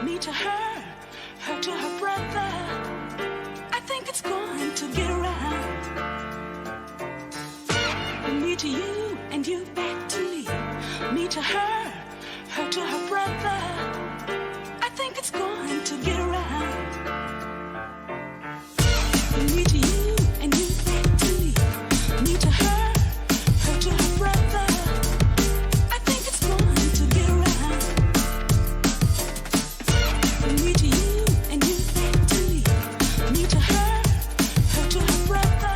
me to her, her to her brother. I think it's going to get around. Me to you, and you back to me. Me to her, her to her brother. I think it's going to get around. Me to you, and you back to me. Me to her, her to her brother. I think it's going to get around. Me to you, and you back to me. Me to her, her to her brother.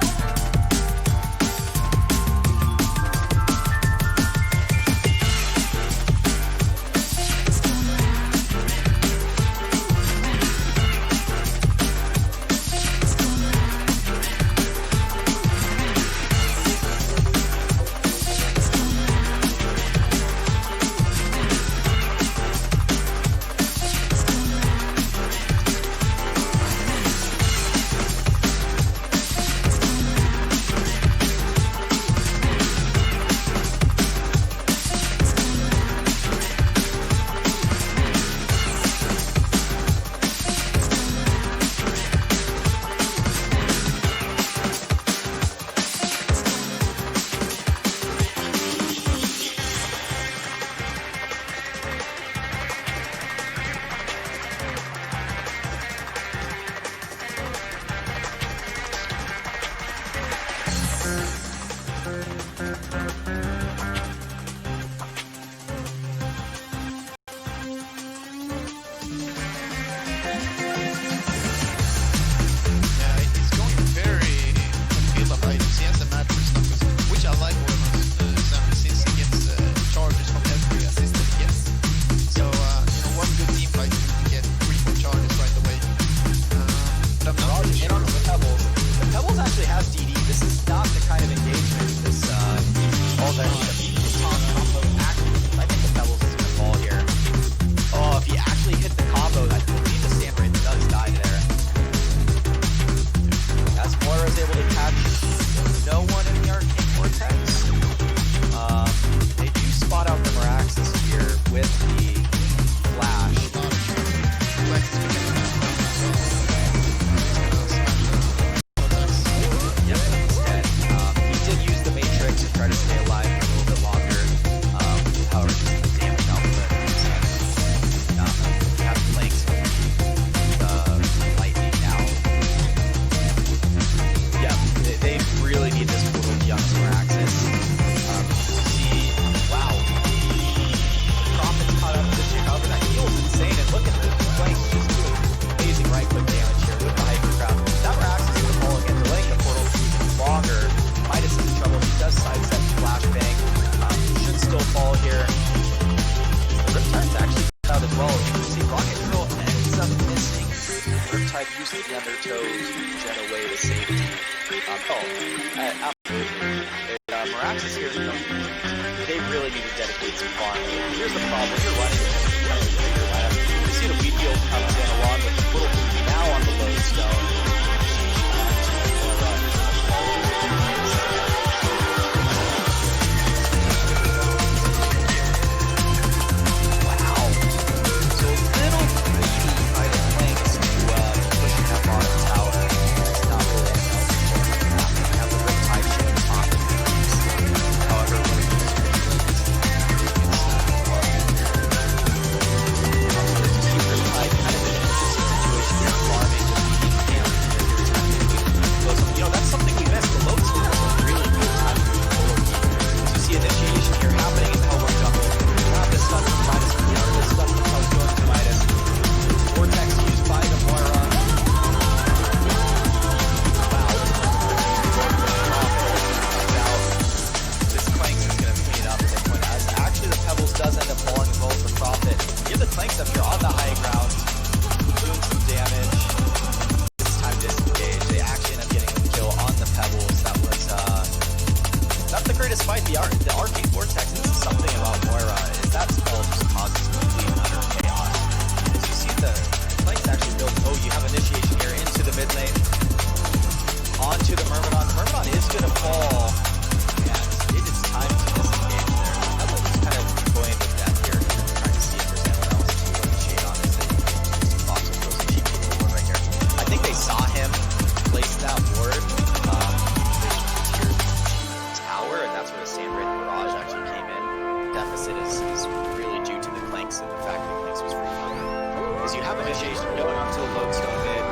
is you have initiation going onto a lodestone mid.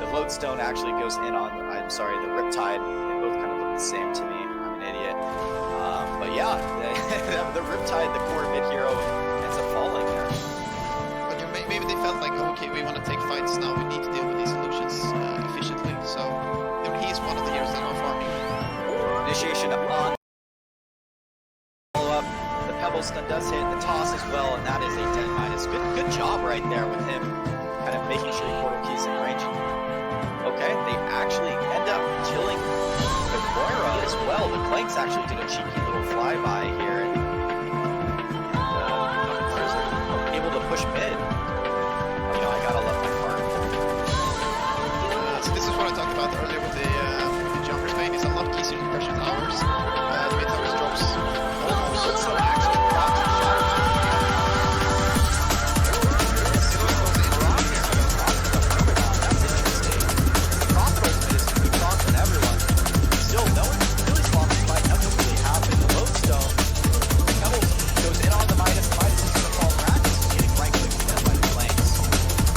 The lodestone actually goes in on, I'm sorry, the Riptide. They both kind of look the same to me. I'm an idiot. But yeah, the Riptide, the core mid hero, ends up falling there. But maybe they felt like, oh, okay, we want to take fights now, we need to deal with these solutions efficiently. So he's one of the heroes that are farming. Initiation on follow-up. The Pebble stun does hit the toss as well, and that is a 10-. Good job right there with him, kind of making sure he portal keys in range. Okay, they actually end up killing the Moira as well. The Clanks actually did a cheeky little flyby here, and able to push mid. You know, I gotta love my card. So this is what I talked about earlier with the jumper lane. It's a lot easier to pressure towers. The mid towers drops almost. So actually, props and shadows. That's interesting. Prop placement is good props on everyone. Still, no one really swapping by. Nothing really happened. The lodestone. Pebbles goes in on the Midas. Midas is gonna fall. Rax is getting right click again by the flanks.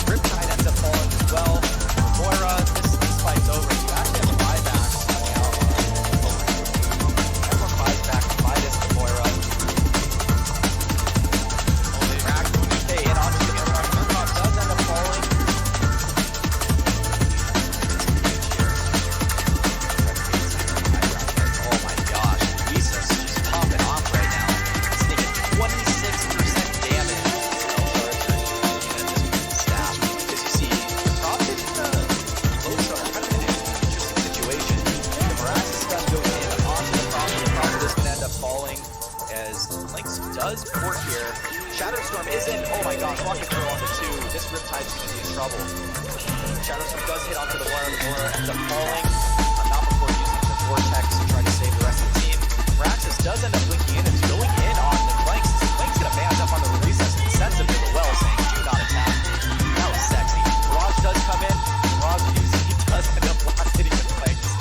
Riptide ends up falling as well. Moira, this fight's over. You actually have a buyback. Everyone buys back Midas to Moira. Rax, okay, and onto the Embark. Embark does end up falling. Oh my gosh, Jesus, she's popping off right now. It's taking 26% damage. Staff, because you see, Props in the Loso are kind of in an interesting situation. The Morax's stuff goes in onto the Props. The Props is going to end up falling as Lynx does port here. Shadowstorm isn't. Oh my gosh, Rocket Throw on the 2. This Riptide's going to be in trouble. Shadowstorm does hit onto the Moira. The Moira ends up falling. Not before using the Vortex to try to save the rest of the team. Moraxis does end up blinking in and going in on the Flanks. Flanks going to band up on the recess and sends him to the well, saying, do not attack. That was sexy. Mirage does come in. Mirage usually does end up hitting the Flanks.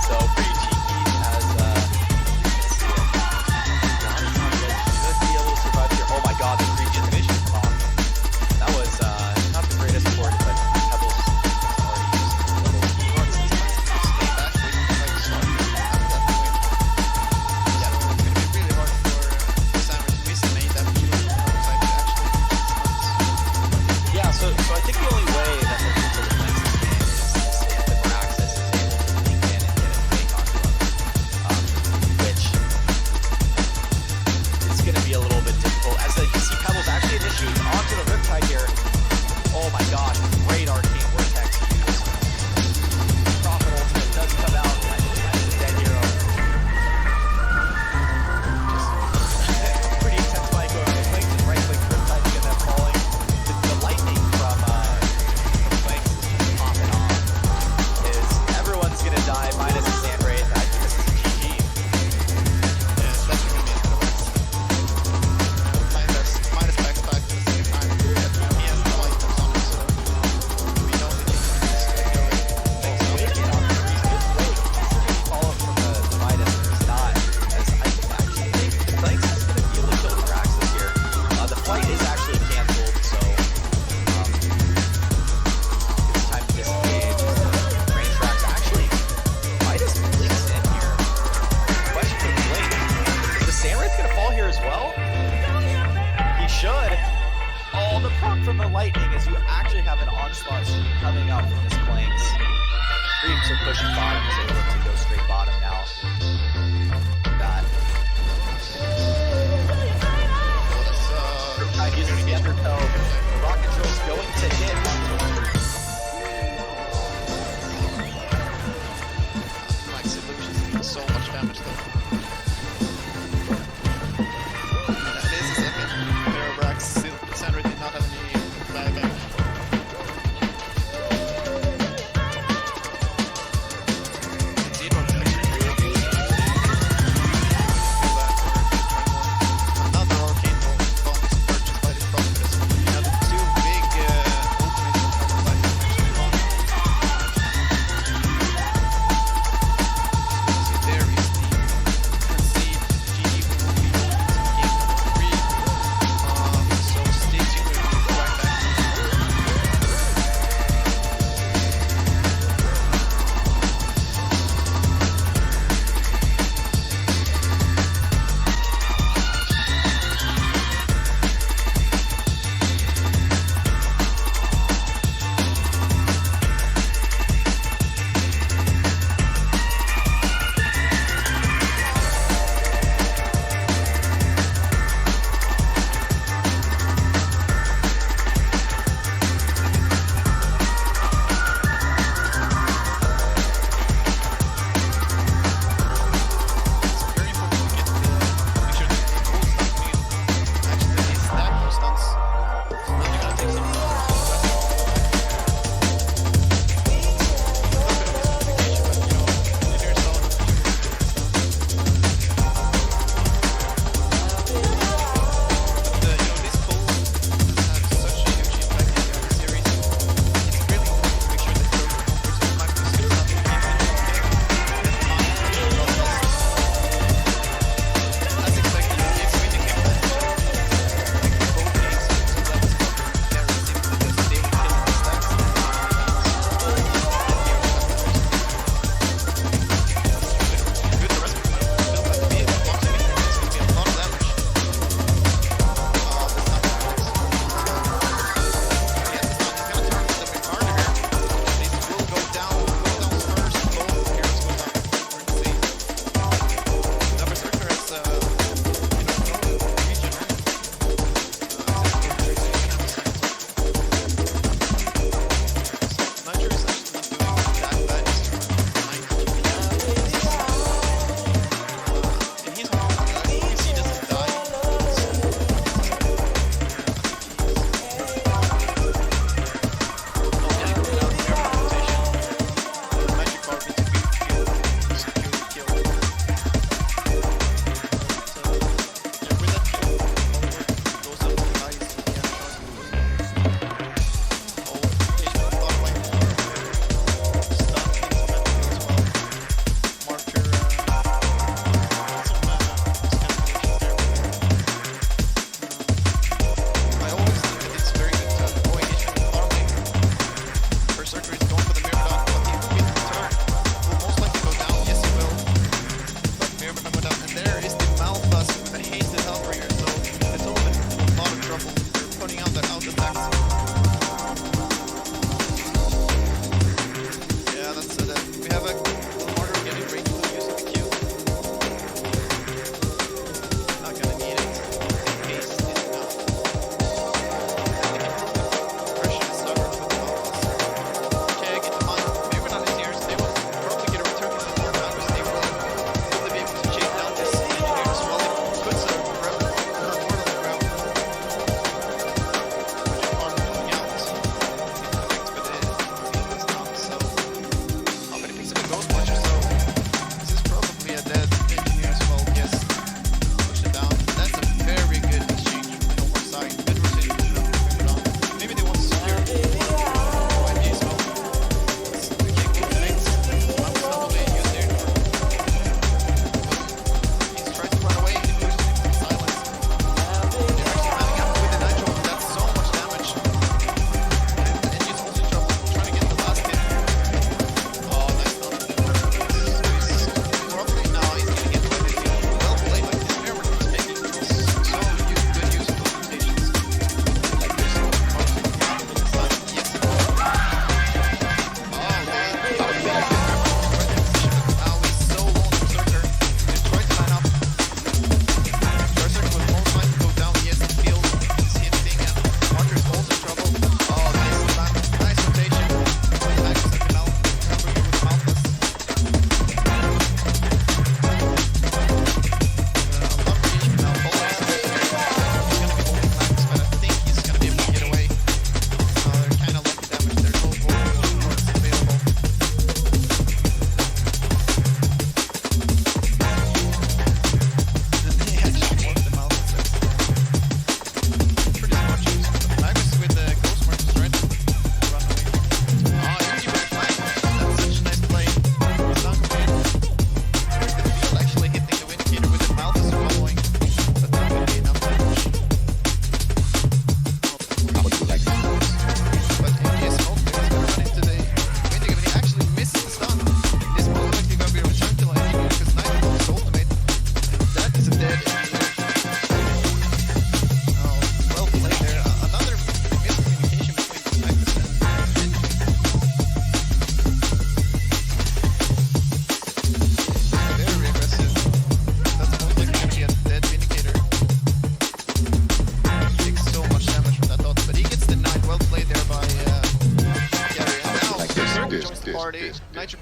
So pretty cheeky as let's see it. Should be able to survive here. Oh my god, the previous mission come on. That was not the greatest port, but Pebbles already used a little key. Stay back, we can try to start at that point. Yeah, it's going to be really hard for Samuel to miss the main damage. Yeah, so I think the only way that they're going to defend this game is if the Moraxis is able to link in and get a fake onto him, which it's going to be a little bit difficult. As you see Pebbles actually initiate onto the Riptide here. Oh my gosh, great arcane vortex use. Prophet ultimate does come out. That is a dead hero. Pretty intense fight going on. Flanks and right click. Riptide's going to end up falling. The lightning from Flanks is popping off. Is everyone's going to die minus the Sand Wraith. I think this is a GG. Yeah, it's definitely going to be a minus backstack at the same time. He has the lightning on him, so we know that he can just go Follow from the Midas is not as I think actually Flanks is going to be able to kill the Moraxis here. The flight is actually cancelled, so it's time to disengage. Range tracks actually Midas blinks in here. Question to blink. Is the Sand Wraith going to fall here as well? He should. Oh, the proc from the lightning is you actually have an onslaught coming up from this Flanks. Creeps are pushing bottom as they look to go straight bottom now. That. Riptide using the undertow. The rocket drill is going to hit. like solutions do so much damage though. That is a second. Aerobrax, Sandra did not have any buyback. Zero actually really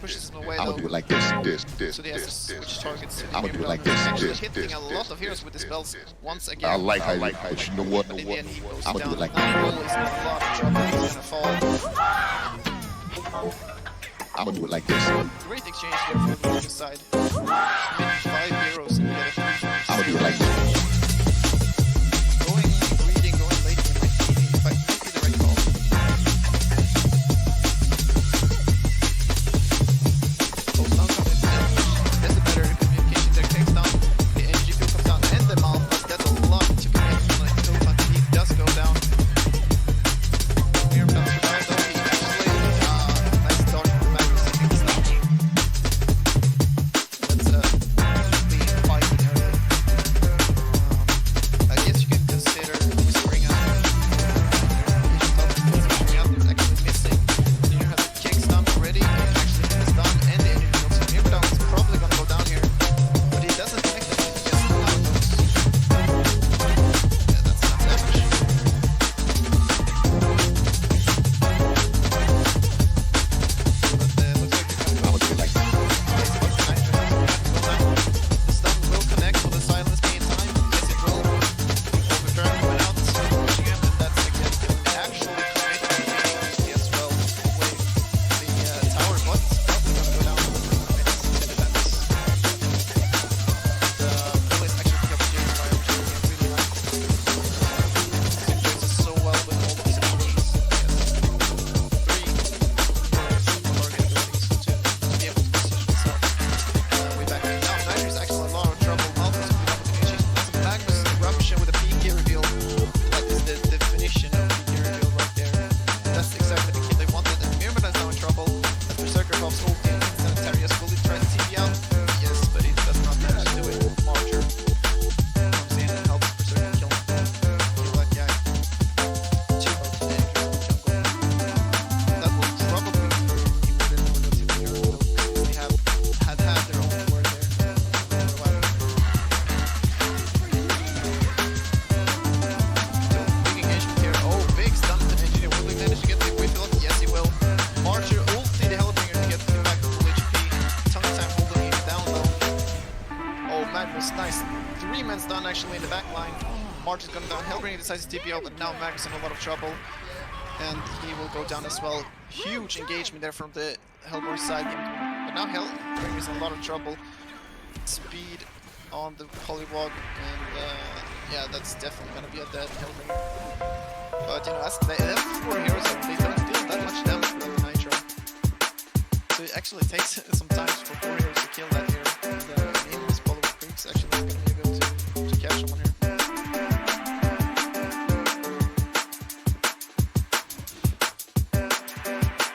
pushes him away I'm though. gonna do it like this. So he has to switch targets. I'm gonna do it like this. Actually hitting a lot of heroes with the spells once again. I like how, but you know what? But in the end, he goes I'm gonna down. do it like Roll this. is in a lot of trouble. He's gonna fall. I'm gonna do it like this. Great exchange there from the other side. Make 5 heroes and get a 3. I'm gonna do it like this. Going greedy, going late game might be the right call. Goes down coming in. That's a better communication there. Takes down the energy field, comes down and the mouth, but that's a lot to commit. Like he does go down. Here comes the guy though. He actually nice dodge from the back of the stop. That's the fighting area. I guess you can consider whispering out. Whispering out is actually missing. Then you have the kick stun already, and actually it's done, and the energy field. So Mirrordown is probably gonna go down here, but he doesn't connect it. He gets out. Yeah, that's enough damage. But looks like you're gonna I'm gonna do it like this. the stun will connect with the silence being time. Yes, it will. Overdrive going out, pushing him, and that's again actually committing as well. Away the tower, but it's probably gonna go down. It's defense. The Phillies actually pick up James Fire, which is really nice. Synchronizes so well with all of his abilities. He has 3 target abilities to be able to position himself. Way back in. Now Niger's actually in a lot of trouble. Malphus with the opportunity. That's a Magnus eruption with a PK reveal. That is the definition of PK reveal right there. That's exactly the kill they wanted. And Myrmidon is now in trouble. As Berserker drops ulti and Sanitarius fully tries to TP out. Yes, but he does not manage to do it. Marcher comes in and helps Berserker kill that guy. 2 moves dangerous in the jungle. That will probably be relatively early though, because they have had their own word there for a while. So big engagement here. Oh, big stun to engineer. Will he manage to get the whip out? Yes, he will. Archer ulti the Hellbringer to get him back to full HP. Tongue time holding him down though. Oh, Magnus, nice. 3-man stun actually in the back line. Archer's gonna down. Hellbringer decides to TP out, but now Magnus in a lot of trouble. And he will go down as well. Huge engagement there from the Hellborn side. But now Hellbringer's in a lot of trouble. Speed on the Polywog, and yeah, that's definitely gonna be a dead Hellbringer. But you know, as they have 4 heroes, they don't deal that much damage with the Nitro. So it actually takes some time for 4 heroes to kill that hero. And even this Polywog Creeps actually is gonna be able to catch someone here.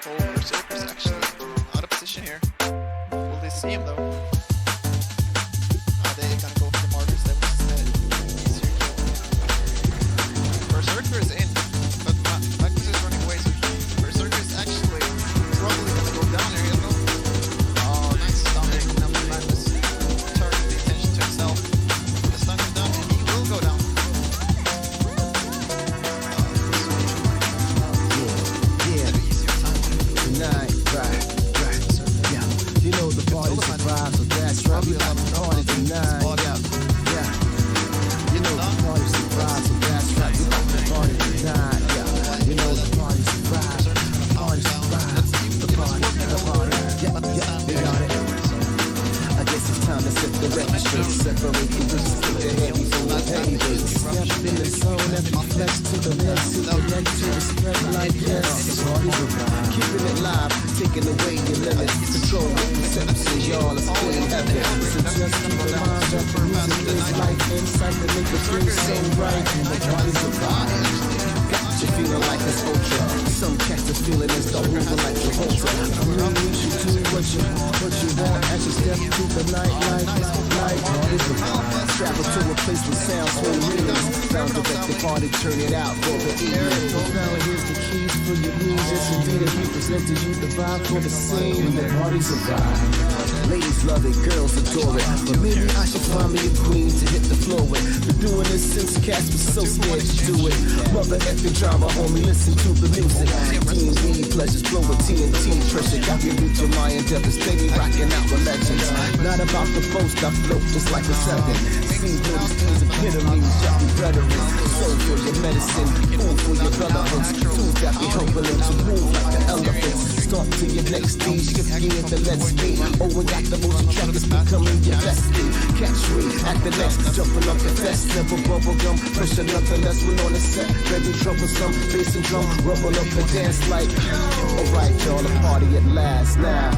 Oh, Berserker's actually out of position here. Will they see him though? They're gonna go for the markers. That was the easier kill. Berserker is in, but Magnus is running away. So Berserker is actually probably gonna go down here. Oh, nice stun there coming up from Magnus. Turning the attention to himself. The stun is down, and he will go down. Tonight, right, yeah. You know the party surprise, so that's right. We like the party tonight, yeah. You know the party surprise, so that's right. We like the party tonight, yeah. You know the party surprise, the party, yeah, you got it. I guess it's time to set the record straight, separate the risks, take the heavy from the heavyweights. Step in the zone and flex to the next, to the next, to the spread like yes. The party's around, keeping it live, taking away your limits, control the perception, y'all is fully heavy. So just keep in mind that the music is life, insight to make the feel so right. The party's around. You're feeling like it's ultra. Some cats are feeling as though moving like Jehovah. I really you should do what you want as you step through the night. Party's around. Travel to a place with sounds so real. Sound direct the party, turn it out for the evening. Now here's the keys for your music. Indeed, if we present to you the vibe for the scene. The party's around. Ladies love it, girls adore it. But maybe I should find me a queen to hit the floor with. Been doing this since Cass was so scared to do it. Mother effing drama, homie, listen to the music. D&D pleasures flow with TNT pressure. Got me reaching my endeavor, steady rocking out with legends. Not about the boast, I float just like a seven. See what these epitomes, got me brethren. Soul for your medicine, food for your brotherhoods. Food that be helping them to move like the elephants. Start to your next D, shift gear to let's be. Oh, we got the motion track, it's becoming your bestie. Catch me at the next, jumping up the fest. Never bubble gum, pressure nothing less. We on the set, ready troublesome, bass and drum, rubble up and dance like. Alright, y'all, the party at last now.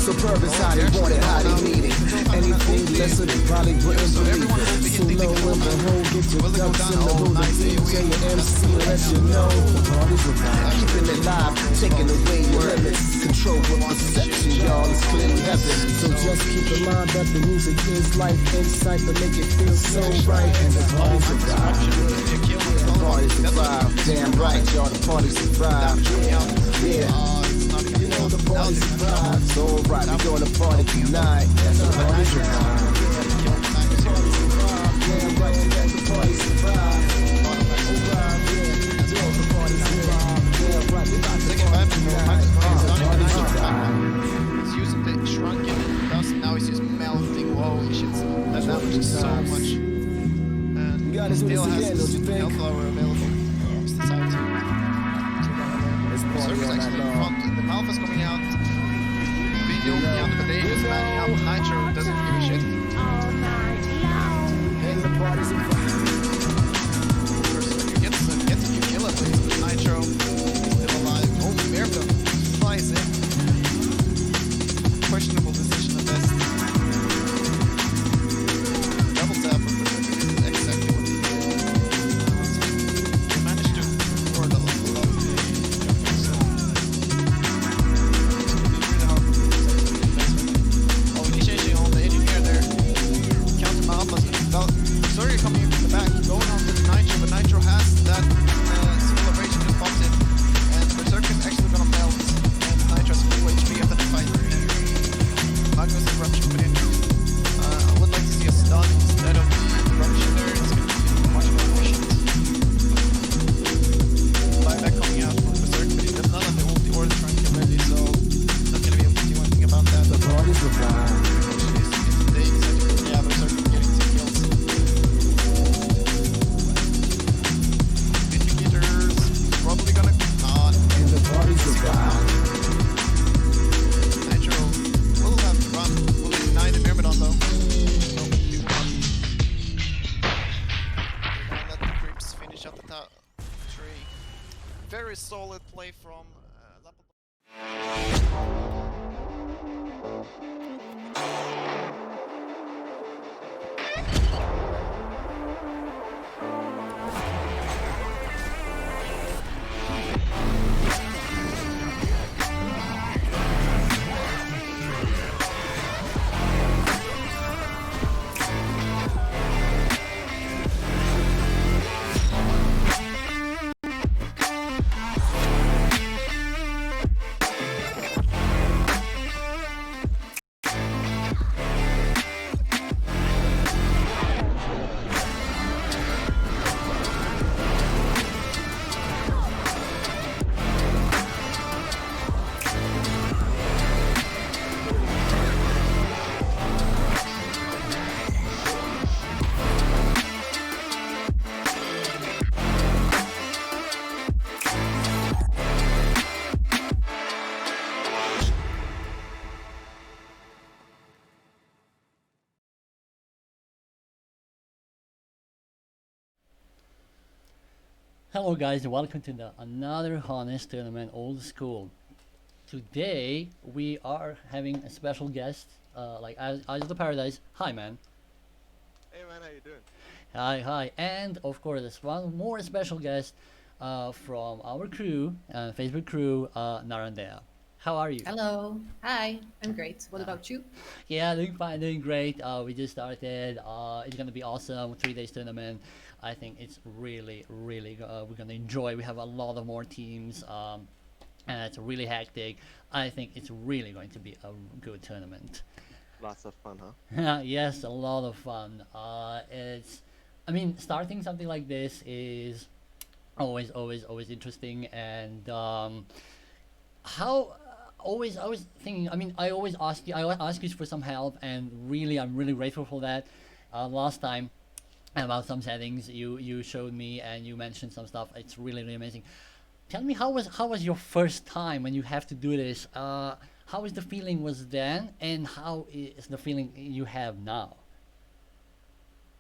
Superb is how they want it, how they need it. Anything lesser, they probably wouldn't believe it. So low and behold, get your ducks in the road. The DJ and MC let you know the party's about. Keeping it live, taking away your limits. Control with perception, y'all, it's clearly heaven. So just keep in mind that the music is life insight to make it feel so right. And the party's about. The party's about. Damn right, y'all, the party's about. Yeah. You know the party's about. So alright, we doing the party tonight. That's the party's about. Damn right, the party's about. Alright, yeah. You know the party's about. Damn right, we got the party tonight. The party's about. He's using the shrunken dust, now he's just melting. Holy shit, that damages so much. And gotta he do still this has again, don't you think? Hellflower available. Just decided to. Let's party Circus all night actually in long. front, the Malphas coming out. Video beyond the Badage is manning up. Nitro doesn't give a shit. And the party's about. Gets a few kill at least, but Nitro still alive. Oh, Mirko flies in. Questionable decision at best. Double tap from the Circus is exactly what he did. He managed to ward a lot of the jumping, so really hard for the Circus. Oh, initiating on the engineer there. Counter Malphas. Sorry, coming in from the back, going on to the Nitro, but Nitro has that acceleration to pop it, and the Circus actually gonna melt, and Nitro has full HP after the fight. Magnus Eruption put in. I would like to see a stun instead of the Eruption there, it's gonna be much more efficient. Buyback coming out from the Circus, but he does none of the ulti or the trunk already, so not gonna be able to do anything about that. The party's about. If they decide to, yeah, the Circus getting some kills. Probably gonna And the party's about. Nitro will have to run. Will he deny the Myrmidon though? No, he will not. We're gonna let the creeps finish up the top tree. Very solid play from Lappa. Hello guys, and welcome to another Honest Tournament Old School. Today we are having a special guest, like Eyes of the Paradise. Hi man. Hey man, how you doing? Hi. And of course there's one more special guest from our crew, Facebook crew, Narandea. How are you? Hello. Hi. I'm great. What about you? Yeah, doing fine, doing great. We just started. It's gonna be awesome. 3 days tournament. I think it's really we're gonna enjoy. We have a lot of more teams, and it's really hectic. I think it's really going to be a good tournament. Lots of fun, huh? Yes, a lot of fun. I mean, starting something like this is always interesting, and how I was thinking. I mean, I always ask you for some help, and really, I'm really grateful for that. Last time about some settings you showed me and you mentioned some stuff. It's really amazing. Tell me how was your first time when you have to do this? How is the feeling was then, and how is the feeling you have now?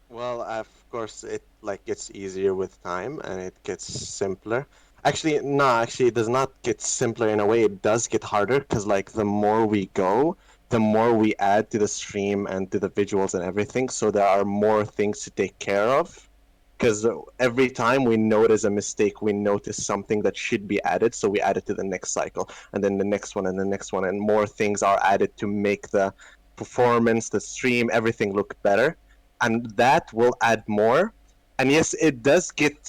Well, of course, it like gets easier with time and it gets simpler. Actually, no, actually, it does not get simpler in a way. It does get harder because like the more we go, the more we add to the stream and to the visuals and everything. So there are more things to take care of. Because every time we notice a mistake, we notice something that should be added, so we add it to the next cycle, and then the next one, and the next one, and more things are added to make the performance, the stream, everything look better, and that will add more. And yes, it does get,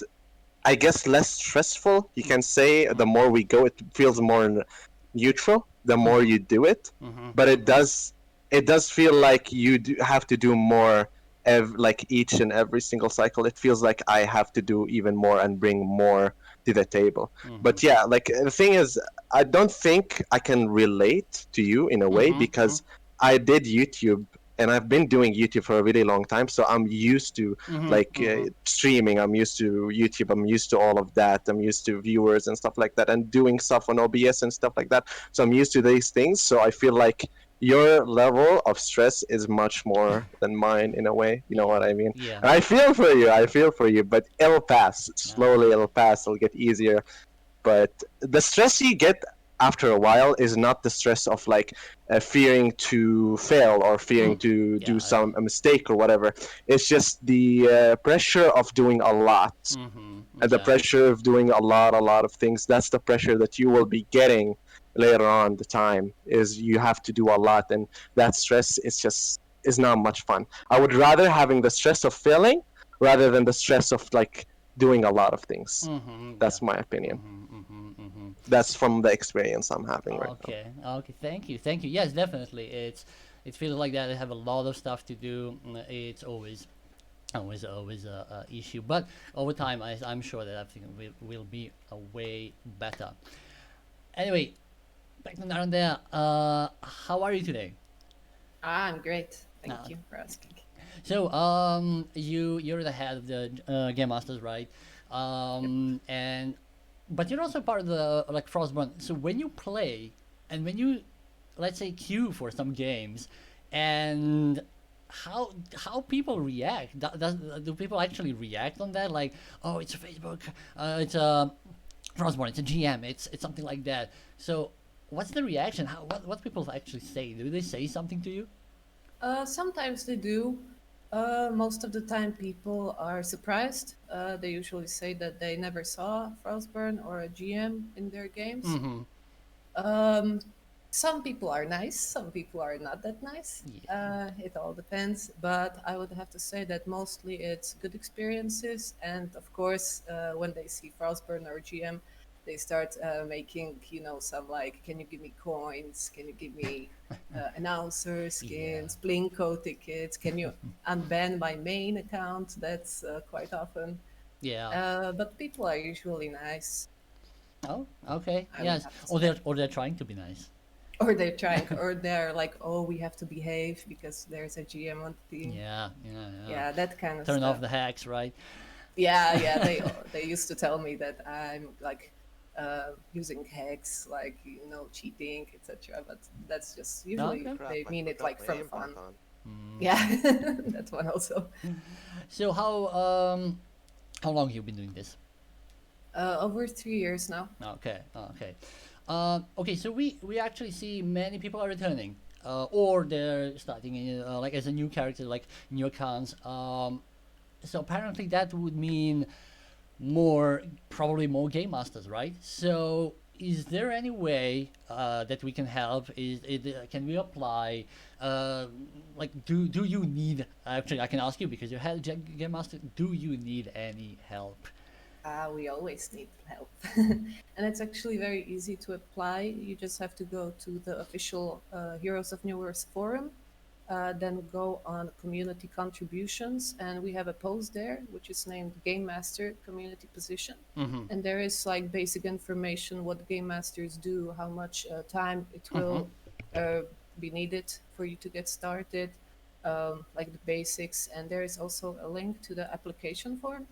I guess, less stressful. You can say the more we go, it feels more neutral. The more you do it, but it does feel like you have to do more. Like each and every single cycle, it feels like I have to do even more and bring more to the table. But yeah, like the thing is, I don't think I can relate to you in a way because I did YouTube and I've been doing YouTube for a really long time, so I'm used to like streaming. I'm used to YouTube. I'm used to all of that. I'm used to viewers and stuff like that, and doing stuff on OBS and stuff like that. So I'm used to these things. So I feel like your level of stress is much more than mine in a way. You know what I mean? Yeah. And I feel for you. I feel for you, but it'll pass. Uh, Slowly, it'll pass. It'll get easier. But the stress you get after a while is not the stress of like fearing to fail or fearing to yeah. do some a mistake or whatever. It's just the pressure of doing a lot, and the Okay. pressure of doing a lot of things. That's the pressure that you will be getting later on the time, is you have to do a lot, and that stress is not much fun. I would rather having the stress of failing rather than the stress of like doing a lot of things. Yeah. That's my opinion. Mm-hmm. That's from the experience I'm having right now. Okay. Thank you. Yes, definitely. It feels like that. I have a lot of stuff to do. It's always a issue, but over time, I'm sure that everything will be a way better. Anyway, back to Narendra. How are you today? I'm great. No. Thank you for asking. So, you're the head of the Game Masters, right? And but you're also part of the like Frostburn. So when you play and when you, let's say, queue for some games, and how people react? Do people actually react on that? Like, oh, it's a Facebook, it's a Frostburn, it's a GM, it's something like that. So, what's the reaction? What people actually say? Do they say something to you? Sometimes they do. Most of the time, people are surprised. They usually say that they never saw Frostburn or a GM in their games. Um, some people are nice, some people are not that nice. It all depends, but I would have to say that mostly it's good experiences. And of course, when they see Frostburn or GM, they start making, some like, can you give me coins? Can you give me announcer skins, Blinko tickets? Can you unban my main account? That's quite often. Yeah. But people are usually nice. Oh, okay. I would Yes. have to Or say. they're trying to be nice. Or they're trying, or they're like, oh, we have to behave because there's a GM on the team. Yeah. Yeah, that kind of Turn stuff. off the hacks, right? Yeah. They used to tell me that I'm like using hacks, like cheating, etc. But that's just usually Okay. Crap, they I mean it forgot like my from Embark fun. on. Yeah, that one also. So how long you been doing this? Over 3 years now. Okay. Okay, so we actually see many people are returning, or they're starting in, like as a new character, like new accounts. So apparently that would mean probably more game masters, right? So is there any way that we can help? Can we apply? Like, do you need? Actually, I can ask you because you're head game master. Do you need any help? We always need help. And it's actually very easy to apply. You just have to go to the official Heroes of New Earth forum. then go on community contributions, and we have a post there which is named Game Master Community Position. And there is like basic information what game masters do, how much time it will uh, be needed for you to get started, like the basics. And there is also a link to the application form.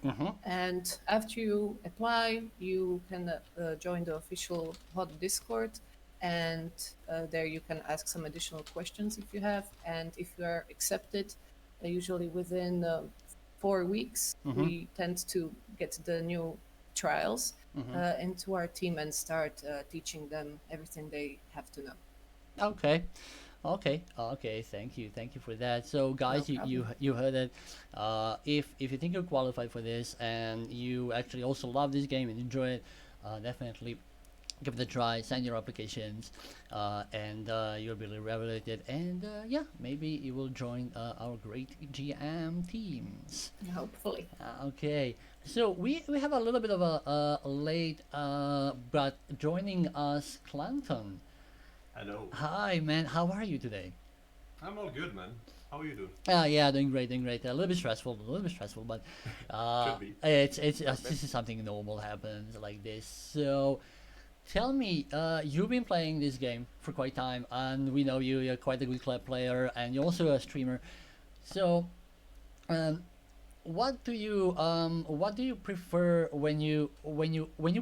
And after you apply, you can join the official hot Discord, and there you can ask some additional questions if you have. And if you are accepted, usually within 4 weeks, we tend to get the new trials into our team and start teaching them everything they have to know. Okay. Okay. Thank you for that. So, guys, No you heard it. If you think you're qualified for this and you actually also love this game and enjoy it, definitely give it a try. Send your applications, and you'll be evaluated. And yeah, maybe you will join our great GM teams. Hopefully. Okay, so we have a little bit of a late, but joining us, Clanton. Hello. Hi, man. How are you today? I'm all good, man. How are you doing? Yeah, doing great, doing great. A little bit stressful, but Should be. this is something normal happens like this. So, tell me, you've been playing this game for quite time, and we know you're quite a good club player, and you're also a streamer. So, what do you prefer when you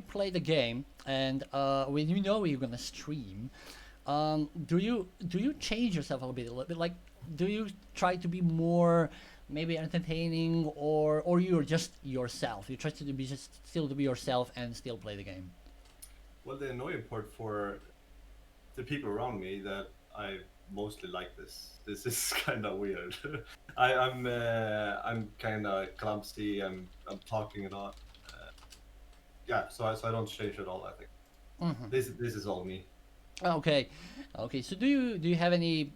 play the game, and when you know you're gonna stream? Do you change yourself a little bit? Like, do you try to be more maybe entertaining, or you're just yourself? You try to be just still to be yourself and still play the game. Well, the annoying part for the people around me that I mostly like this. This is kind of weird. I'm kind of clumsy. I'm talking a lot. Yeah, so I don't change at all. I think this is all me. Okay, okay. So do you have any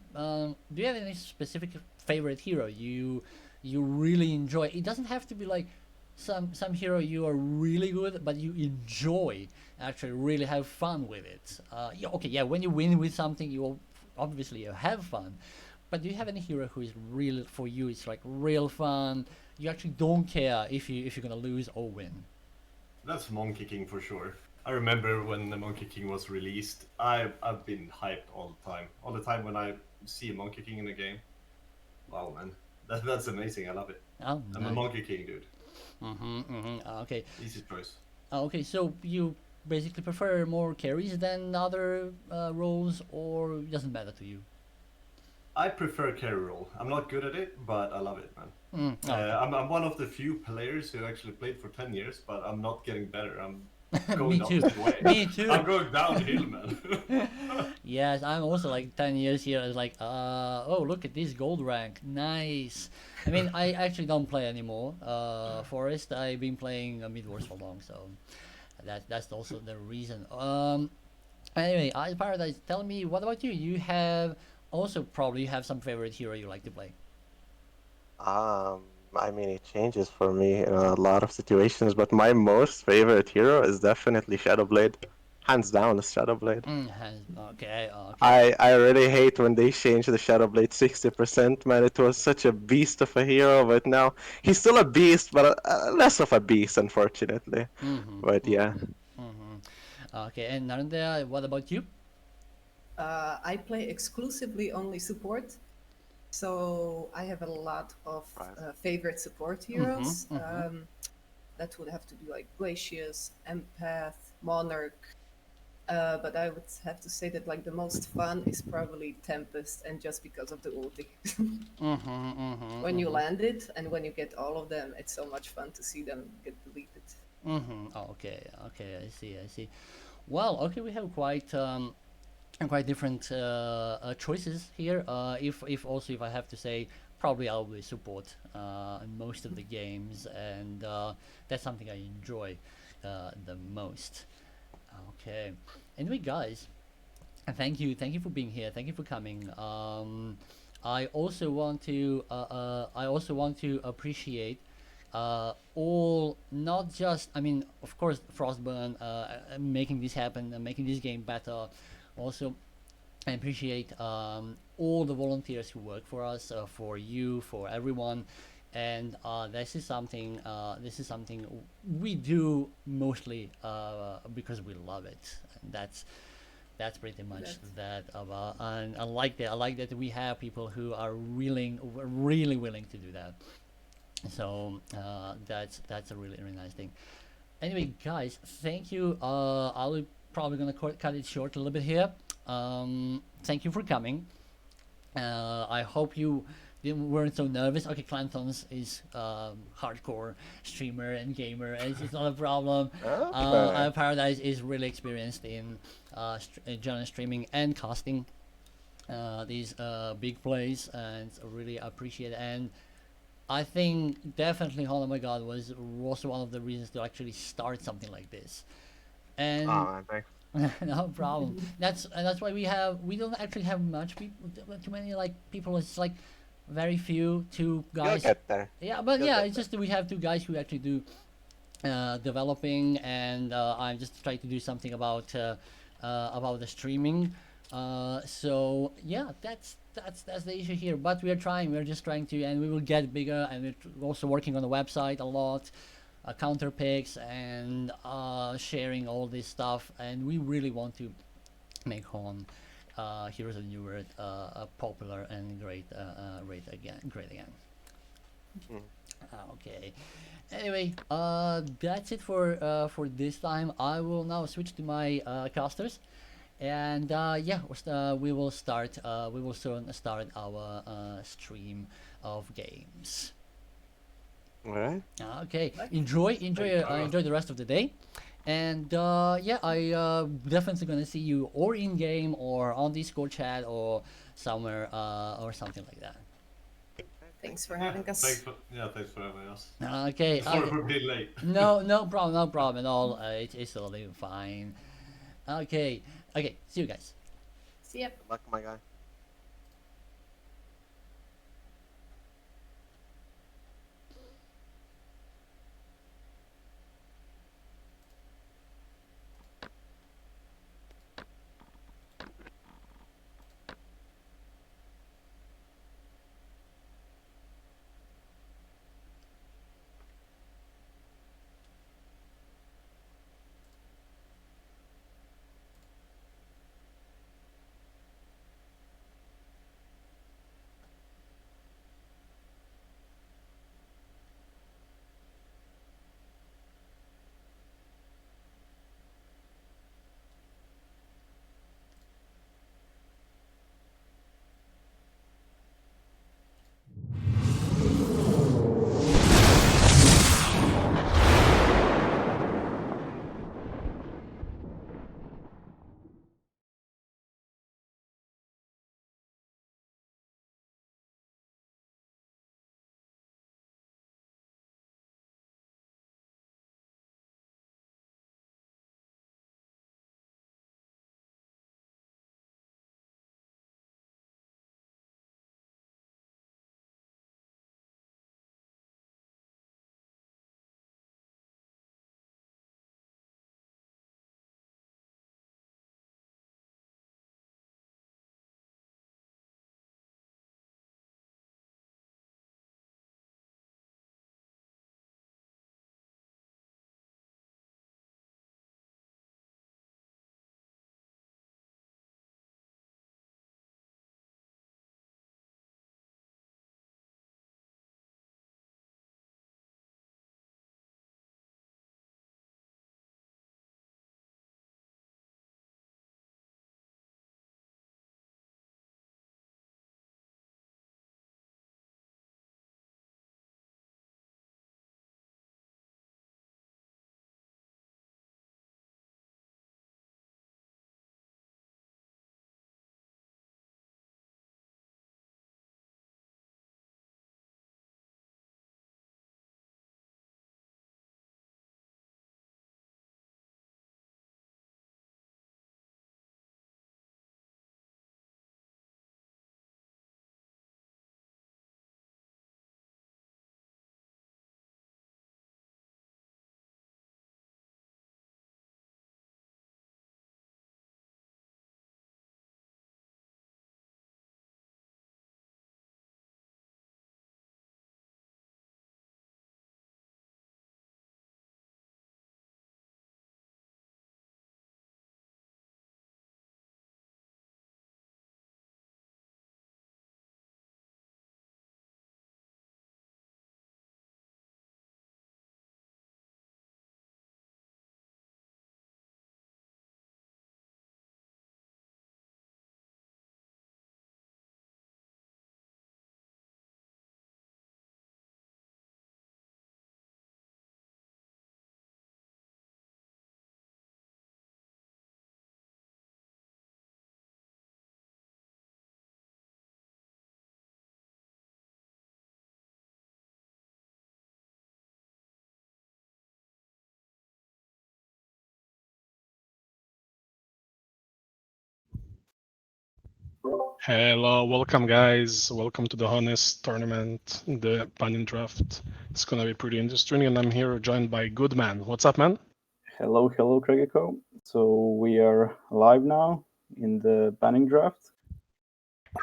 specific favorite hero you really enjoy? It doesn't have to be like some hero you are really good, but you enjoy, actually really have fun with it. Yeah, okay, yeah. When you win with something, you have fun. But do you have any hero who is real for you? It's like real fun. You actually don't care if you're gonna lose or win. That's Monkey King for sure. I remember when the Monkey King was released. I've been hyped all the time. All the time when I see a Monkey King in a game. Wow, man, that's amazing. I love it. Oh, I'm a nice. Monkey King, dude. Okay. Easy choice. Okay, so you basically prefer more carries than other roles, or it doesn't matter to you? I prefer carry role. I'm not good at it, but I love it, man. I'm one of the few players who actually played for 10 years, but I'm not getting better. I'm going Me too. the way. Me too. I'm going downhill, man. Yes, I'm also like 10 years here. It's like, oh, look at this gold rank. Nice. I mean, I actually don't play anymore. Forest, I've been playing Mid Wars for long, so that's also the reason. Anyway, Ice Paradise, tell me, what about you? You have also probably have some favorite hero you like to play. I mean, it changes for me in a lot of situations, but my most favorite hero is definitely Shadowblade. Hands down, is Shadowblade. Okay, okay. I really hate when they change the Shadowblade 60%, man. It was such a beast of a hero, but now he's still a beast, but less of a beast, unfortunately. But yeah. Okay, and Narendra, what about you? I play exclusively only support, so I have a lot of favorite support heroes. That would have to be like Glacius, Empath, Monarch. But I would have to say that like the most fun is probably Tempest, and just because of the ulti. When you land it and when you get all of them, it's so much fun to see them get deleted. Oh, okay, okay, I see. Well, okay, we have quite different choices here. If I have to say, probably I'll be support in most of the games, and that's something I enjoy the most. Okay. Anyway, guys, thank you for being here. Thank you for coming. I also want to appreciate all, not just, I mean, of course, Frostburn making this happen and making this game better. Also, I appreciate all the volunteers who work for us, for you, for everyone. And this is something we do mostly because we love it. And that's pretty much that about. And I like that we have people who are really willing to do that. So that's a really really nice thing. Anyway, guys, thank you. I'll probably gonna cut it short a little bit here. Thank you for coming. I hope you weren't so nervous. Okay, Clantons is hardcore streamer and gamer, and it's not a problem. Paradise is really experienced in general streaming and casting these big plays, and really appreciate it. And I think definitely Hollow My God was also one of the reasons to actually start something like this. And Thanks. no problem. That's why we don't actually have much people, too many like people. It's like very few, two You'll guys. get there. Yeah, but You'll yeah, get it's just that we have two guys who actually do developing, and I'm just trying to do something about the streaming. So yeah, that's the issue here. But we're trying. We're just trying to, and we will get bigger. And we're also working on the website a lot, counter picks, and sharing all this stuff. And we really want to make Hon Heroes of the New World popular and great again. Okay. Anyway, that's it for this time. I will now switch to my casters, and we will start. We will soon start our stream of games. All right. Okay. Enjoy the rest of the day, and I definitely gonna see you or in game or on Discord chat or somewhere or something like that. Thanks for having us. Thanks for having us. Okay. Sorry for being late. No problem at all. It's totally fine. Okay. See you guys. See ya. Good luck, my guy. Hello, welcome guys. Welcome to the Honest tournament, the Banning Draft. It's gonna be pretty interesting, and I'm here joined by Goodman. What's up, man? Hello, Craigico. So we are live now in the banning draft.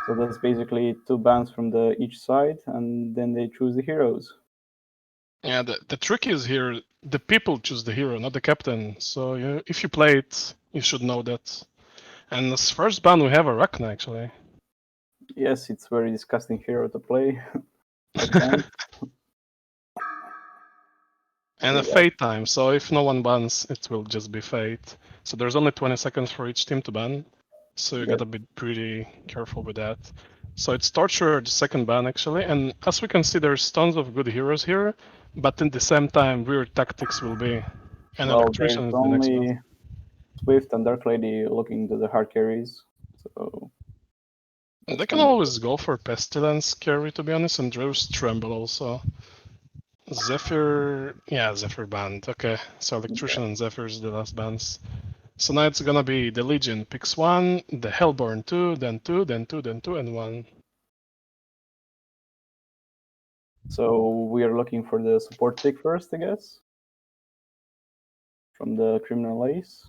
So that's basically two bans from each side, and then they choose the heroes. Yeah, the trick is here, the people choose the hero, not the captain. So if you play it, you should know that. And as first ban, we have a Arachna, actually. Yes, it's very disgusting hero to play. At times. And a Fate time, so if no one bans, it will just be Fate. So there's only 20 seconds for each team to ban. So you gotta be pretty careful with that. So it's Torture, the second ban actually, and as we can see there's tons of good heroes here, but in the same time weird tactics will be. And Well, there's Electrician is the next ban. only Swift and Dark Lady looking to the hard carries. So They can always go for Pestilence carry to be honest, and there's Tremble also. Zephyr, yeah, Zephyr banned. Okay, so Electrician and Zephyr is the last bans. So now it's gonna be the Legion picks 1, the Hellborn 2, then 2, then 2, then 2, and 1. So we are looking for the support pick first, I guess. From the Criminal Ace.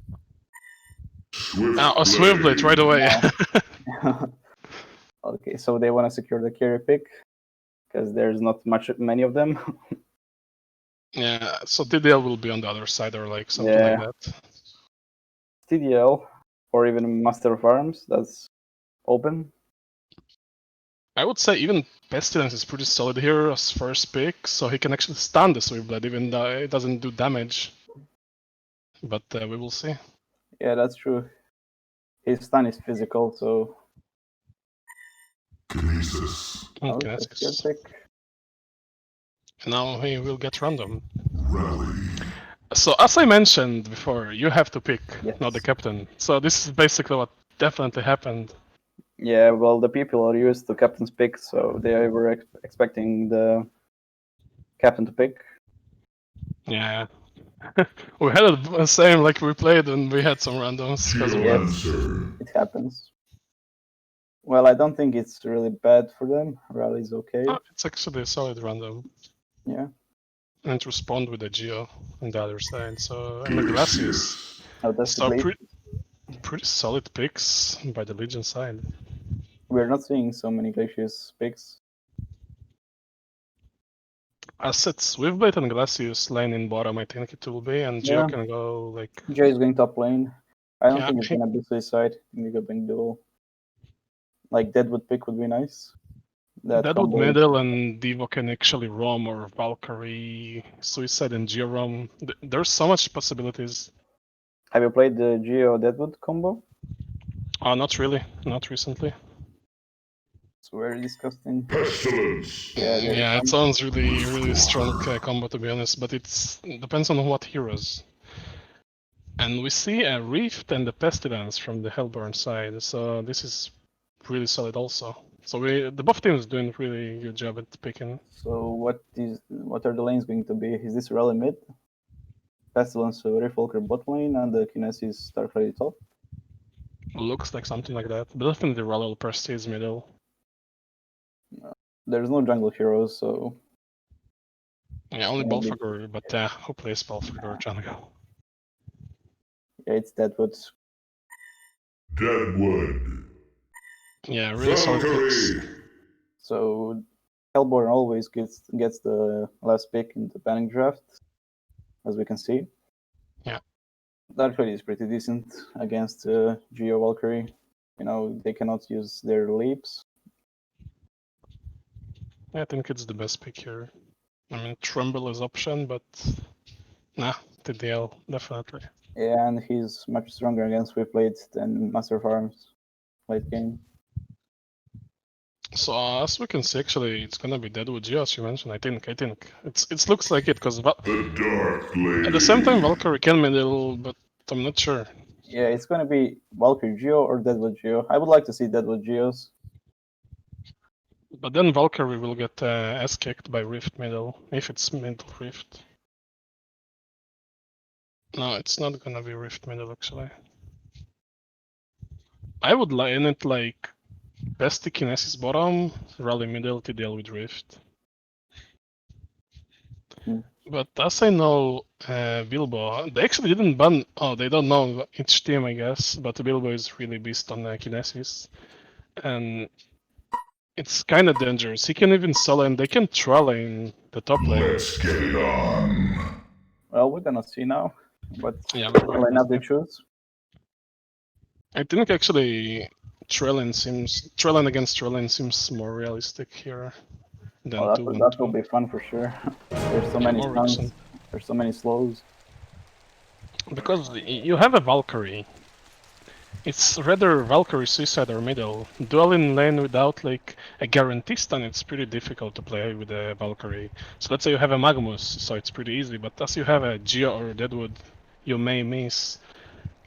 Swiftblade right away. Okay, so they want to secure the carry pick because there's not many of them. Yeah, so TDL will be on the other side or like something like that. TDL or even Master of Arms, that's open. I would say even Pestilence is pretty solid here as first pick, so he can actually stun the Swiftblade even though it doesn't do damage. But we will see. Yeah, that's true. His stun is physical, so. Kinesis. Kinesis. And now he will get random. So as I mentioned before, you have to pick, not the captain. So this is basically what definitely happened. Yeah, well, the people are used to captain's pick, so they were expecting the captain to pick. Yeah. We had it the same, like we played and we had some randoms because of that. It happens. Well, I don't think it's really bad for them. Rally's okay. Oh, it's actually a solid random. Yeah. And respond with a Geo on the other side. So and the Glacius. Oh, that's so pretty solid picks by the Legion side. We're not seeing so many Glacius picks. I said Swiftblade and Glacius lane in bottom, I think it will be, and Geo can go like. Geo is going top lane. I don't think it's gonna be suicide. I think we're going duel. Like Deadwood pick would be nice. Deadwood middle and Devo can actually roam or Valkyrie, Suicide and Geo roam. There's so much possibilities. Have you played the Geo Deadwood combo? Oh, not really. Not recently. It's very disgusting. Pestilence. Yeah, it sounds really strong combo to be honest, but it depends on what heroes. And we see a Rift and a Pestilence from the Hellborn side, so this is really solid also. So the both teams doing really good job at picking. So what are the lanes going to be? Is this Rally mid? Pestilence Riftwalker bot lane and the Kinesis Dark Lady top? Looks like something like that, but definitely Rally Prestige middle. There's no jungle heroes, so. Yeah, only Balfagor, but who plays Balfagor jungle? Yeah, it's Deadwood. Yeah, really solid picks. So Hellborn always gets the last pick in the banning draft, as we can see. Yeah. Dark Lady is pretty decent against Geo Valkyrie. You know, they cannot use their leaps. I think it's the best pick here. I mean, Tremble is option, but nah, TDL, definitely. Yeah, and he's much stronger against Swiftblade than Master of Arms late game. So as we can see, actually, it's gonna be Deadwood Geo, as you mentioned. I think it looks like it because at the same time Valkyrie can middle, but I'm not sure. Yeah, it's gonna be Valkyrie Geo or Deadwood Geo. I would like to see Deadwood Geos. But then Valkyrie will get ass kicked by Rift middle if it's middle Rift. No, it's not gonna be Rift middle actually. I would line it like Bestie Kinesis bottom, Rally middle, TDL with Rift. Hmm. But as I know, Bilbo, they actually didn't ban. Oh, they don't know each team, I guess. But Bilbo is really beast on Kinesis, and it's kind of dangerous. He can even solo, and they can troll in the top lane. Let's get it on. Well, we're gonna see now what Yeah, we're going lineup to they choose. I think actually Trellin against Trellin seems more realistic here than Well, 2 and that will 2. be fun for sure. There's so Yeah, many more stuns. recent. There's so many slows. Because you have a Valkyrie. It's rather Valkyrie Suicide or middle. Duel in lane without like a guarantee stun, it's pretty difficult to play with a Valkyrie. So let's say you have a Magnus, so it's pretty easy, but as you have a Geo or Deadwood, you may miss.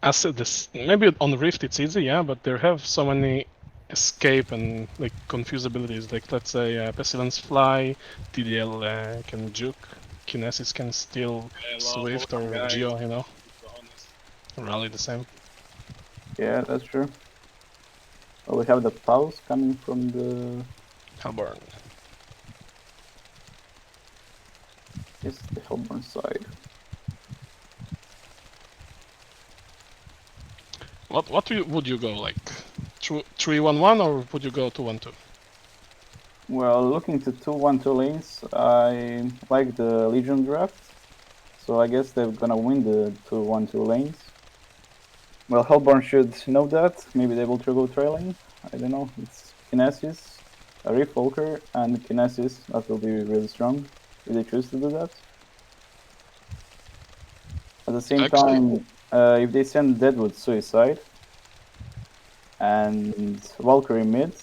As this, maybe on Rift it's easy, yeah, but there have so many escape and like confuse abilities. Like let's say Pestilence Fly, TDL can juke, Kinesis can steal Swift or Geo, you know. Rally the same. Yeah, that's true. Well, we have the pulse coming from the Hellborn. the Hellborn side. What would you go like? 3-1-1 or would you go 2-1-2? Well, looking to 2-1-2 lanes, I like the Legion draft, so I guess they're gonna win the 2-1-2 lanes. Well, Hellborn should know that. Maybe they will go trailing. I don't know. It's Kinesis, a Rift Walker, and Kinesis. That will be really strong if they choose to do that. At the same time, if they send Deadwood Suicide and Valkyrie mid,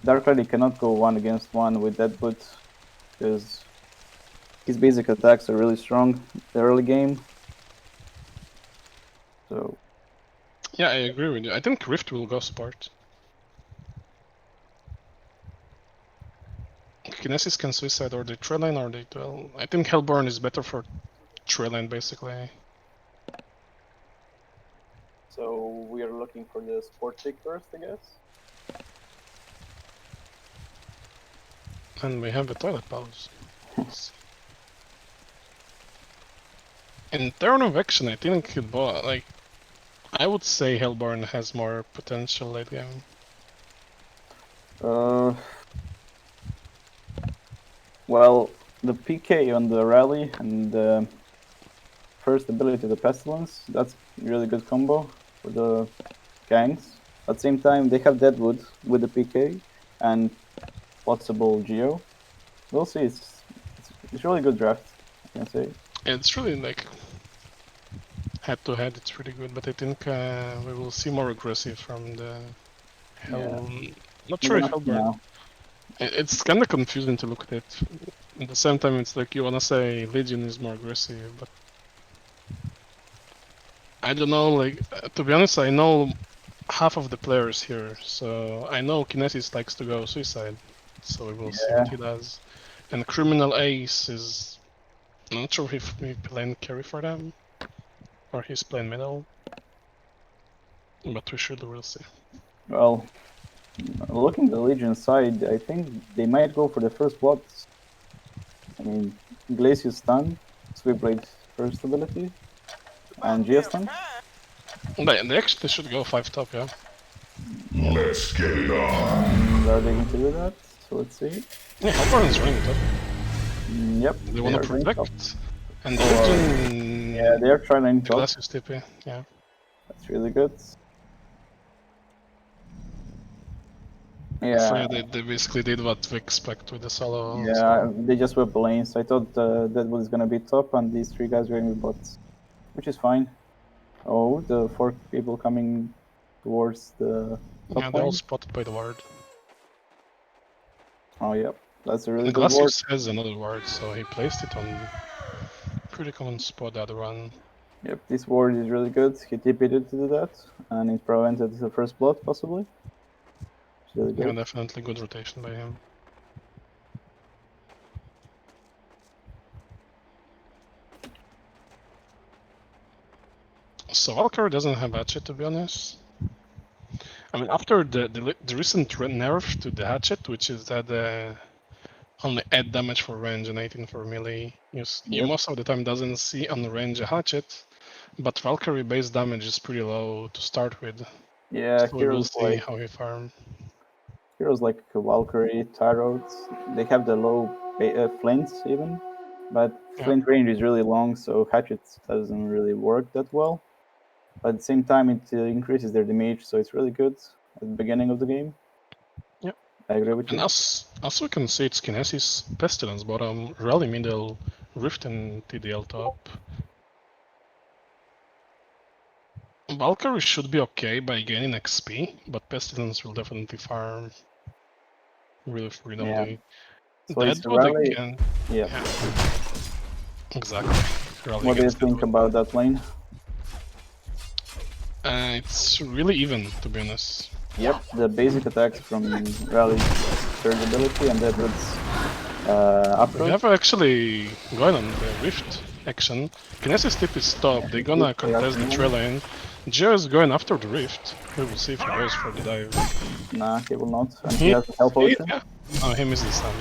Dark Lady cannot go 1-against-1 with Deadwood because his basic attacks are really strong the early game. So Yeah, I agree with you. I think Rift will go support. Kinesis can suicide or they Trelline or they duel. I think Hellborn is better for Trelline basically. So we are looking for the support pick first, I guess. And we have a toilet pause. In turn of action, I think like I would say Hellborn has more potential late game. Well, the PK on the rally and the first ability, the Pestilence, that's really good combo for the gangs. At the same time, they have Deadwood with the PK and possible Geo. We'll see. It's really good draft, I can say. It's really like head to head, it's pretty good, but I think we will see more aggressive from the Hell. Yeah. Not We're sure if gonna see Hellborn. now. It's kind of confusing to look at it. At the same time, it's like you wanna say Legion is more aggressive, but I don't know. Like to be honest, I know half of the players here, so I know Kinesis likes to go suicide. So we will see what Yeah. he does. And Criminal Ace is. I'm not sure if we playing carry for them or he's playing middle, but we should. We'll see. Well, looking at the Legion side, I think they might go for the first blood. I mean, Glacius stun, Sweepblade first ability, and Geo stun. They actually should go 5 top, yeah. Let's get it on. Are they going to do that? So let's see. Yeah, Hellborn is running top. Yep. They want are to going top. protect. And the Legion. Yeah, they are trying The top. Glacius TP, yeah. That's really good. So Yeah. yeah, they basically did what we expect with the solo. Yeah, they just whipped the lanes. I thought that was gonna be top, and these three guys were going to be bots, which is fine. Oh, the 4 people coming towards the top Yeah, they're all lane. spotted by the ward. Oh, yep, that's a really The good ward. Glacius has another ward, so he placed it on pretty common spot the other one. Yep, this ward is really good. He TP'd it to do that, and it prevented the first blood, possibly. It's really Yeah, good. definitely good rotation by him. So Valkyrie doesn't have Hatchet, to be honest. I mean, after the recent nerf to the hatchet, which is that only 8 damage for range and 18 for melee, you most of the time doesn't see on range a hatchet, but Valkyrie base damage is pretty low to start with. Yeah, So we will see how he farm. Heroes like Valkyrie, Tyrots, they have the low flints even, but flint range is really long, so hatchets doesn't really work that well. But at the same time, it increases their damage, so it's really good at the beginning of the game. Yeah, I agree with and you. as we can see, it's Kinesis, Pestilence bottom, Rally middle, Rift and TDL top. Valkyrie should be okay by gaining XP, but Pestilence will definitely farm really freedomly. Yeah. So it's Deadwood Rally. again. Yeah. Exactly. Rally What do you against think Deadwood. about that lane? It's really even, to be honest. Yep, the basic attacks from Rally's surge ability and Deadwood's approach. We have actually going on the Rift action. Kinesis tip is stopped, they're gonna contest the trail lane. Geo is going after the Rift. We will see if he goes for the dive. Nah, he will not. And he has a health potion. Yeah. Oh, he missed the stun.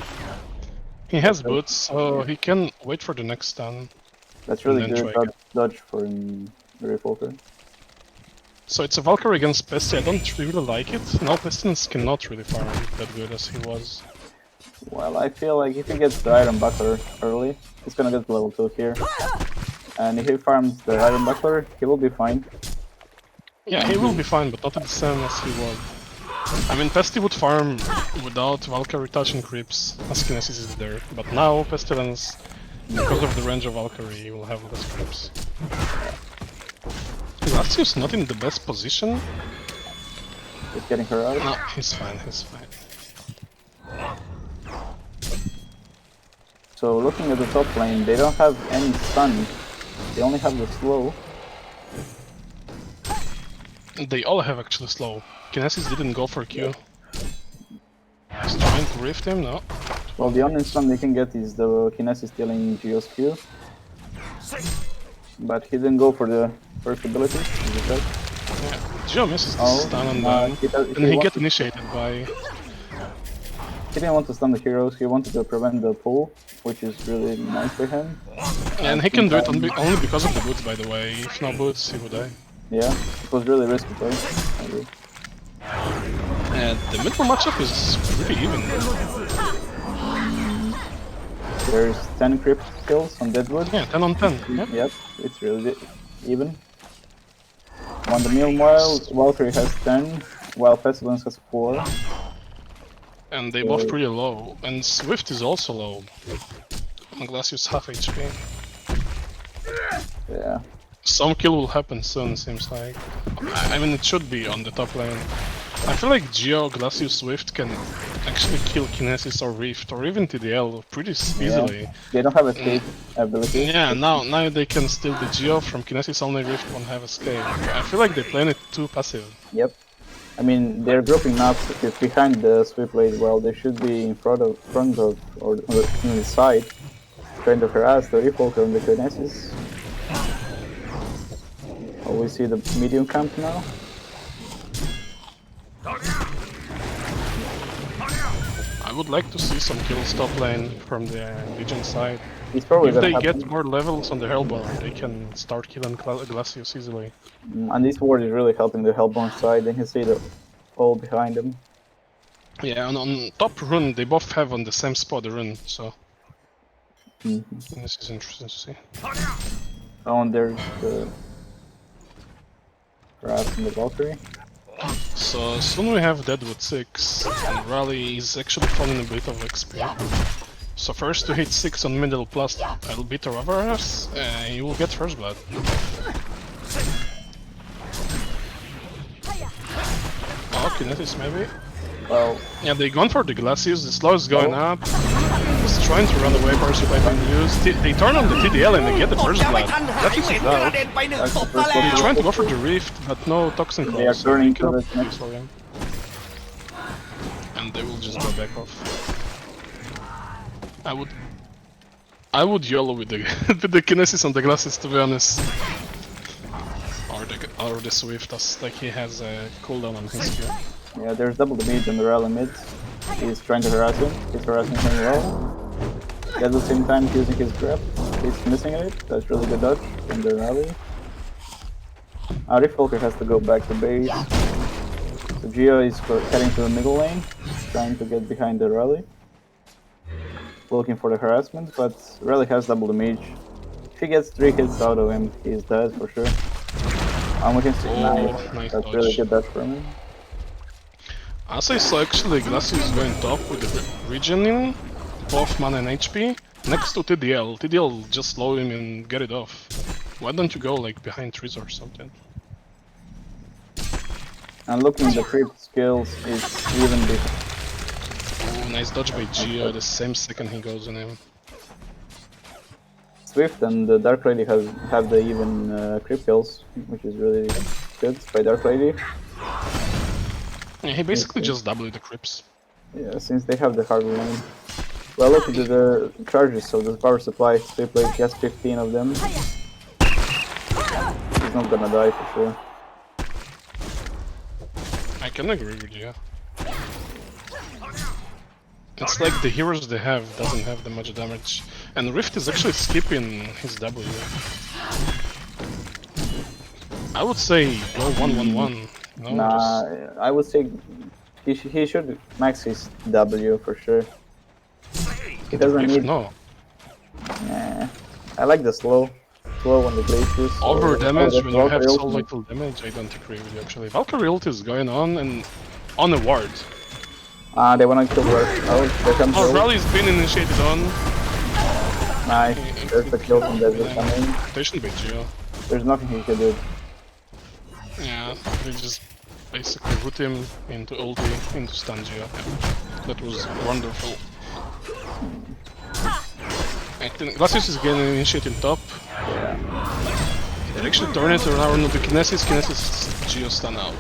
He has boots, so he can wait for the next stun. That's really good dodge for Refalker. So it's a Valkyrie against Pesti. I don't really like it. Now Pestilence cannot really farm that good as he was. Well, I feel like if he gets the Iron Buckler early, he's gonna get level 2 here. And if he farms the Iron Buckler, he will be fine. Yeah, he will be fine, but not the same as he was. I mean, Pesti would farm without Valkyrie touching creeps, as Kinesis is there. But now, Pestilence, because of the range of Valkyrie, will have less creeps. Glacius not in the best position. He's getting her out. No, he's fine, he's fine. So looking at the top lane, they don't have any stun. They only have the slow. They all have actually slow. Kinesis didn't go for Q. He's trying to rift him, no. Well, the only stun they can get is the Kinesis stealing Geo's Q. But he didn't go for the first ability, as you said. Yeah, Geo misses the stun on them, and he gets initiated by... He didn't want to stun the heroes, he wanted to prevent the pull, which is really nice for him. And he can do it only because of the boots, by the way. If no boots, he would die. Yeah, it was really risky play. I agree. And the middle matchup is pretty even. There's 10 crypt kills on Deadwood. Yeah, 10 on 10. Yep, it's really even. On the meanwhile, Valkyrie has 10, while Pestilence has 4. And they both pretty low. And Swift is also low. Glacius half HP. Yeah. Some kill will happen soon, seems like. I mean, it should be on the top lane. I feel like Geo, Glacius, Swift can actually kill Kinesis or Rift or even TDL pretty easily. Yeah. They don't have escape ability. Yeah, now they can steal the Geo from Kinesis, only Rift won't have escape. I feel like they're playing it too passive. Yep. I mean, they're grouping up behind the Swift blade while they should be in front of or on the side, trying to harass the Refalker on the Kinesis. Oh, we see the medium camp now. I would like to see some kills top lane from the Legion side. It's probably if gonna they happen. get more levels on the Hellborn, they can start killing Glacius easily. And this ward is really helping the Hellborn side. They can see the all behind them. Yeah, and on top rune, they both have on the same spot the rune, so... This is interesting to see. Oh, and there's the... Perhaps in the Valkyrie. So soon we have Deadwood 6, and Rally is actually falling a bit of XP. So first to hit 6 on middle plus Albiter Avarice, you will get first blood. Oh, Kinetis maybe? Well... Yeah, they gone for the Glacius, the slow is going up. He's trying to run away, Percy by being used. They turn on the TDL and they get the first blood. That is out. They're trying to go for the Rift, but no Toxin Claw. They are turning to the next. And they will just go back off. I would YOLO with the with the Kinesis on the Glacius, to be honest. Or the Swift, as like he has a cooldown on his skill. Yeah, there's double damage on the rally mid. He's trying to harass him. He's harassing him well. At the same time, using his grab. He's missing it. That's really good dodge from the rally. Riftwalker has to go back to base. So Geo is heading to the middle lane, trying to get behind the rally. Looking for the harassment, but rally has double damage. If he gets 3 hits out of him, he's dead for sure. We can see nice that's dodge. really good dodge from him. As I saw, actually, Glacius is going top with the regening, both mana and HP, next to TDL. TDL just slow him and get it off. Why don't you go like behind trees or something? And looking at the creep skills, it's even different. Oh, nice dodge by Geo, the same second he goes on him. Swift and the Dark Lady have the even creep kills, which is really good by Dark Lady. Yeah, he basically just doubled the creeps. Yeah, since they have the hard lane. Well, look at the charges, so the power supply, Swift Lady has 15 of them. He's not gonna die for sure. I can agree with you. It's like the heroes they have doesn't have that much damage. And Rift is actually skipping his W. I would say go 1-1-1. No, Nah, I would say he should max his W for sure. He doesn't Rift, need... no. Nah, I like the slow on the Glacius. Over damage when you have so ultimate. little damage, I don't agree with you actually. Valkyrie ult is going on and on a ward. They wanna kill her. Oh, there comes Oh, the ult. rally's been initiated on. Nice, there's the kill from Desert coming. Rotation by Geo. There's nothing he can do. Yeah, they just basically root him into ulti, into stun Geo. Yeah. That was wonderful. I think Glacius is getting initiated top. They actually turn it around into Kinesis, Geo stun out.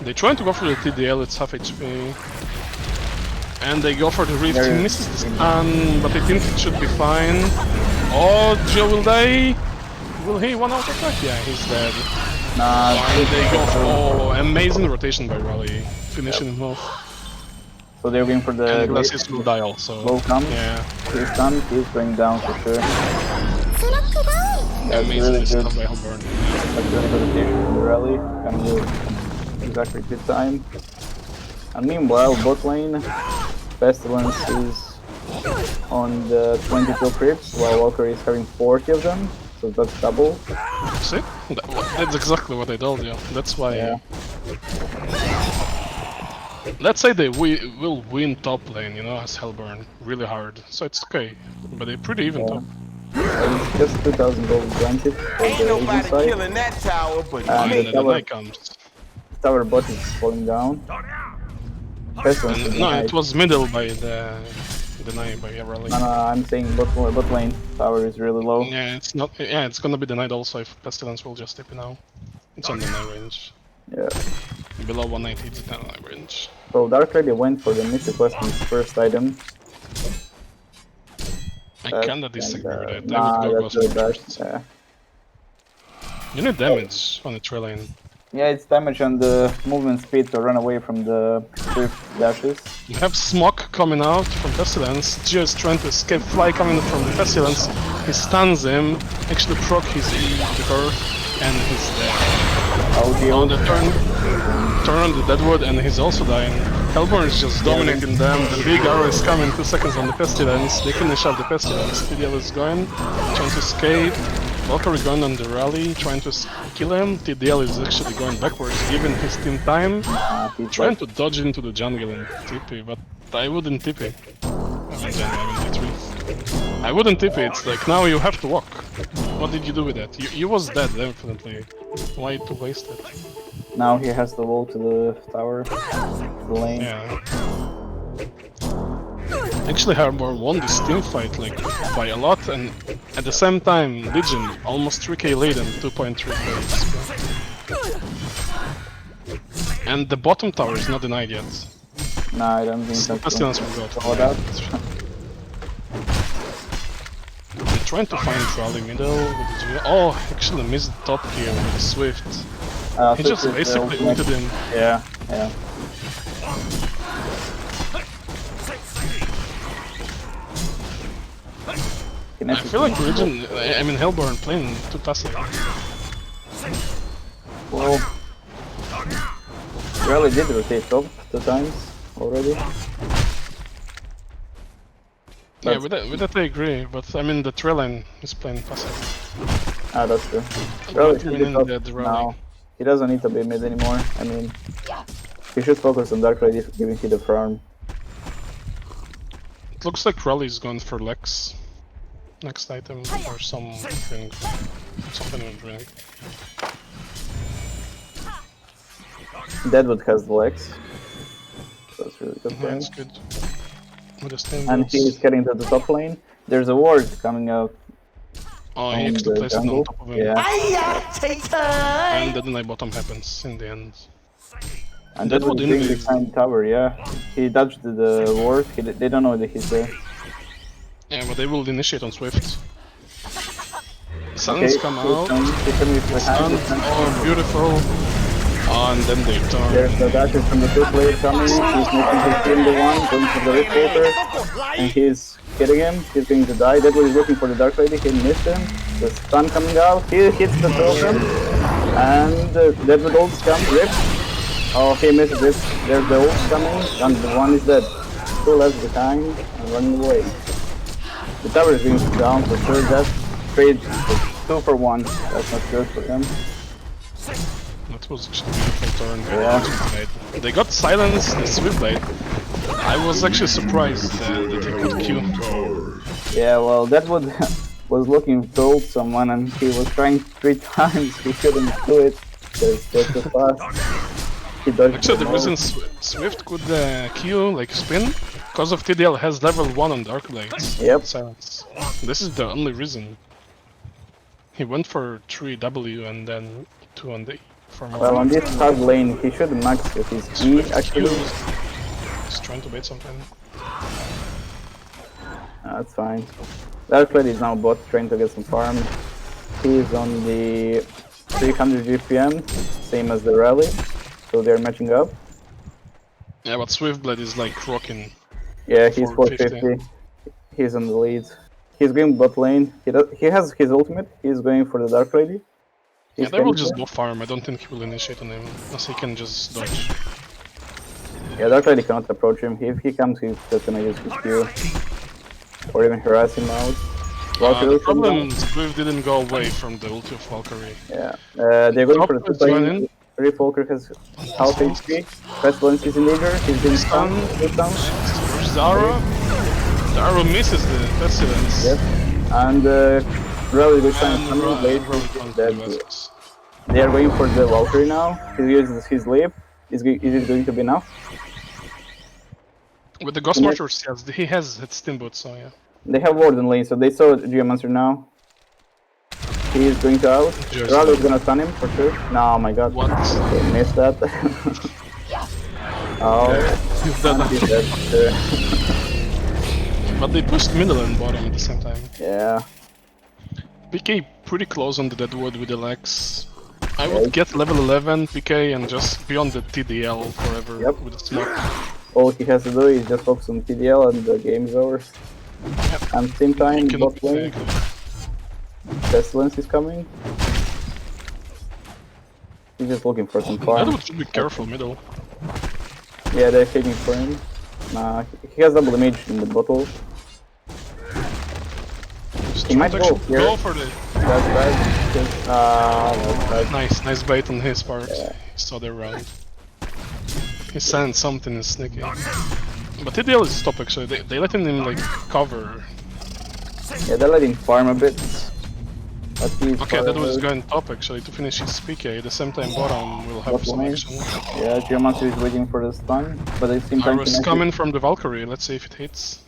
They try to go for the TDL, it's half HP. And they go for the Rift, he misses the stun, but I think it should be fine. Oh, Geo will die! Will he 1 out attack? Yeah, he's dead. Nah, And they go for amazing rotation by Rally, finishing him off. so they're going for the And Glacius will die also. low comes. Yeah, He's done, he's going down for sure. That's amazing really good. stuff by Hellburn. That's really good addition from the rally. Coming in exactly good time. And meanwhile, bot lane, Pestilence is on the 22 creeps, while Walker is having 40 of them. So that's double. See? That's exactly what I told you. That's why... Yeah. Let's say they will win top lane, you know, as Hellburn, really hard. So it's okay, but they're pretty even top. It's just 2,000 gold granted for the agent side. that tower, but And the then the night comes. tower bot is falling down. Pestilence is And, no, denied. it was middle by the deny by Rally. No, I'm saying bot lane tower is really low. Yeah, it's not. Yeah, it's gonna be denied also if Pestilence will just tip it now. It's on the deny range. Yeah. Below 190, it's deny range. So Dark Lady went for the Mythic Weapon's first item. I That's kinda disagree with it. I Nah, would go that's really bad. first. Yeah. You need damage on the trail lane. Yeah, it's damage on the movement speed to run away from the swift dashes. You have smoke coming out from Pestilence. Geo is trying to escape, fly coming from the Pestilence. He stuns him, actually proc his E to her, and he's dead. On the turn on the Deadwood, and he's also dying. Hellborn is just dominating them. The big arrow is coming 2 seconds on the Pestilence. They finish off the Pestilence. TDL is going, trying to escape. Valkyrie going on the rally, trying to kill him. TDL is actually going backwards, giving his team time. Trying to dodge into the jungle and TP, but I wouldn't TP. I wouldn't TP, it's like now you have to walk. What did you do with that? You was dead, definitely. Why to waste it? Now he has to walk to the tower, the lane. Yeah. Actually, Hellborn won this team fight like by a lot, and at the same time, Legion almost 3k lead and 2.3 kills. And the bottom tower is not denied yet. Nah, I don't think that's Pestilence will go all that. They trying to find rally middle with the oh, actually missed the top here with the Swift. He just basically ulted him. Yeah, yeah. I feel like Religion, I mean Hellborn playing too passive. Well, Rally did rotate top 2 times already. Yeah, with that I agree, but I mean the trail line is playing passive. Ah, that's true. Rally should be top the now. He doesn't need to be mid anymore. I mean, he should focus on Dark Lady giving he the farm. It looks like Rally's going for Lex. Next item or some drink. Something with drink. Deadwood has the legs. That's really good for him. That's good. With the And he's getting to the top lane. There's a ward coming out. Oh, he needs to place it on top of him. Yeah. And then the bottom happens in the end. And Deadwood is behind tower, yeah. He dodged the ward. They don't know that he's there. Yeah, but they will initiate on Swift. Suns come out. Sun, oh, beautiful. Oh, and then they turn. There's the dashes from the 2 player coming. He's making his team the one, going for the Rift Walker. And he's hitting him. He's going to die. Deadwood is looking for the Dark Lady. He missed him. The stun coming out. He hits the token. And Deadwood ults come. Rift. Oh, he missed this. There's the ult coming. And the one is dead. 2 left behind and running away. The tower is going down for sure. That trade is 2 for 1. That's not good for them. That was actually a beautiful turn. Yeah. They got silence, the Swift Blade. I was actually surprised that he could Q. Yeah, well, Deadwood was looking to ult someone and he was trying 3 times. He couldn't do it because they're too fast. He dodged actually, the reason Swift could Q, like spin, because of TDL has level 1 on Dark Blades. Yep. Silence. This is the only reason. He went for 3W and then 2 on the E. Well, on this hard lane, he should max with his E, actually. He's trying to bait something. That's fine. Dark Lady is now bot, trying to get some farm. He is on the 300 GPM, same as the rally, so they're matching up. Yeah, but Swiftblade is like rocking. Yeah, he's 450. He's on the lead. He's going bot lane. He has his ultimate. He's going for the Dark Lady. Yeah, they will just go farm. I don't think he will initiate on him, unless he can just dodge. Yeah, Dark Lady cannot approach him. If he comes, he's just gonna use his Q. Or even harass him out. The problem is Swift didn't go away from the ulti of Valkyrie. Yeah, they're going for the 2 lane. Rift Walker has half HP. Pestilence is in danger. He's being stunned. Zara? Zara misses the Pestilence. Yep. And Rally goes down late. They are going for the Valkyrie now. He uses his leap. Is it going to be enough? With the Ghost Marchers, yes, he has hit Steamboat, so yeah. They have ward in lane, so they saw Geomancer now. He is going to out. Rally is gonna stun him for sure. No, my god. What? They missed that. Oh, he's dead. But they pushed middle and bottom at the same time. Yeah. PK pretty close on the Deadwood with the legs. I would get level 11 PK and just be on the TDL forever with the smoke. All he has to do is just focus on TDL and the game is over. Yep. And same time, bot lane. Pestilence is coming. He's just looking for some farm. Deadwood should be careful middle. Yeah, they're taking for him. Nah, he has double damage in the bottle. He might go here. Go for the... That's bad. Nice bait on his part. Yeah. He saw their round. He sent something sneaky. But TDL is top actually. They let him like cover. Yeah, they let him farm a bit. Okay, that was going top actually to finish his PK. At the same time, bottom will have some action. Yeah, Geomancer is waiting for the stun, but at the same time. Arrows coming from the Valkyrie. Let's see if it hits.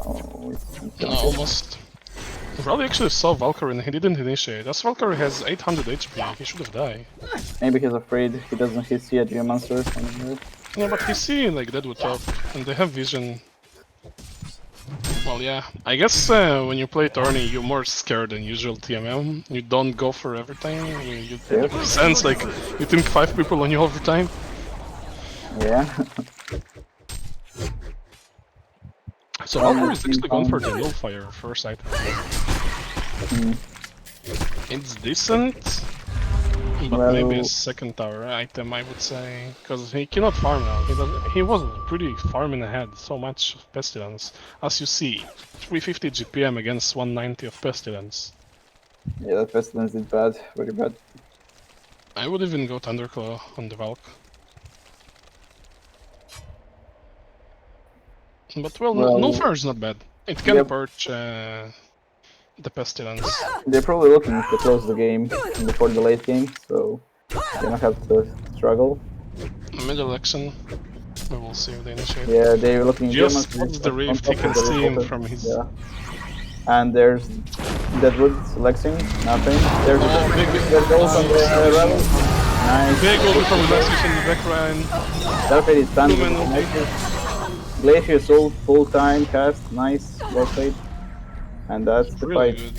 Oh, no, almost. Rally actually saw Valkyrie and he didn't initiate. As Valkyrie has 800 HP, he should have died. Maybe he's afraid he doesn't see a Geomancer anymore. Yeah, but he's seeing like Deadwood top, and they have vision. Well, yeah. I guess when you play tourney, you're more scared than usual TMM. You don't go for everything. You sense like you think 5 people on you all the time. Yeah. So Valkyrie is actually going for the Nullfire first item. It's decent, but maybe a second tower item, I would say, because he cannot farm now. He was pretty farming ahead, so much of Pestilence. As you see, 350 GPM against 190 of Pestilence. Yeah, that Pestilence is bad, very bad. I would even go Thunderclaw on the Valk. But well, Nullfire is not bad. It can perch the Pestilence. They're probably looking to close the game before the late game, so they don't have to struggle. Mid-election, we will see if they initiate. Yeah, they're looking just spots the rift, he can see him from his... Yeah. And there's Deadwood Lexing, nothing. There's there's also the Rebel. Nice. Big ult from Glacius in the back line. Darkfade is stunned. Glacius ult, full time cast, nice, well played. And that's the really fight.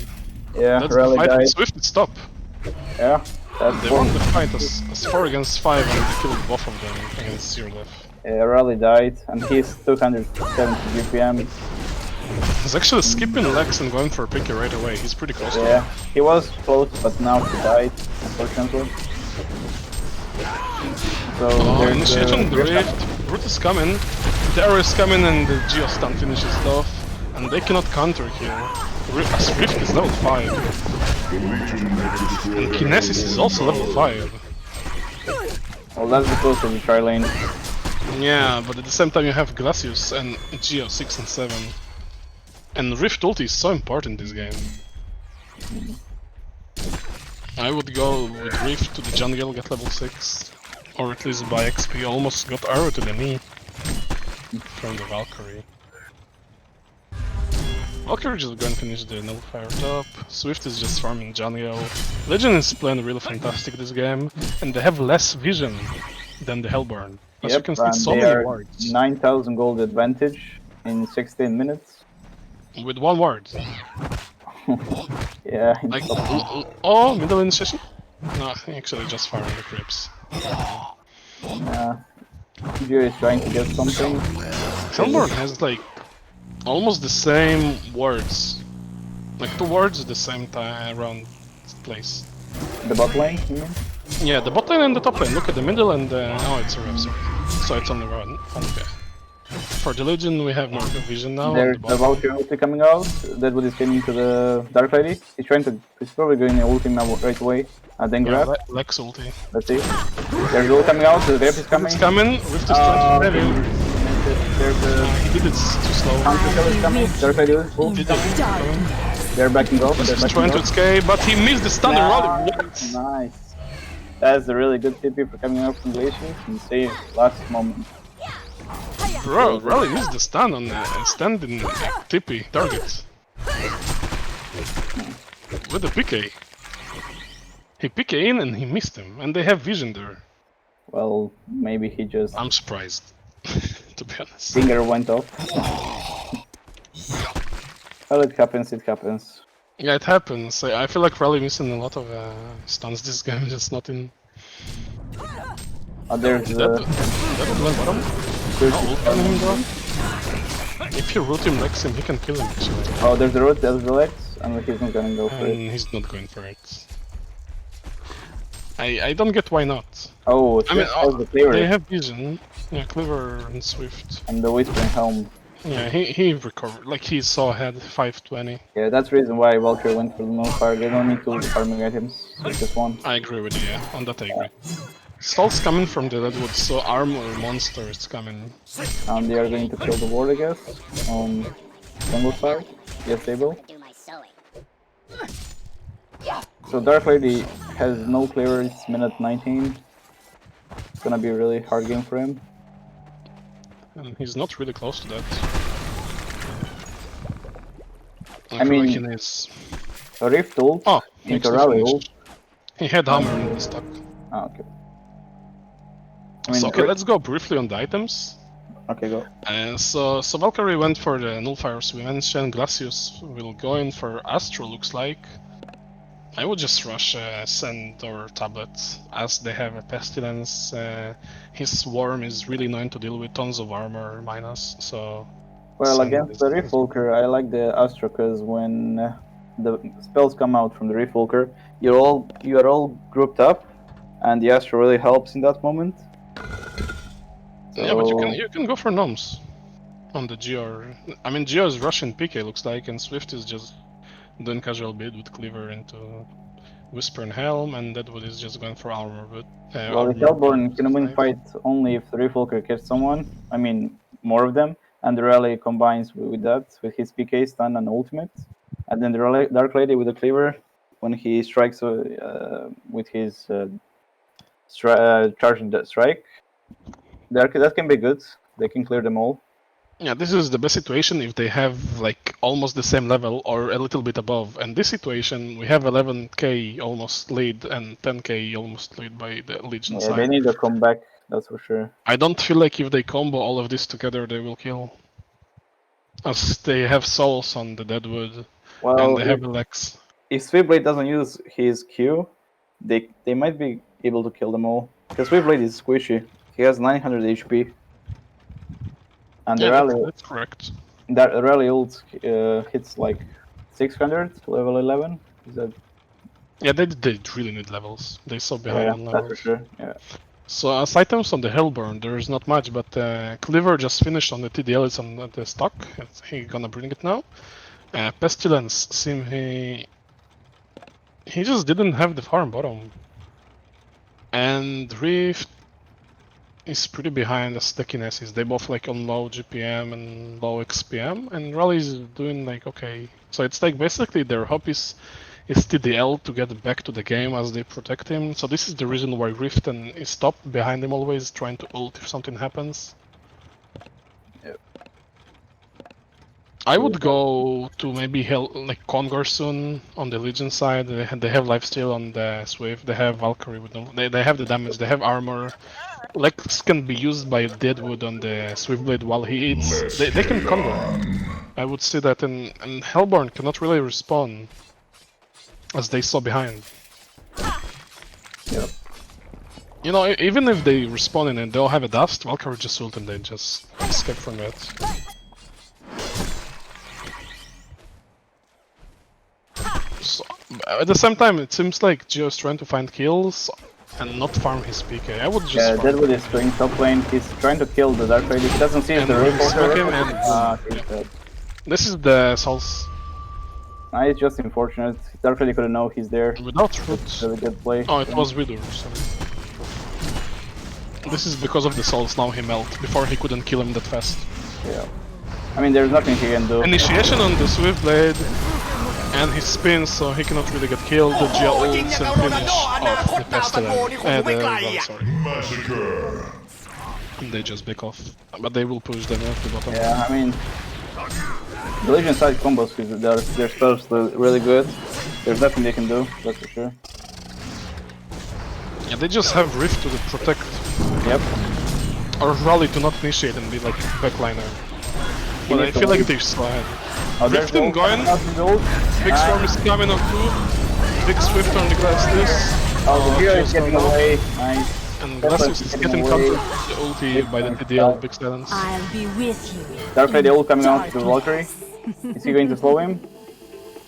Good. Yeah, that's Rally the fight. died. Swift stop. Yeah, that's they won the fight as 4 against 5 and they killed both of them against 0 left. Yeah, Rally died, and he's 270 GPM. He's actually skipping Lex and going for a picky right away. He's pretty close to him. Yeah, he was close, but now he died, unfortunately. So initiation the rift. Root is coming. The arrow is coming and the Geo stun finishes it off. And they cannot counter here. As Rift is level 5. And Kinesis is also level 5. Well, that's because of the tri-lane. Yeah, but at the same time you have Glacius and Geo 6 and 7. And Rift ulti is so important in this game. I would go with Rift to the jungle, get level 6. Or at least buy XP. Almost got arrow to the knee from the Valkyrie. Valkyrie just gonna finish the Nullfire top. Swift is just farming jungle. Legend is playing really fantastic this game. And they have less vision than the Hellborn. As you can see, so many wards. 9,000 gold advantage in 16 minutes. With 1 ward. Yeah. Like, oh, middle initiation? No, actually just farming the creeps. Yeah. Geo is trying to get something. Hellborn has like almost the same words. Like 2 words at the same time around place. The bot lane, you mean? Yeah, the bot lane and the top lane. Look at the middle and oh, it's a rev, sorry. So it's only one. Okay. For the Legion, we have more vision now. There's the Valkyrie ulti coming out. Deadwood is getting to the Dark Lady. He's probably going to ulti now right away. And then grab. Lex ulti. Let's see. There's ult coming out. The grab is coming. It's coming. Rift is trying to grab him. There's the... he did it too slow. Counter is coming. Dark Lady ult is coming. They're backing off. He's trying to escape, but he missed the stun and rolled it. Nice. That's a really good TP for coming out from Glacier. And save last moment. Bro, really missed the stun on standing TP target. With the PK. He PK in and he missed him, and they have vision there. Well, maybe he just... I'm surprised, to be honest. Finger went off. Well, it happens, it happens. Yeah, it happens. I feel like Rally missing a lot of stuns this game, just not in... Oh, there's that went bottom? If you root him, Lex him, he can kill him actually. Oh, there's the root, there's the Lex, and he's not gonna go for it. He's not going for it. I don't get why not. Oh, I mean, the Cleaver. they have vision. Yeah, Cleaver and Swift. And the Whispering Helm. Yeah, he recovered. Like he saw ahead 520. Yeah, that's the reason why Valkyrie went for the Nullfire. They don't need to farming items, so just one. I agree with you, yeah. On that I agree. Stall's coming from the Deadwood, so armor monster is coming. And they are going to kill the ward, I guess, on jungle side. Yes, they will. So Dark Lady has no cleaver, it's minute 19. It's gonna be a really hard game for him. And he's not really close to that. I mean, like a Rift ult, into Rally ult. He had hammer in the stock. Ah, okay. So, okay, let's go briefly on the items. Okay, go. So Valkyrie went for the Nullfires we mentioned. Glacius will go in for Astro, looks like. I would just rush Send or Tablet, as they have a Pestilence. His Swarm is really known to deal with tons of armor minus, so... Well, Send against the Refolker, I like the Astro because when the spells come out from the Refolker, you are all grouped up, and the Astro really helps in that moment. So... Yeah, but you can go for Gnomes on the GR. I mean, GR is Russian PK, looks like, and Swift is just doing casual build with Cleaver into Whisper and Helm, and Deadwood is just going for armor. But well, the Hellborn can win fight only if the Refolker gets someone. I mean, more of them, and the Rally combines with that, with his PK, stun, and ultimate. And then the Dark Lady with the Cleaver, when he strikes with his charging strike, that can be good. They can clear them all. Yeah, this is the best situation if they have like almost the same level or a little bit above. And this situation, we have 11k almost lead and 10k almost lead by the Legion Yeah, side. they need a comeback, that's for sure. I don't feel like if they combo all of this together, they will kill. As they have souls on the Deadwood, and they have Lex. If Swiftblade doesn't use his Q, they might be able to kill them all. Because Swiftblade is squishy. He has 900 HP. And the Rally... That's correct. That Rally ult hits like 600 to level 11. Is that... Yeah, they really need levels. They're so behind on levels. That's for sure. Yeah. So as items on the Hellborn, there is not much, but Cleaver just finished on the TDL, it's on the stock. He's gonna bring it now. Pestilence, he just didn't have the farm bottom. And Rift is pretty behind as the Kinesis. They both like on low GPM and low XPM, and Rally is doing like okay. So it's like basically their hope is TDL to get back to the game as they protect him. So this is the reason why Riften is top behind him always, trying to ult if something happens. Yep. I would go to maybe like Congar soon on the Legion side. They have lifesteal on the Swift. They have Valkyrie with them. They have the damage. They have armor. Lex can be used by Deadwood on the Swiftblade while he eats. They can Congar. I would say that, and Hellborn cannot really respawn, as they saw behind. Yep. You know, even if they respawn in and they'll have a dust, Valkyrie just ult and they just escape from it. So, at the same time, it seems like Gio's trying to find kills and not farm his PK. I would just farm Deadwood is going top lane. He's trying to kill the Dark Lady. He doesn't see the Refolker. This is the Souls. It's just unfortunate. Dark Lady couldn't know he's there. Without roots. Really good play. Oh, it was Widow, sorry. This is because of the Souls, now he melt. Before he couldn't kill him that fast. Yeah. I mean, there's nothing he can do. Initiation on the Swiftblade, and he spins, so he cannot really get killed. The Gia ults and finish off the Pestilence. Sorry. Massacre. And they just back off. But they will push them off the bottom. Yeah, I mean, the Legion side combos, their spells are really good. There's nothing they can do, that's for sure. Yeah, they just have Rift to protect. Yep. Or Rally to not initiate and be like backliner. But I feel like they're slow ahead. Riften going. Big Storm is coming on too. Big Swift on the Glacius. Oh, the Geo is getting away. Nice. And Glacius is getting countered the ulti by the TDL, Big Silence. I'll be with you. Dark Lady ult coming out to Valkyrie. Is he going to slow him?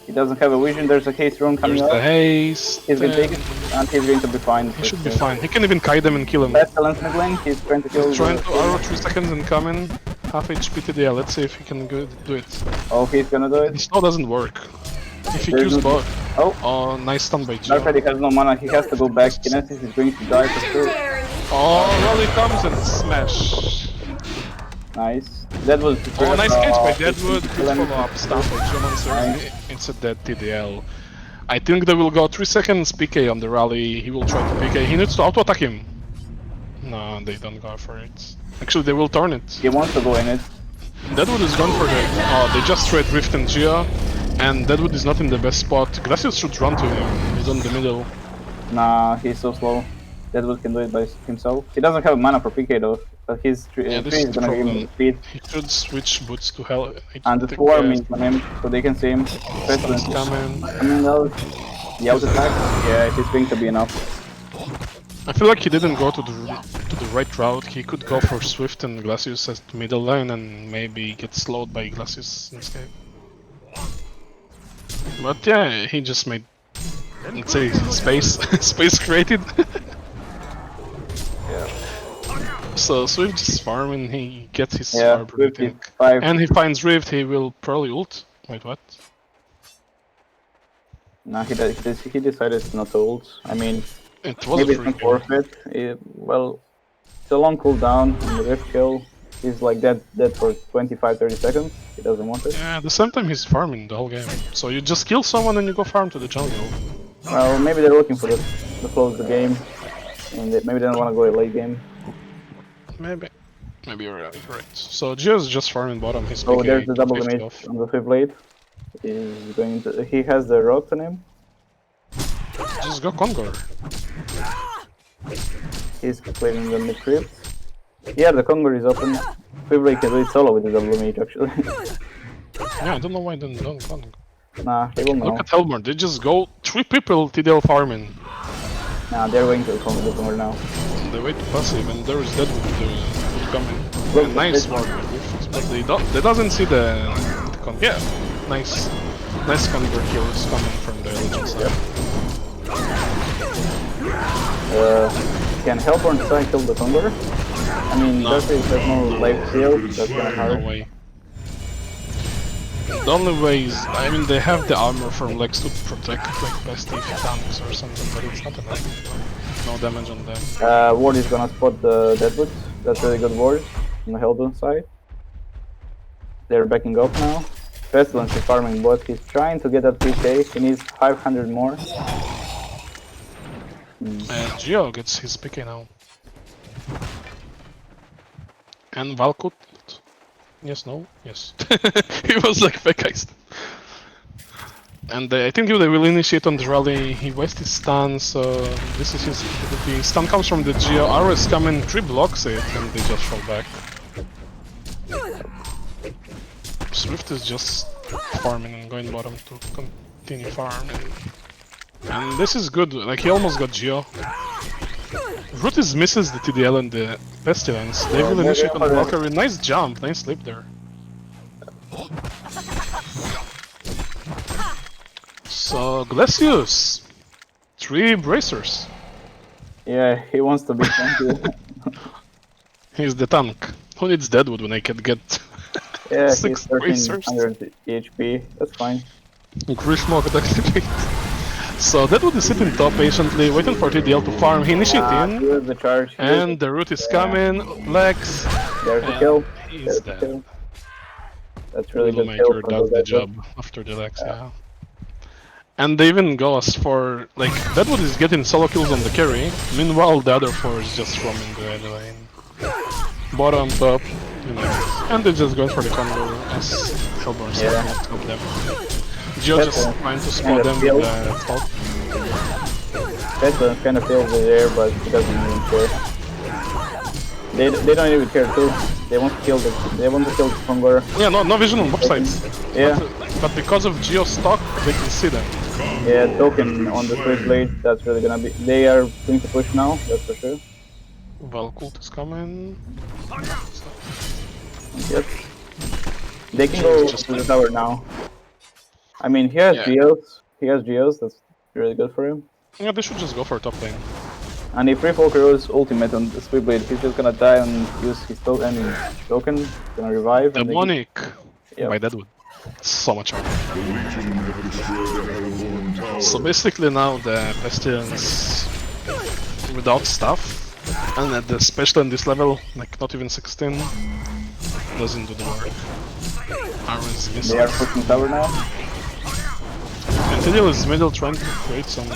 He doesn't have a vision, there's a haste rune coming out. There's the haste. He's gonna take it, and he's going to be fine. He should be fine. He can even kite them and kill him. Pestilence mid lane, he's trying to kill... He's trying to arrow 3 seconds and come in. Half HP TDL, let's see if he can do it. Oh, he's gonna do it? The slow doesn't work. If he kills both. Oh, nice stun by Gio. Dark Lady has no mana, he has to go back. Kinesis is going to die for sure. Oh, Rally comes and smash. Nice. Deadwood. Oh, nice catch by Deadwood. Good follow-up. Stun by Geomancer. It's a dead TDL. I think they will go 3 seconds PK on the Rally. He will try to PK. He needs to auto-attack him. No, they don't go for it. Actually, they will turn it. He wants to go in it. Deadwood is gone for the... Oh, they just trade Rift and Gia. And Deadwood is not in the best spot. Glacius should run to him. He's on the middle. Nah, he's so slow. Deadwood can do it by himself. He doesn't have mana for PK though, but his tree Yeah, this is is the gonna give him problem. the speed. He should switch boots to hell. And the swarm is on him, so they can see him. Stuns coming. Coming out. The out attack. Yeah, it's going to be enough. I feel like he didn't go to the right route. He could go for Swift and Glacius as the middle line and maybe get slowed by Glacius instead. But yeah, he just made, let's say, space created. Yeah. So Swift just farm and he gets his Swift I think. is 5. And he finds Rift, he will probably ult. Wait, what? No, he decided not to ult. I mean, It was maybe a it's free not kill. worth it. Well, it's a long cooldown on the Rift kill. He's like dead for 25-30 seconds. He doesn't want it. Yeah, at the same time he's farming the whole game. So you just kill someone and you go farm to the jungle. Well, maybe they're looking for to close the game. And maybe they don't want to go a late game. Maybe you're right. So Gio's just farming bottom. He's Oh, PK there's the double 50 damage off. on the Swift blade. He's going to. He has the rot on him. Just go Conqueror. He's playing the mid crypt. Yeah, the Conqueror is open. Swift blade can do it solo with the double damage actually. Yeah, I don't know why they don't go. Nah, they will know. Look at Helmer. They just go 3 people TDL farming. Nah, they're going to the Conqueror now. They wait to passive and there is Deadwood coming. Look, Nice ward, but they doesn't see the yeah, nice Conqueror kills coming from the legend side. Can Hellborn side kill the Conqueror? I mean, No. there's no life steal, that's gonna hurt. No way. The only way is, I mean, they have the armor from Lex to protect like Bestie tanks or something, but it's not enough. No damage on them. Ward is gonna spot the Deadwood. That's really good ward on the Hellborn side. They're backing up now. Pestilence is farming bot. He's trying to get that PK. He needs 500 more. And Gio gets his PK now. And Valkut. Yes, no? Yes. He was like fake iced. And I think they will initiate on the rally. He wastes his stun, so this is his. The stun comes from the Gio. Ares coming, 3 blocks it, and they just fall back. Swift is just farming and going bottom to continue farming. And this is good, like he almost got Gio. Rootis misses the TDL and the Pestilence. They will initiate on the Valkyrie. Nice jump, nice sleep there. So, Glacius! 3 bracers. Yeah, he wants to be tanky. He's the tank. Who needs Deadwood when I can get Yeah, 6 he's bracers? 1300 HP. That's fine. Grishmo could activate. So Deadwood is sitting top patiently, waiting for TDL to farm. He initiates in, Here's the charge. and the root is coming. Lex. There's the and kill. He's There's the dead. kill. That's really good kill Widowmaker from does the Deadwood. job after the Lex, yeah. And they even go as for, like, Deadwood is getting solo kills on the carry, meanwhile the other 4 is just roaming the other lane. Bottom, top, you know, and they just go for the combo as Hellborn said, Yeah. not help them. Gio just trying to spot them with the top. Pestilence kind of feels the air, but he doesn't even care. They don't even care too. They want to kill the Conqueror. Yeah, no vision on both sides. Yeah. But because of Geo's stock, they can see them. Yeah, token on the Switchblade, that's really gonna be... They are going to push now, that's for sure. Valkult is coming. Yep. They can go to the tower now. I mean, he has Yeah. Geos. He has Geos, that's really good for him. Yeah, they should just go for top lane. And if Refolker's ultimate on the Switchblade, he's just gonna die and use his token, gonna revive. and they can- Demonic by Deadwood. So much harder. So basically now the Pestilence without stuff, and at the special in this level, like not even 16, doesn't do the work. Aaron's missing. They are pushing tower now. And Tidal is middle trying to create some...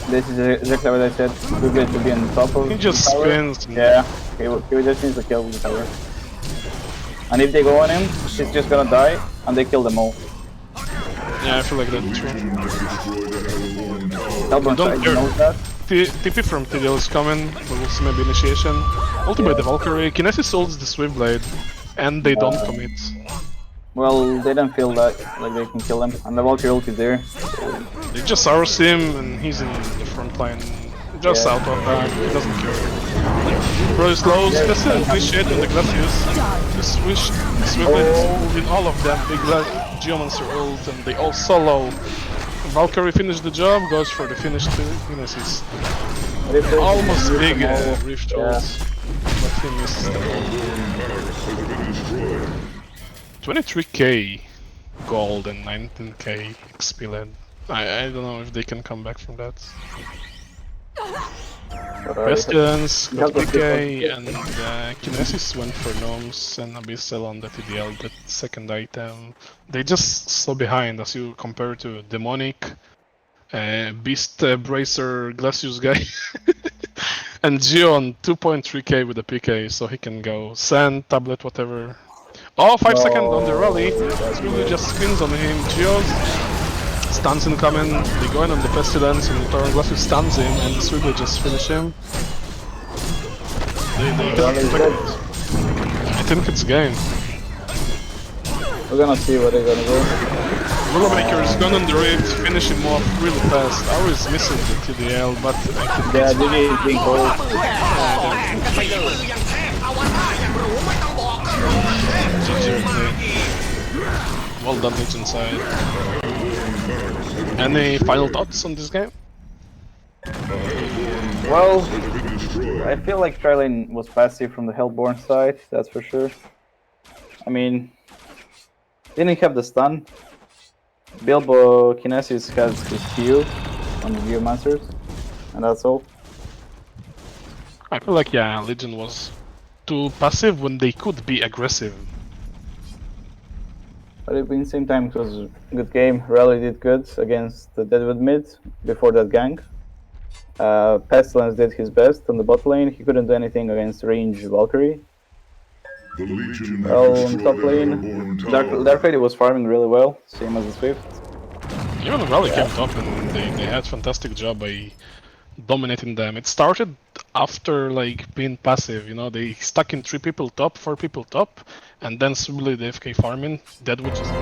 This is exactly what I said. Switchblade should be on top of He just the tower. spins. Yeah, he just needs to kill the tower. And if they go on him, he's just gonna die, and they kill them all. Yeah, I feel like that too. Hellborn Don't side care. knows that. TP from TDL is coming. We will see maybe initiation. Ulti by the Valkyrie. Kinesis holds the Swift Blade, and they don't commit. Well, they don't feel that like they can kill him, and the Valkyrie ult is there. They just sours him, and he's in the front line. Just out of time, he doesn't care. Bro is low, let's initiate on the Glacius. The Swift Blade is moving all of them. Big Geomancer ult, and they all solo. Valkyrie finished the job, goes for the finish too. Kinesis. Almost big Rift ult, but he misses the ball. 23k gold and 19k XP led. I don't know if they can come back from that. Pestilence got PK and Kinesis went for Gnomes and Abyssal on the TDL, that second item. They just so behind as you compare to Demonic, Beast Bracer Glacius guy, and Geo on 2.3k with the PK, so he can go Sand, Tablet, whatever. Oh, 5 seconds on the rally. Really just spins on him. Geos stuns incoming. They go in on the Pestilence and Glacius stuns him and Swiftly just finish him. They cannot protect it. I think it's game. We're gonna see what they're gonna do. Willowmaker is gone on the raid, finish him off really fast. I was missing the TDL, but I think yeah, Digi is being cold. Well done, Legion side. Any final thoughts on this game? Well, I feel like Trilane was passive from the Hellborn side, that's for sure. I mean, didn't have the stun. Bilbo Kinesis has his Q on the Geomancers, and that's all. I feel like, yeah, Legion was too passive when they could be aggressive. But at the same time, it was a good game. Rally did good against the Deadwood mid before that gank. Pestilence did his best on the bot lane. He couldn't do anything against range Valkyrie. Well, on top lane, Dark Lady was farming really well, same as the Swift. Even Rally came top and they had fantastic job by dominating them. It started after like being passive, you know, they stuck in 3 people top, 4 people top, and then suddenly the FK farming, Deadwood just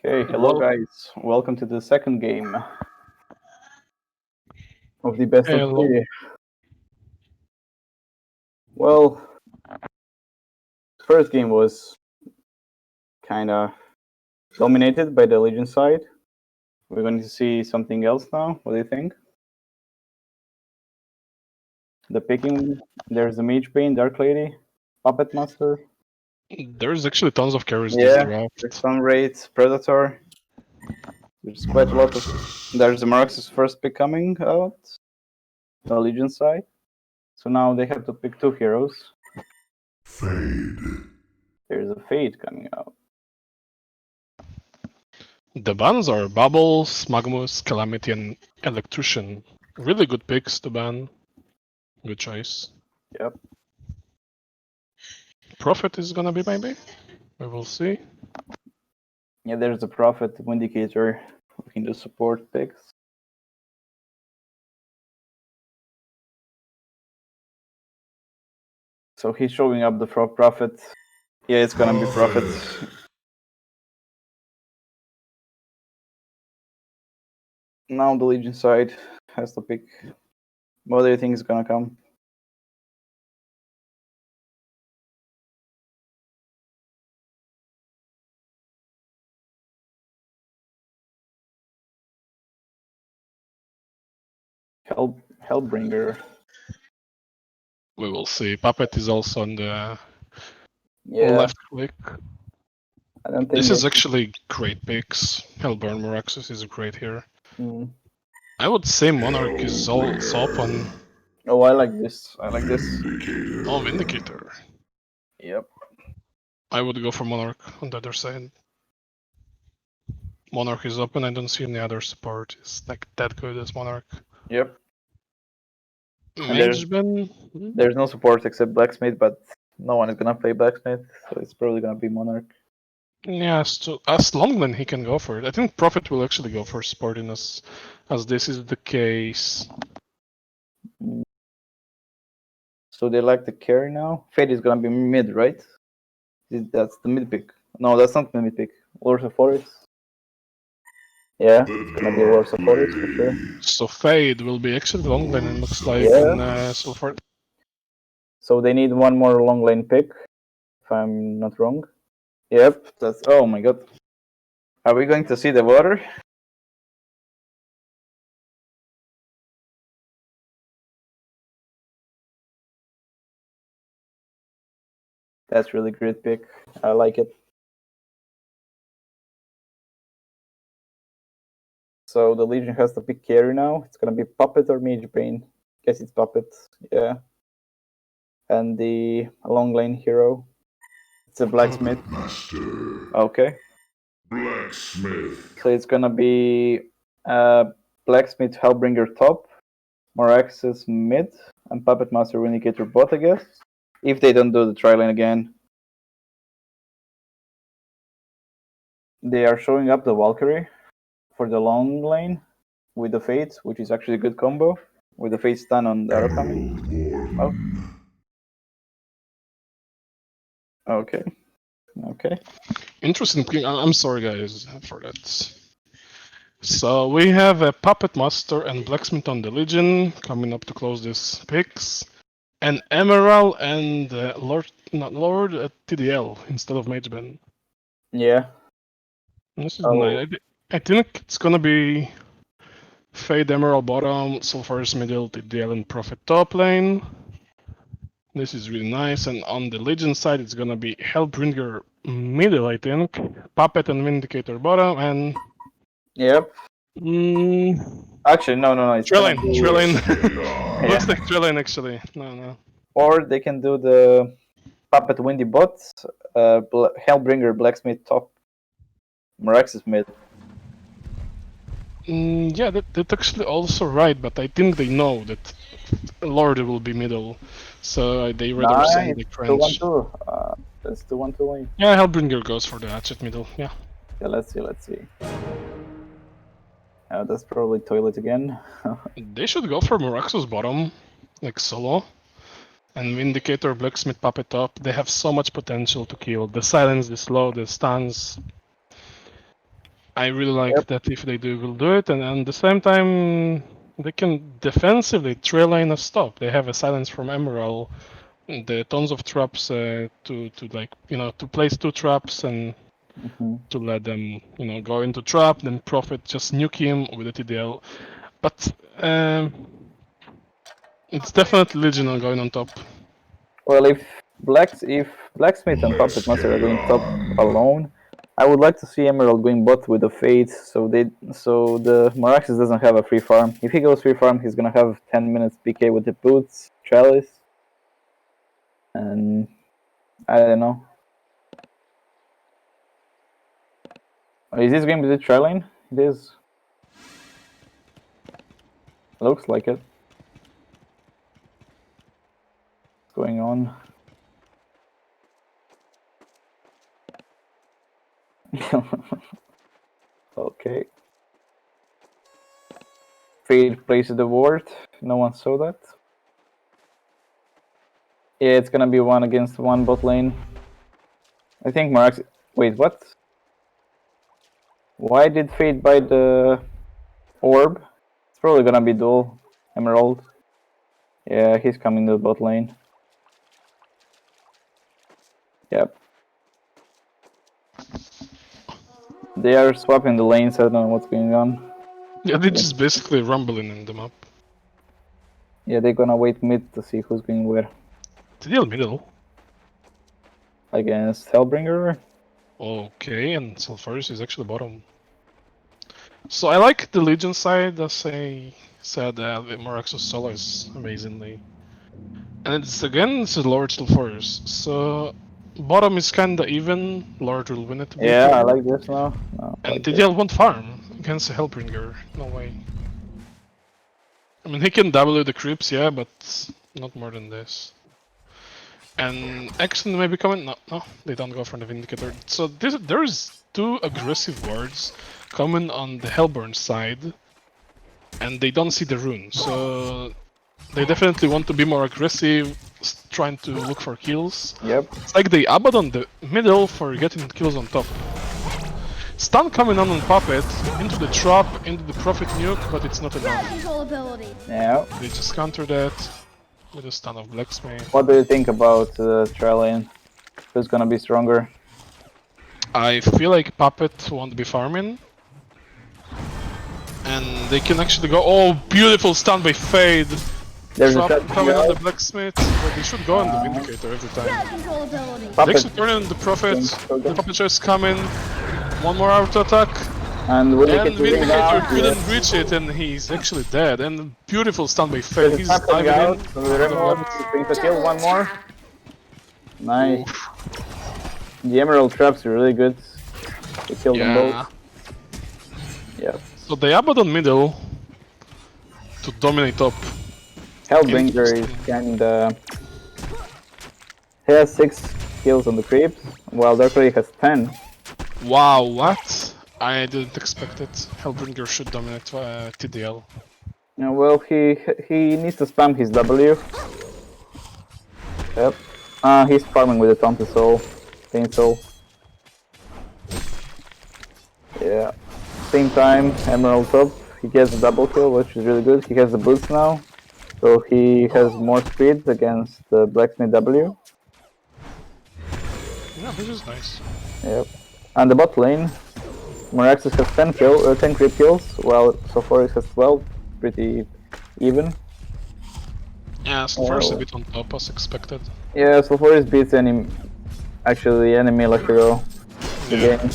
Okay, hello guys. Welcome to the second game of the best of Hello. three. Well, First game was kind of dominated by the Legion side. We're going to see something else now. What do you think? The picking, there's the Mage Bane, Dark Lady, Puppet Master. There's actually tons of carries this draft. There's Sunrate, Predator. There's quite a lot of. There's the Marax's first pick coming out, the Legion side. So now they have to pick 2 heroes. Fade. There's a Fade coming out. The bans are Bubbles, Magmus, Calamity, and Electrician. Really good picks to ban. Good choice. Yep. Prophet is gonna be maybe? We will see. Yeah, there's the Prophet, Vindicator, looking to support picks. So he's showing up the Prophet. Yeah, it's gonna be Prophet. Now the Legion side has to pick. What do you think is gonna come? Hellbringer. We will see. Puppet is also on the Yeah. left click. I don't think This is actually great picks. Hellburn Meraxus is great here. Mm. I would say Monarch is also open. Oh, I like this. I like this. Oh, Vindicator. Yep. I would go for Monarch on the other side. Monarch is open. I don't see any other support is like that good as Monarch. Yep. Mageban. There's no support except Blacksmith, but no one is gonna play Blacksmith, so it's probably gonna be Monarch. Yeah, so as Longman he can go for it. I think Prophet will actually go for supporting as this is the case. So they like the carry now. Fate is gonna be mid, right? That's the mid pick. No, that's not the mid pick. Lords of Forest. Yeah, it's gonna be Lords of Forest for sure. So Fade will be actually Longman, it looks like, Yeah. in Sulfur. So they need one more long lane pick, if I'm not wrong. Yep, that's. Oh my god. Are we going to see the water? That's really great pick. I like it. So the Legion has to pick carry now. It's gonna be Puppet or Mage Bane. Guess it's Puppet. Yeah. And the long lane hero. It's a Blacksmith. Master. Okay. Blacksmith. So it's gonna be Blacksmith Hellbringer top, Moraxus mid, and Puppet Master Vindicator bot, I guess. If they don't do the tri-lane again. They are showing up the Valkyrie for the long lane with the Fate, which is actually a good combo. With the Fate stun on the arrow coming. Oh. Okay. Okay. Interesting thing. I'm sorry, guys, for that. So we have a Puppet Master and Blacksmith on the Legion coming up to close these picks, and Emerald and Lord TDL instead of Mageban. Yeah. This is nice. I think it's gonna be Fade Emerald bottom, Sulfur's middle, TDL and Prophet top lane. This is really nice, and on the Legion side, it's gonna be Hellbringer middle, I think, Puppet and Vindicator bottom, and Yep. Actually, no. It's Trillion. Yeah. Looks like Trillion actually. No. Or they can do the Puppet Windy bot, Hellbringer Blacksmith top, Meraxus mid. Yeah, that's actually also right, but I think they know that Lord will be middle, so they rather send the crunch. 2-1-2. That's 2-1-2 lane. Yeah, Hellbringer goes for the hatchet middle. Yeah. Yeah, let's see. That's probably toilet again. They should go for Meraxus bottom, like solo, and Vindicator, Blacksmith, Puppet top. They have so much potential to kill. The silence, the slow, the stuns. I really like that if they will do it, and at the same time, they can defensively trail lane a stop. They have a silence from Emerald, the tons of traps to like to place 2 traps and to let them go into trap, then Prophet just nuke him with a TDL. But it's definitely Legion going on top. Well, if Blacksmith and Puppet Master are going top alone, I would like to see Emerald going bot with the Fate, so the Maraxis doesn't have a free farm. If he goes free farm, he's gonna have 10 minutes PK with the boots, Chalice, and I don't know. Is this going to be the tri lane? It is. Looks like it. What's going on? Okay. Fade places the ward. No one saw that. Yeah, it's gonna be 1 against 1 bot lane. I think Marax. Wait, what? Why did Fade buy the orb? It's probably gonna be dual Emerald. Yeah, he's coming to the bot lane. Yep. They are swapping the lanes, I don't know what's going on. Yeah, they're just basically rumbling in the map. Yeah, they're gonna wait mid to see who's going where. TDL middle. Against Hellbringer? Okay, and Sulfurus is actually bottom. So I like the Legion side, as I said, with Morax's solo is amazingly. And it's a Lord Sulfurus, so bottom is kinda even, Lord will win it to be Yeah, I fair. like this now. No, I And like TDL won't farm against a Hellbringer, no way. I mean, he can W the creeps, yeah, but not more than this. And Action may be coming. No, they don't go for the Vindicator. So there's 2 aggressive wards coming on the Hellburn side, and they don't see the rune. So they definitely want to be more aggressive, trying to look for kills. Yep. It's like they Abaton the middle for getting kills on top. Stun coming on Puppet, into the trap, into the Prophet nuke, but it's not enough. Yeah. They just counter that with a stun of Blacksmith. What do you think about tri lane? Who's gonna be stronger? I feel like Puppet won't be farming. And they can actually go. Oh, beautiful stun by Fade! There's Trap a shot coming on out. the Blacksmith, but they should go on the Vindicator every time. They Puppet. actually turn on the Prophet, the Puppet is coming. One more auto attack. And And Vindicator out, couldn't yes. reach it, and he's actually dead. And beautiful stun by Fade. There's He's a trap coming diving out. in. So the Emerald brings a kill, 1 more. Nice. The Emerald traps are really good. They killed them Yeah. both. Yeah. So they Abaton middle to dominate top. Hellbringer is kinda... He has 6 kills on the creeps, while Darkrai has 10. Wow, what? I didn't expect it. Hellbringer should dominate TDL. Yeah, well, he needs to spam his W. Yep. He's farming with the Taunted Soul. Pain Soul. Yeah. Same time, Emerald top. He gets a double kill, which is really good. He has the boots now. So he has more speed against the Blacksmith W. Yeah, this is nice. Yep. And the bot lane, Moraxis has 10 creep kills, while Sulfurus has 12. Pretty even. Yeah, so first a bit on top as expected. Yeah, Sulfurus beats enemy like hero. The Yeah. game.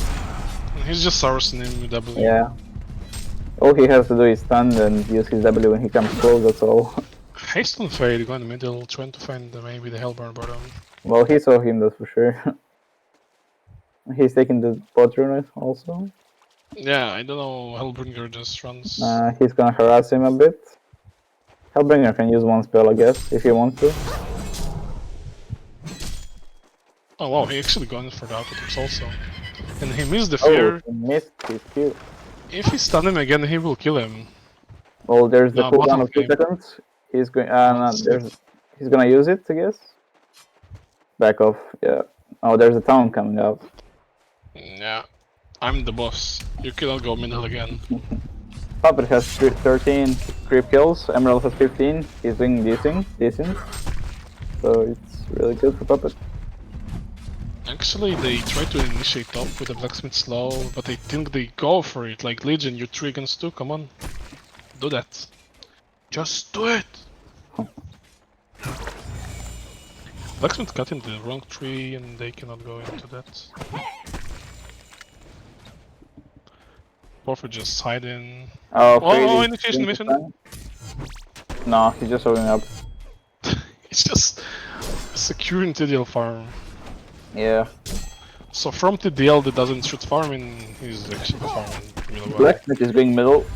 And he's just Saracen in W. Yeah. All he has to do is stun and use his W when he comes close, that's all. Haste on Fade, go in the middle, trying to find maybe the Hellburn bottom. Well, he saw him, that's for sure. He's taking the bot rune also. Yeah, I don't know, Hellbringer just runs. He's gonna harass him a bit. Hellbringer can use 1 spell, I guess, if he wants to. Oh wow, he actually gone for the auto-attacks also. And he missed the Oh, fear. he missed his kill. If he stun him again, he will kill him. Well, there's the No, cooldown bottom of 2 game. seconds. He's going. That's He's gonna use it, I guess. Back off. Yeah. Oh, there's a town coming up. Yeah, I'm the boss. You cannot go middle again. Puppet has 13 creep kills. Emerald has 15. He's doing decent. So it's Really good for Puppet. Actually, they try to initiate top with the blacksmith slow, but I think they go for it. Like Legion, you're 3 against 2, come on. Do that. Just do it! Blacksmith got in the wrong tree and they cannot go into that. Prophet just hide in. Oh, initiation mission! No, he's just holding up. It's just securing TDL farm. Yeah. So from TDL that doesn't shoot farming, he's actually farming really well. Blacksmith is being middle.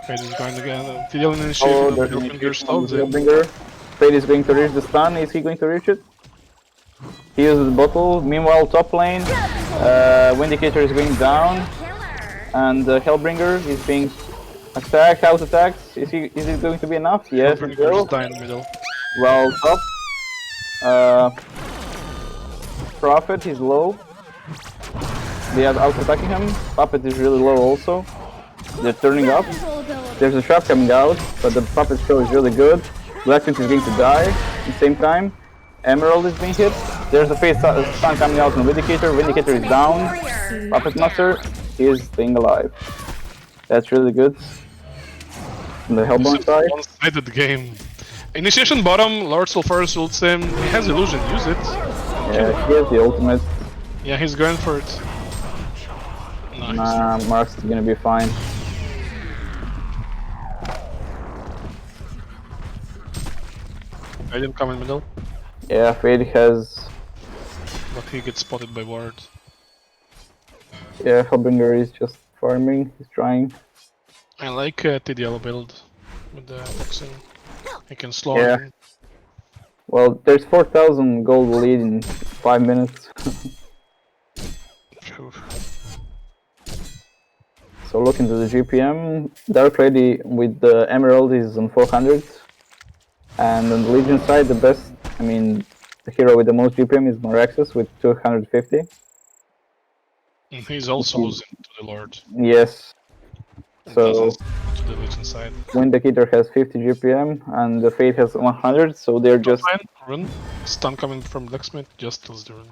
Fade is going again. TDL initiation, Hellbringer stops him. Fade is going to reach the stun. Is he going to reach it? He uses the bottle. Meanwhile, top lane, Vindicator is going down, and Hellbringer is being attacked. Out attacks. Is it going to be enough? Yes, it will. Down middle. Well, top. Prophet is low. They are out attacking him. Puppet is really low also. They're turning up. There's a trap coming out, but the Puppet show is really good. Blacksmith is going to die at the same time. Emerald is being hit. There's a face stun coming out on Vindicator. Vindicator is down. Puppet Master is staying alive. That's really good. On the Hellborn side. One-sided game. Initiation bottom, Lord Sulfurus ults him. He has illusion, use it. Yeah, he has the ultimate. Yeah, he's going for it. Nice. Nah, Marx is gonna be fine. I didn't come in middle. Yeah, Fade has... But he gets spotted by ward. Yeah, Hellbringer is just farming, he's trying. I like TDL build with the boxing. He can slow him. Well, there's 4,000 gold lead in 5 minutes. So look into the GPM. Dark Lady with the Emerald is on 400. And on the Legion side, the best, the hero with the most GPM is Moraxis with 250. And he's also losing to the Lord. Yes. So to the Legion side. Vindicator has 50 GPM and the Fate has 100, so they're just... Run. Stun coming from Blacksmith, just kills the run.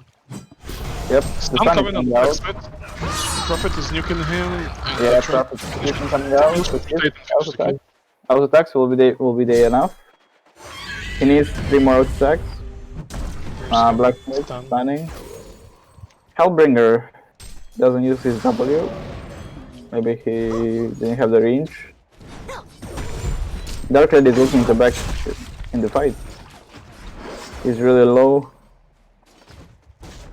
Yep. Stun coming on Blacksmith. Prophet is nuking him. Yeah, Prophet is nuking coming out. Out attacks will be there enough. He needs 3 more out attacks. Blacksmith stunning. Hellbringer doesn't use his W. Maybe he didn't have the range. Dark Lady is looking to back in the fight. He's really low.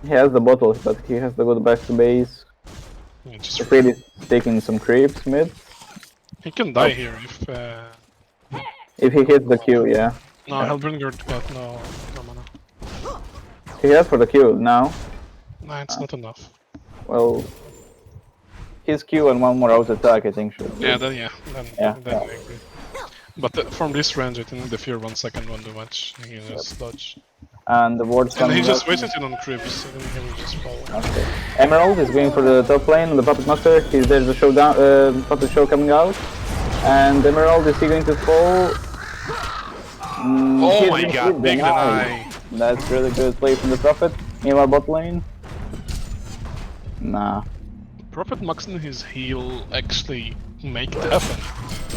He has the bottles, but he has to go back to base. The Fade is taking some creeps mid. He can die here if he hits the Q, yeah. No, Hellbringer got no mana. He has for the Q now. Nah, it's not enough. Well, his Q and 1 more out attack, I think should. Yeah, then I agree. But from this range, I think the fear 1 second won't do much. He can just dodge. And the ward's coming. And he just wasted it on creeps, and he will just fall. Okay. Emerald is going for the top lane, the Puppet Master. There's a showdown, Puppet Show coming out. And Emerald, is he going to fall? Oh my god, big deny! That's really good play from the Prophet. Meanwhile, bot lane. Nah. Prophet maxing his heal actually make it happen.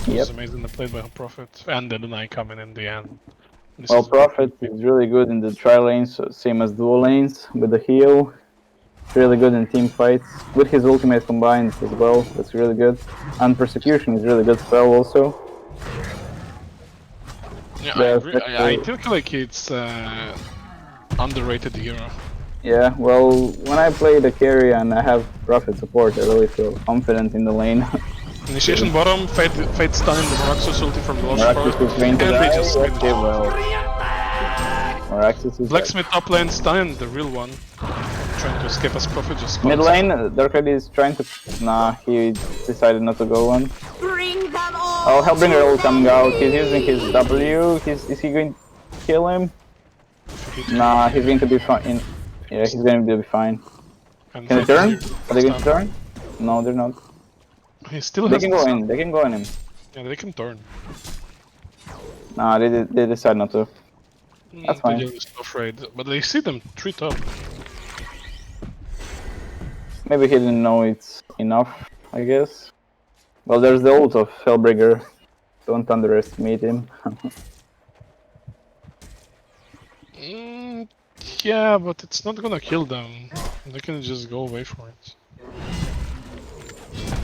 That was amazingly played by Prophet. And the deny coming in the end. Well, Prophet is really good in the tri lanes, same as dual lanes, with the heal. Really good in team fights, with his ultimate combined as well, that's really good. And Persecution is really good spell also. Yeah, I think like it's underrated hero. Yeah, well, when I play the carry and I have Prophet support, I really feel confident in the lane. Initiation bottom, Fate stun in the Moraxis ulti from the Moraxis is going to die. Okay, well. Moraxis is Blacksmith top lane stun, the real one. Trying to escape as Prophet just mid lane, Dark Lady is trying to... Nah, he decided not to go on. Oh, Hellbringer all coming out. He's using his W. Is he going to kill him? Nah, he's going to be fine. Yeah, he's going to be fine. Can they turn? Are they going to turn? No, they're not. He still they can go in. They can go in him. Yeah, they can turn. Nah, they decide not to. That's fine. They're just afraid, but they see them 3 top. Maybe he didn't know it's enough, I guess. Well, there's the ult of Hellbreaker. Don't underestimate him. Yeah, but it's not gonna kill them. They can just go away for it.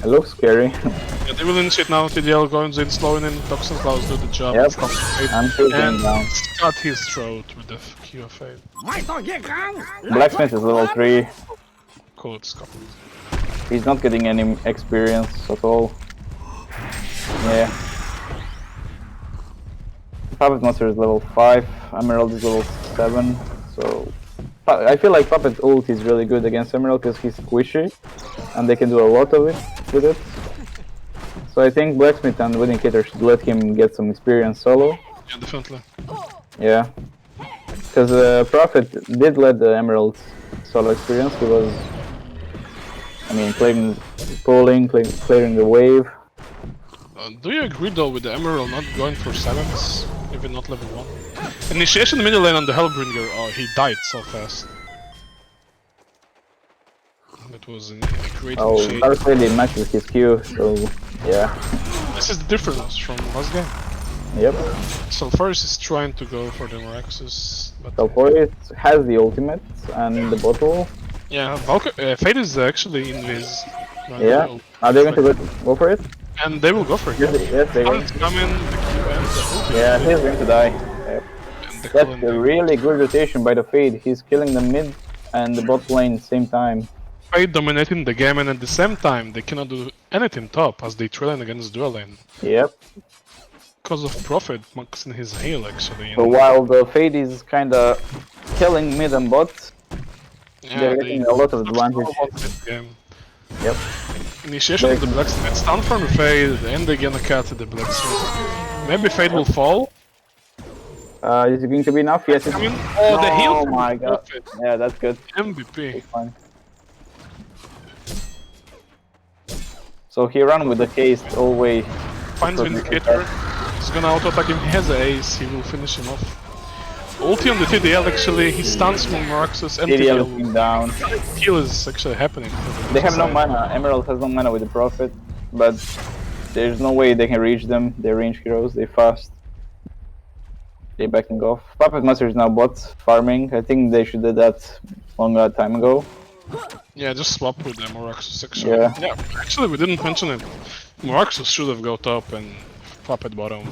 It looks scary. Yeah, they will initiate now. TDL goes in, slowing in. Toxin Clouds do the job. Yep, From I'm shooting and down. cut his throat with the Q of Fate. Blacksmith is level 3. Cool, it's covered. He's not getting any experience at all. Yeah. Puppet Master is level 5, Emerald is level 7, so... I feel like Puppet ult is really good against Emerald because he's squishy, and they can do a lot of it with it. So I think Blacksmith and Vindicator should let him get some experience solo. Yeah, definitely. Yeah. Because Prophet did let the Emerald solo experience, he was... I mean, pulling, clearing the wave. Do you agree though with the Emerald not going for silence, even not level 1? Initiation middle lane on the Hellbringer, oh, he died so fast. That was a great initiation. Dark Lady matches his Q, so yeah. This is the difference from last game. Yep. Sulfuris is trying to go for the Miraxus, but... Sulfuris has the ultimate and the bottle. Yeah, Fate is actually in Viz. Yeah, are they going to go for it? And they will go for it. Yes, they will. Coming, the Q and the ultimate. Yeah, he's going to die. Yep. That's a really good rotation by the Fade. He's killing the mid and the bot lane at the same time. Fate dominating the game, and at the same time they cannot do anything top as they trailing against dual lane. Yep. Because of Prophet maxing his heal actually. So while the Fade is kinda killing mid and bot, Yeah, they're getting a lot of advantage. Game. Yep. Initiation of the Blacksmith, stun from Fade, and they're gonna cut the Blacksmith. Maybe Fade will fall. Is it going to be enough? Yes, it's... Oh, the heal Oh from my god. Prophet. Yeah, that's good. MVP. Fine. So he ran with the case all the way. Finds Vindicator. He's gonna auto-attack him. He has an ace. He will finish him off. Ulti on the TDL actually. He stuns from Miraxus and TDL TDL. is down. Kill is actually happening. They have no mana. Emerald has no mana with the Prophet, but there's no way they can reach them. They're range heroes. They're fast. They're backing off. Puppet Master is now bot farming. I think they should do that long time ago. Yeah, just swap with the Miraxus actually. Yeah. Actually we didn't mention it. Miraxus should have go top and Puppet bottom.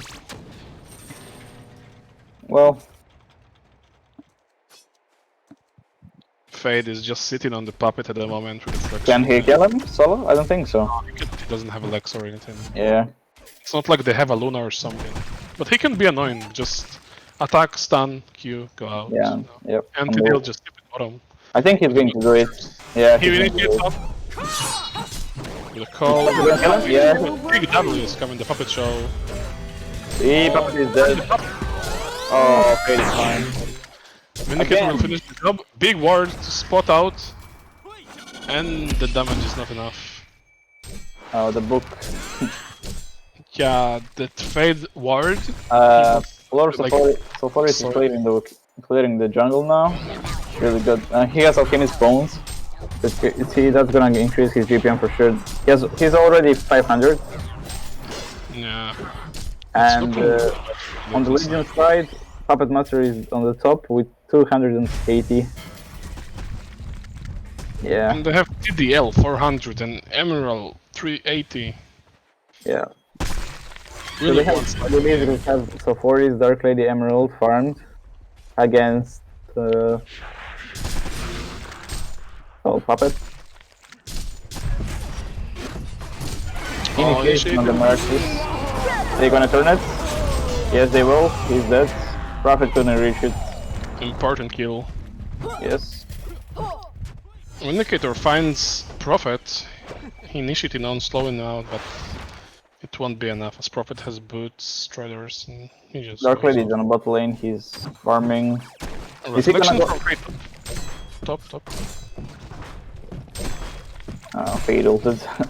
Well, Fade is just sitting on the Puppet at the moment with the flex. can he kill him solo? I don't think so. He doesn't have a Lex or anything. Yeah. It's not like they have a Luna or something. But he can be annoying, just attack, stun, Q, go out. Yeah. You know. Yep. And TDL just keep it bottom. I think he's going to do it. Yeah. He he's will going to do get it. up. With a call. Is he gonna kill him? Yeah. Big W is coming, the Puppet show. See, Puppet is dead. Oh, okay, it's fine. Vindicator Again. will finish the job. Big ward to spot out. And the damage is not enough. Oh, the book. Yeah, that Fade ward. Lord like- Sulfuris is sorry. clearing the jungle now. Really good. He has Alchemist Bones. That's gonna increase his GPM for sure. He's already 500. Yeah. And on the Legion side, Puppet Master is on the top with 280. Yeah, And they have TDL 400 and Emerald 380. yeah. So Really they basically have Sulfuris, Dark Lady, Emerald farmed against Puppet. Initiation on the Miraxus. They gonna turn it? Yes, they will. He's dead. Prophet couldn't reach it. Important kill. Yes. Vindicator finds Prophet. He initiated on slowing out, but it won't be enough as Prophet has boots, striders, and he just. Dark Lady is on bot lane. He's farming. Is he Reflection gonna go? from Fate. Top. Oh, Fade ulted. Tower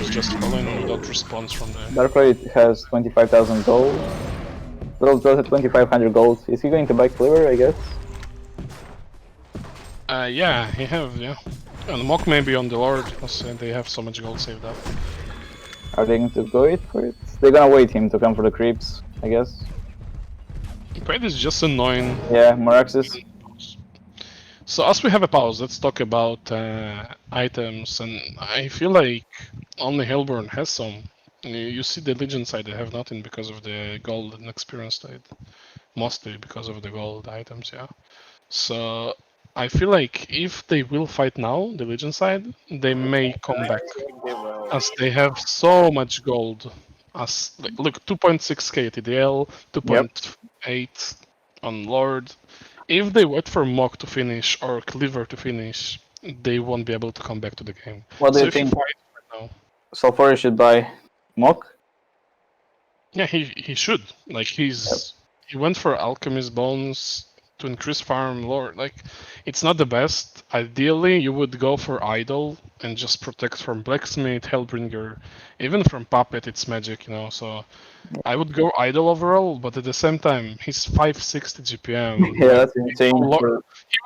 is just falling without response from the. Dark Lady has 25,000 gold. Those 2,500 gold. Is he going to buy Cleaver, I guess? Yeah, he have, yeah. And Mock may be on the Lord, because they have so much gold saved up. Are they going to go it for it? They're gonna wait him to come for the creeps, I guess. Fade is just annoying. Yeah, Moraxis. So as we have a pause, let's talk about items, and I feel like only Hellborn has some. You see the Legion side, they have nothing because of the gold and experience side. Mostly because of the gold items, yeah. So I feel like if they will fight now, the Legion side, they may come back. As they have so much gold. As like, look, 2.6k TDL, 2.8 on Lord. If they wait for Mock to finish or Cleaver to finish, they won't be able to come back to the game. What do So you if think? you fight right now, Sulfuris should buy Mock? yeah, he should. Like he went for Alchemist Bones to increase farm lore. Like it's not the best. Ideally, you would go for Idol and just protect from Blacksmith, Hellbringer, even from Puppet. It's magic, you know. So I would go Idol overall, but at the same time, he's 560 GPM. Yeah, Like, that's insane. he will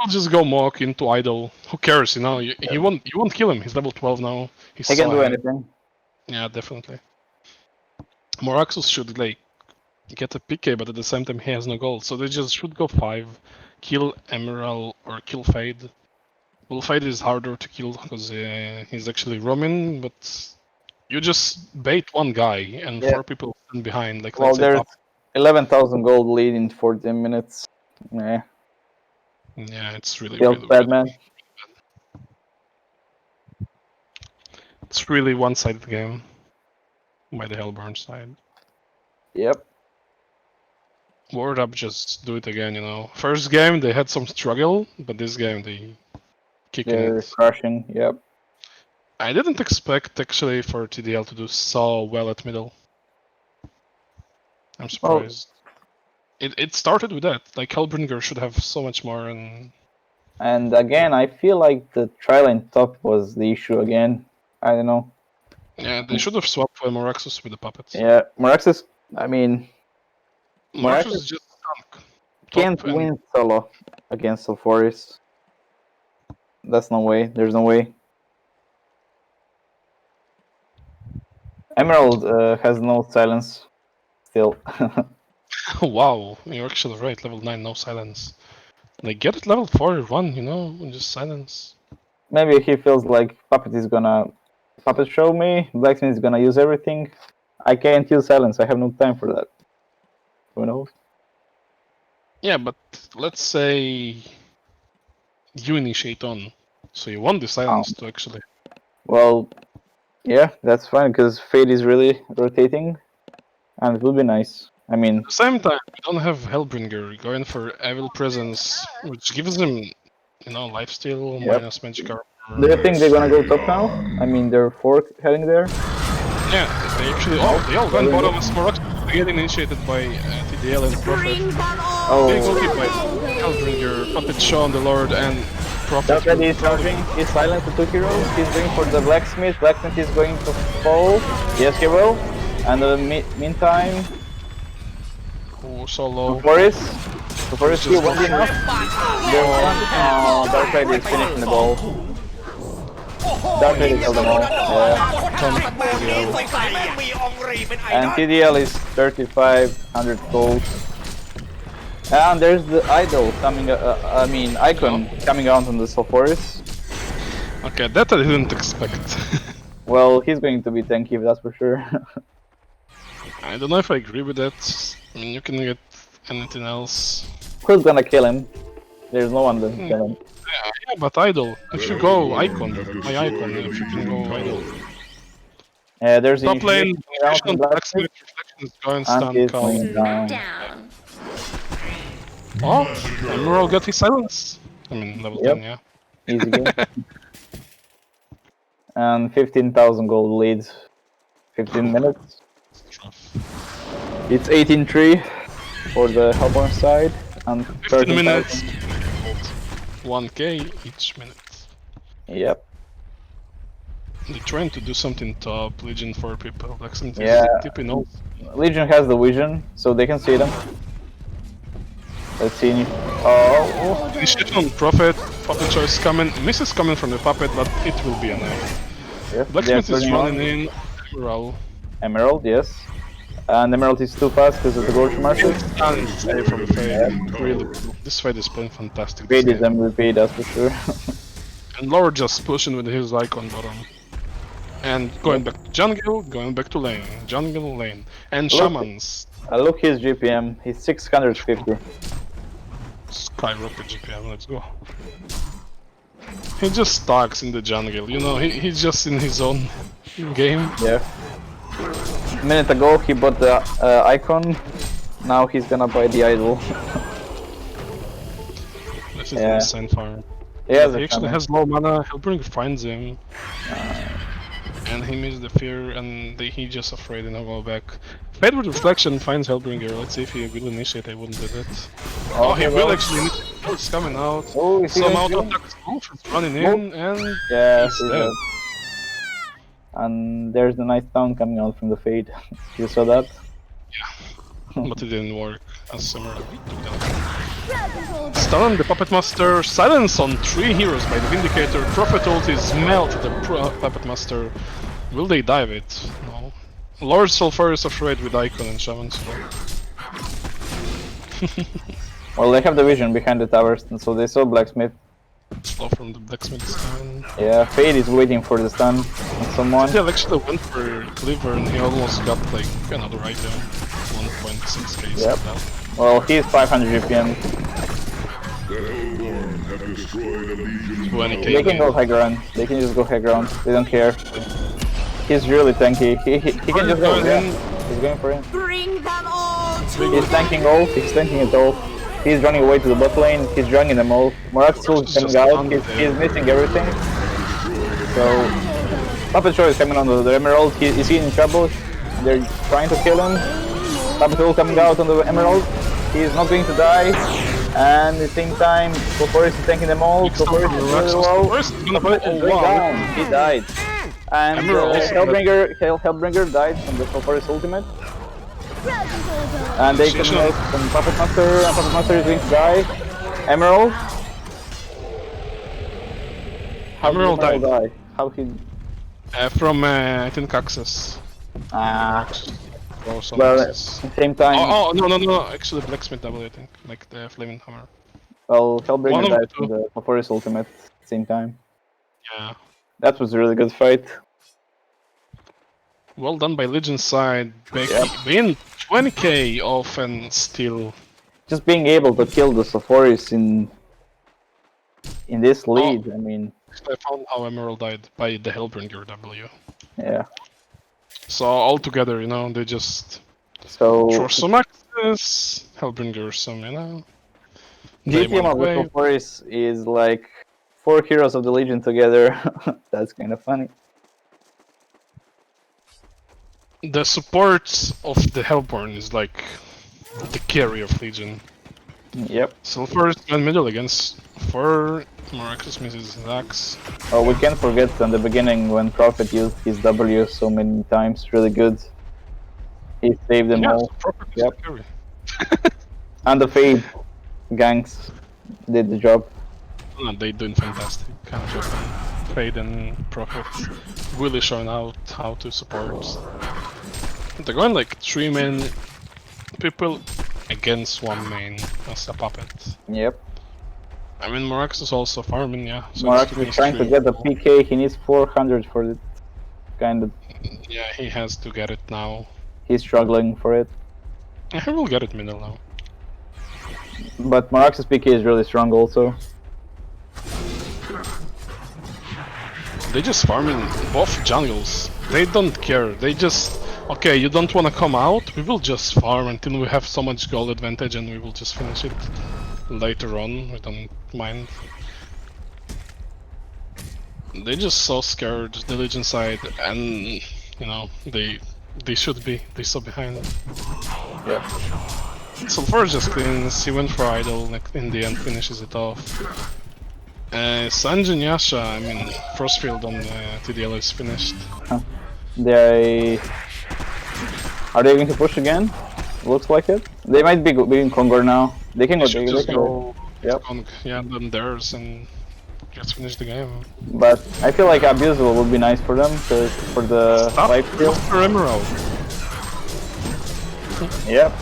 just go Mock into Idol. Who cares, you know? You won't kill him. He's level 12 now. He's He so can do ahead. anything. Yeah, definitely. Moraxus should like get a PK, but at the same time he has no gold, so they just should go 5, kill Emerald or kill Fade. Well, Fade is harder to kill because he's actually roaming, but you just bait one guy and Yeah. 4 people stand behind. Like Well, let's say there's top. 11,000 gold lead in 14 minutes. Yeah, Yeah, it's really feels bad, man. It's really one-sided game by the Hellborn side. Yep. Word up, just do it again, you know. First game they had some struggle, but this game they kicking They're it. crushing. Yep. I didn't expect actually for TDL to do so well at middle. I'm surprised. It started with that. Like Hellbringer should have so much more, And again, I feel like the tri-lane top was the issue again. I don't know. yeah, they should have swapped Moraxus with the puppets. Yeah, Moraxis. I mean, Moraxus is just tank. Can't win solo against Sulfuris. That's no way. There's no way. Emerald has no silence still. Wow, you're actually right. Level 9, no silence. Like get it level 41, you know, and just silence. Maybe he feels like Puppet show me. Blacksmith is gonna use everything. I can't use silence. I have no time for that. Who knows? Yeah, but let's say you initiate on, so you want the silence to actually. Well, yeah, that's fine because Fade is really rotating, and it would be nice. I mean, At the same time, we don't have Hellbringer going for Evil Presence, which gives him, you know, lifesteal minus magic armor. Do you think they're gonna go top now? I mean, there are 4 heading there. Yeah, they actually they all went bottom as Moraxus. They get initiated by TDL and Prophet. Big ulti by Hellbringer, Puppet Shaw on the Lord, and Prophet. That's ready, he's charging. He's silent to 2 heroes. He's going for the Blacksmith. Blacksmith is going to fall. Yes, he will. And in the meantime, Oh, so low. Sulfuris here, one enough. Oh, Dark Raid is finishing the ball. Dark Raid killed them all. And TDL is 3,500 gold. And there's the idol coming, icon coming out on the Sulfuris. Okay, that I didn't expect. Well, he's going to be tanky, that's for sure. I don't know if I agree with that. I mean, you can get anything else. Who's gonna kill him? There's no one that can kill him. Yeah, but idol. If you go icon, my icon, if you can go idol. Yeah, there's Top lane, reflection Blacksmith is going and he's stand going calm. down. Oh, Emerald got his silence. I mean, level 10, yeah. Easy game. And 15,000 gold leads. 15 minutes. It's 18-3 for the Hellborn side and 15 minutes. 13,000. 1k each minute. Yep. They're trying to do something top. Legion 4 people. Blacksmith Yeah. is tipping off. Legion has the vision, so they can see them. Let's see. Oh, Initiation on Prophet. Puppet choice coming. Misses coming from the Puppet, but it will be enough. yeah. Blacksmith is turning running on. in. Emerald. Emerald, yes. And Emerald is too fast because of the Gorge Master. And save from Fade. Really, this Fade is playing fantastic. Fade this is game. MVP, that's for sure. And Lord just pushing with his icon bottom. And going back to jungle, going back to lane. Jungle, lane. And Look. Shamans. Look his GPM, he's 650. Skyrocket GPM, let's go. He just stalks in the jungle, you know, he's just in his own game. Yeah. A minute ago he bought the icon, now he's gonna buy the idol. This is insane farm. Yeah, He actually has low mana, Hellbringer finds him. And he missed the fear and he just afraid and I'll go back. Fade with Reflection finds Hellbringer, let's see if he will initiate, I wouldn't do that. Oh, he will actually initiate, he's coming out. Oh, is he Some going to? auto-attack is running in and Yeah, he's dead. And there's the nice sound coming out from the Fade. You saw that? Yeah, but it didn't work as similar. Stun the Puppet Master, silence on 3 heroes by the Vindicator, Prophet ult is melt the Puppet Master. Will they dive it? No. Lord Sulfur is afraid with Icon and Shaman, so... Well, they have the vision behind the towers, and so they saw Blacksmith. Slow from the Blacksmith stun. Yeah, Fade is waiting for the stun on someone. He actually went for Cleaver and he almost got like another item. 1.6k. Yep. Well, he's 500 GPM. The Hellborn have destroyed a Legion. 20k. They can go high ground. They can just go high ground. They don't care. He's really tanky. He can just go. Yeah. He's going for him. Bring them all to He's tanking ult. He's tanking it all. He's running away to the bot lane. He's running them all. Morak's still coming out. He's missing everything. So Puppet Show is coming on the Emerald. Is he in trouble? They're trying to kill him. Puppet Show coming out on the Emerald. He's not going to die. And at the same time, Forest is tanking them all. Forest is really low. Forest is going down. He died. And Hellbringer died from the Forest ultimate. And they can make some Puppet Master, and Puppet Master is going to die. Emerald. How Emerald did died. die? How he? From I think Axis. Or Well, at Axis. the same time. Oh no! Actually, Blacksmith double, I think, like the Flaming Hammer. Well, Hellbringer One of died the from the Forest ultimate at the same time. Yeah. That was a really good fight. Well done by Legion's side, being 20k off and still. Just being able to kill the Sephoris in this lead, I mean. I found how Emerald died by the Hellbringer W. Yeah. So all together, you know, they just So throw some axes, Hellbringer some, you know. They GTM went of the away. Sephoris is like 4 heroes of the Legion together. That's kind of funny. The support of the Hellborn is like the carry of Legion. Yep. So first went middle against 4 Miraculous misses his axe. Oh, we can't forget in the beginning when Prophet used his W so many times. Really good. He saved them all. So Prophet is the carry. And the Fade ganks did the job. No, they doing fantastic kind of job. Fade and Prophet really showing out how to support. They're going like 3 main people against 1 main as a puppet. Yep. I mean, Morax is also farming, yeah. So Morax is trying to get the PK, he needs 400 for it. Kind of. Yeah, he has to get it now. He's struggling for it. Yeah, he will get it middle now. But Morax's PK is really strong also. They just farming both jungles. They don't care. They just, okay, you don't want to come out, we will just farm until we have so much gold advantage and we will just finish it later on. We don't mind. They're just so scared, the Legion side, and you know, they should be. They're so behind. Yeah. Sulfur just cleans, he went for idle, like in the end finishes it off. Sanjin Yasha, I mean, Frostfield on TDL is finished. Are they going to push again? Looks like it. They might be being Kongor now. They can go. They should They just can go Yep. Kong, yeah, then theirs, and just finish the game. But I feel like Abusable would be nice for them for the life steal. For Emerald. Yep.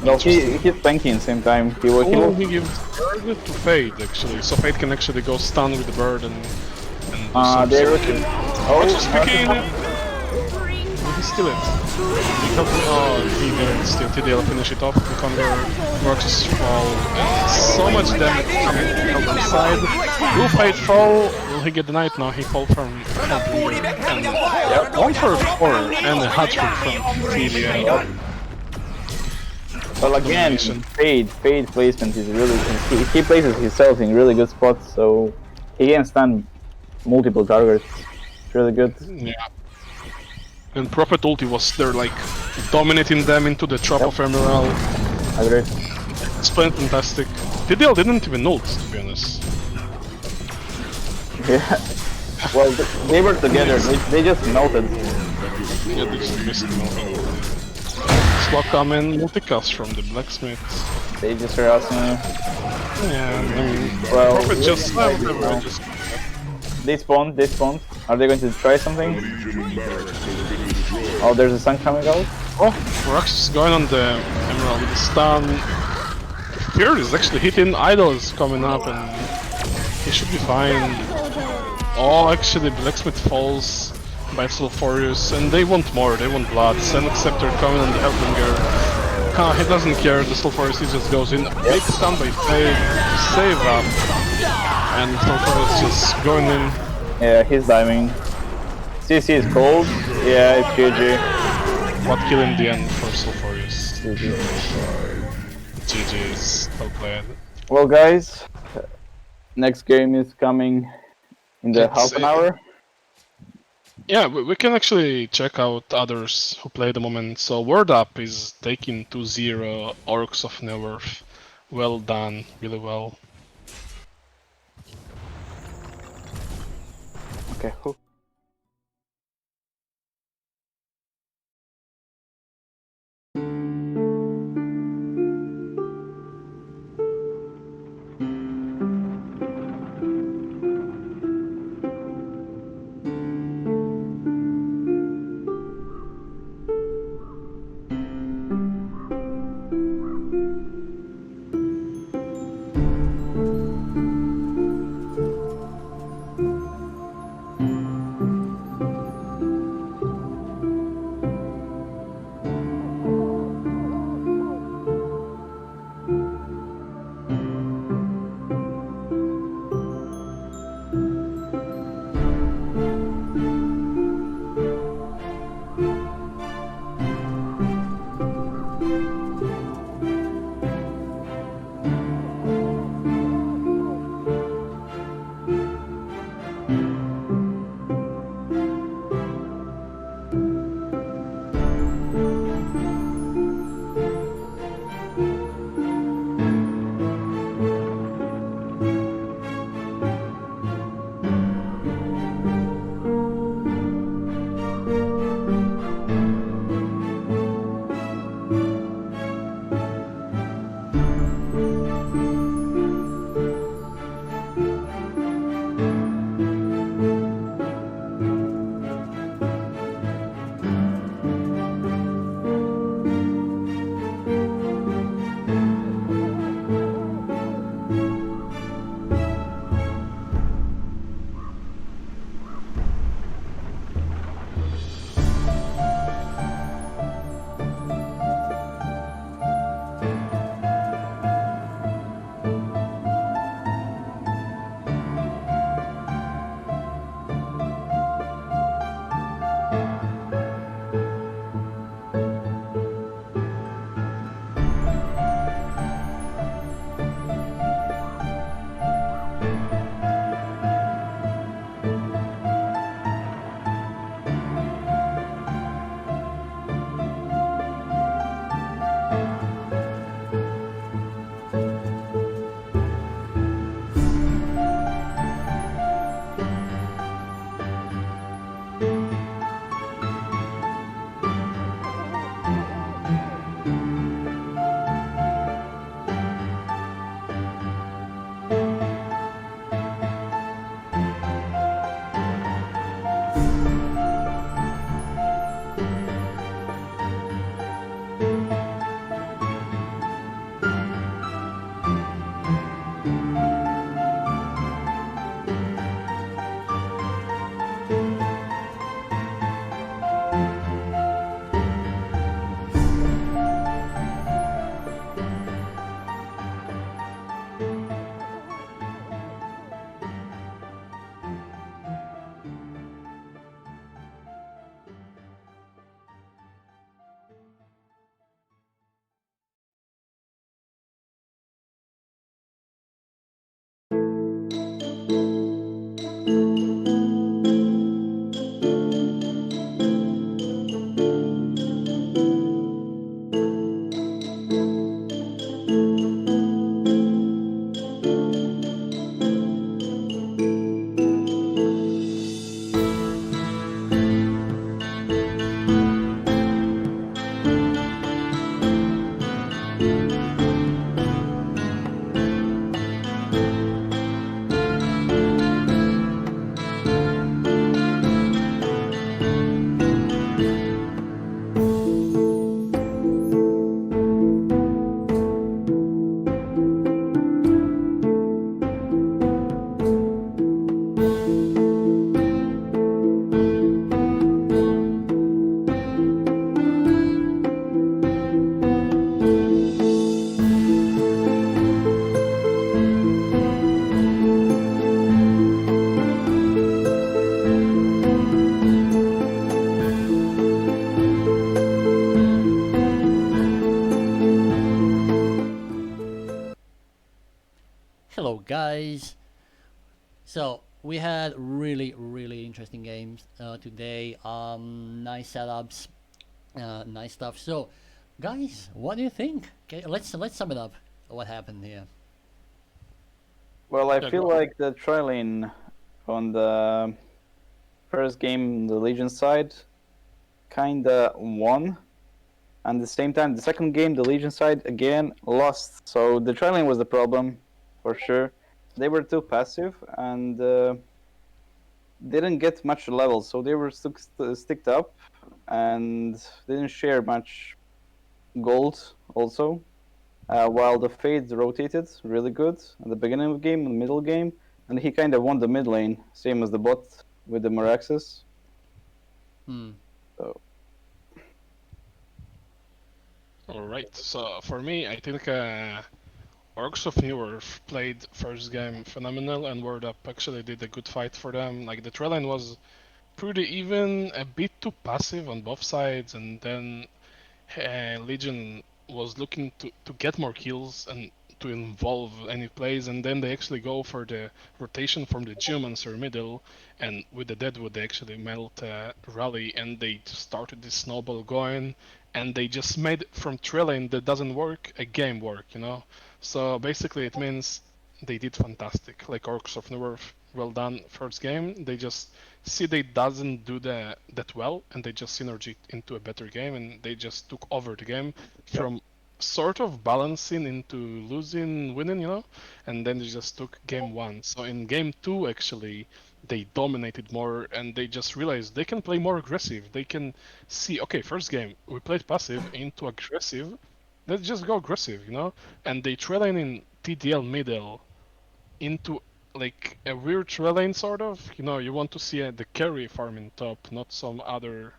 No, he's tanking at the same time. He gives bird to Fade actually, so Fade can actually go stun with the bird and they're just picking. He steal it. He didn't steal. TDL finish it off. The Condor works fall. So much damage coming from the side. Will Fade fall? Will he get the knight? No, he fall from and 1 for 4 and a hat-trick from TDL. Well, again, Fade placement is really. He places himself in really good spots, so he can stand multiple targets. It's really good. Yeah. And Prophet ulti was there, like dominating them into the trap of Emerald. Agree. It's playing fantastic. TDL didn't even ult, to be honest. Yeah. Well, they were together. They just melted. Yeah, they just missed melting. Slot coming, multicast from the blacksmith. They just harassing him. Yeah, I mean, well, Prophet just They spawned. Are they going to try something? Oh, there's a sun coming out. Oh, Rox is going on the Emerald with the stun. Fear is actually hitting, Idol is coming up and he should be fine. Oh, actually Blacksmith falls by Sulfurious and they want more, they want blood. Sen Acceptor coming on the Hellbringer. He doesn't care, the Sulfurious he just goes in. Big stun by Fade to save up. And Sulfurious just going in. Yeah, he's diving. CC is cold. Yeah, it's GG. What kill in the end for Sulfurious? GG's, well played. Well guys, next game is coming in the half an hour. Yeah, we can actually check out others who play at the moment. So Word Up is taking 2-0 Orcs of Newerth. Well done, really well. Okay, who? guys, so we had really, really interesting games today. Nice setups, nice stuff. So, guys, what do you think? Okay, let's sum it up. What happened here? Well, I Yeah, feel go. like the trailing on the first game, the Legion side, kinda won. And at the same time, the second game, the Legion side again lost. So the trailing was the problem, for sure. They were too passive and didn't get much levels, so they were sticked up and didn't share much gold also. While the Fade rotated really good at the beginning of the game, the middle game, and he kind of won the mid lane, same as the bot with the Meraxes. Hmm. So All right. So for me, I think Orcs of Newerth played first game phenomenal, and Word Up actually did a good fight for them. Like the trail line was pretty even, a bit too passive on both sides, and then Legion was looking to get more kills and to involve any plays, and then they actually go for the rotation from the Geomancer middle, and with the Deadwood they actually melt Rally, and they just started this snowball going, and they just made from trailing that doesn't work a game work, you know. So basically it means they did fantastic, like Orcs of Newerth. Well done first game. They just see they doesn't do that well, and they just synergy into a better game, and they just took over the game from sort of balancing into losing, winning, you know, and then they just took game one. So in game two, actually, they dominated more, and they just realized they can play more aggressive. They can see, okay, first game we played passive into aggressive. Let's just go aggressive, you know, and they trail in TDL middle into like a weird trail lane sort of. You know, you want to see the carry farm in top, not some other,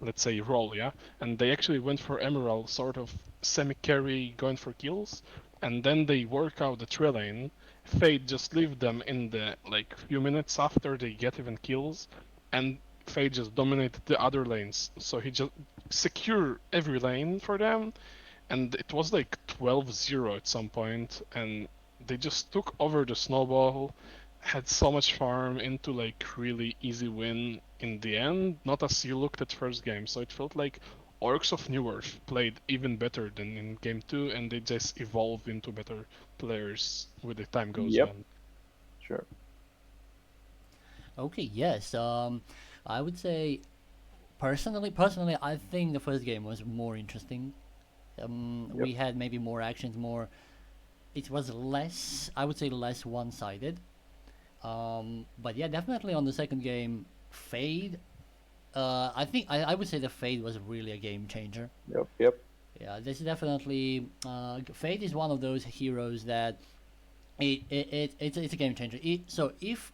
let's say, role, yeah? And they actually went for Emerald, sort of semi-carry, going for kills, and then they work out the trail lane. Fade just leave them in the, like, few minutes after they get even kills, and Fade just dominated the other lanes. So he just secure every lane for them, and it was like 12-0 at some point, and they just took over the snowball, had so much farm into like really easy win in the end, not as you looked at first game. So it felt like Orcs of Newerth played even better than in game 2, and they just evolved into better players with the time goes yep, on. sure. Okay, yes. I would say personally, I think the first game was more interesting. We had maybe more actions, more. It was less, I would say, less one-sided. But yeah, definitely on the second game, Fade. I think I would say the Fade was really a game changer. Yep. Yeah, this is definitely Fade is one of those heroes that it's a game changer. So if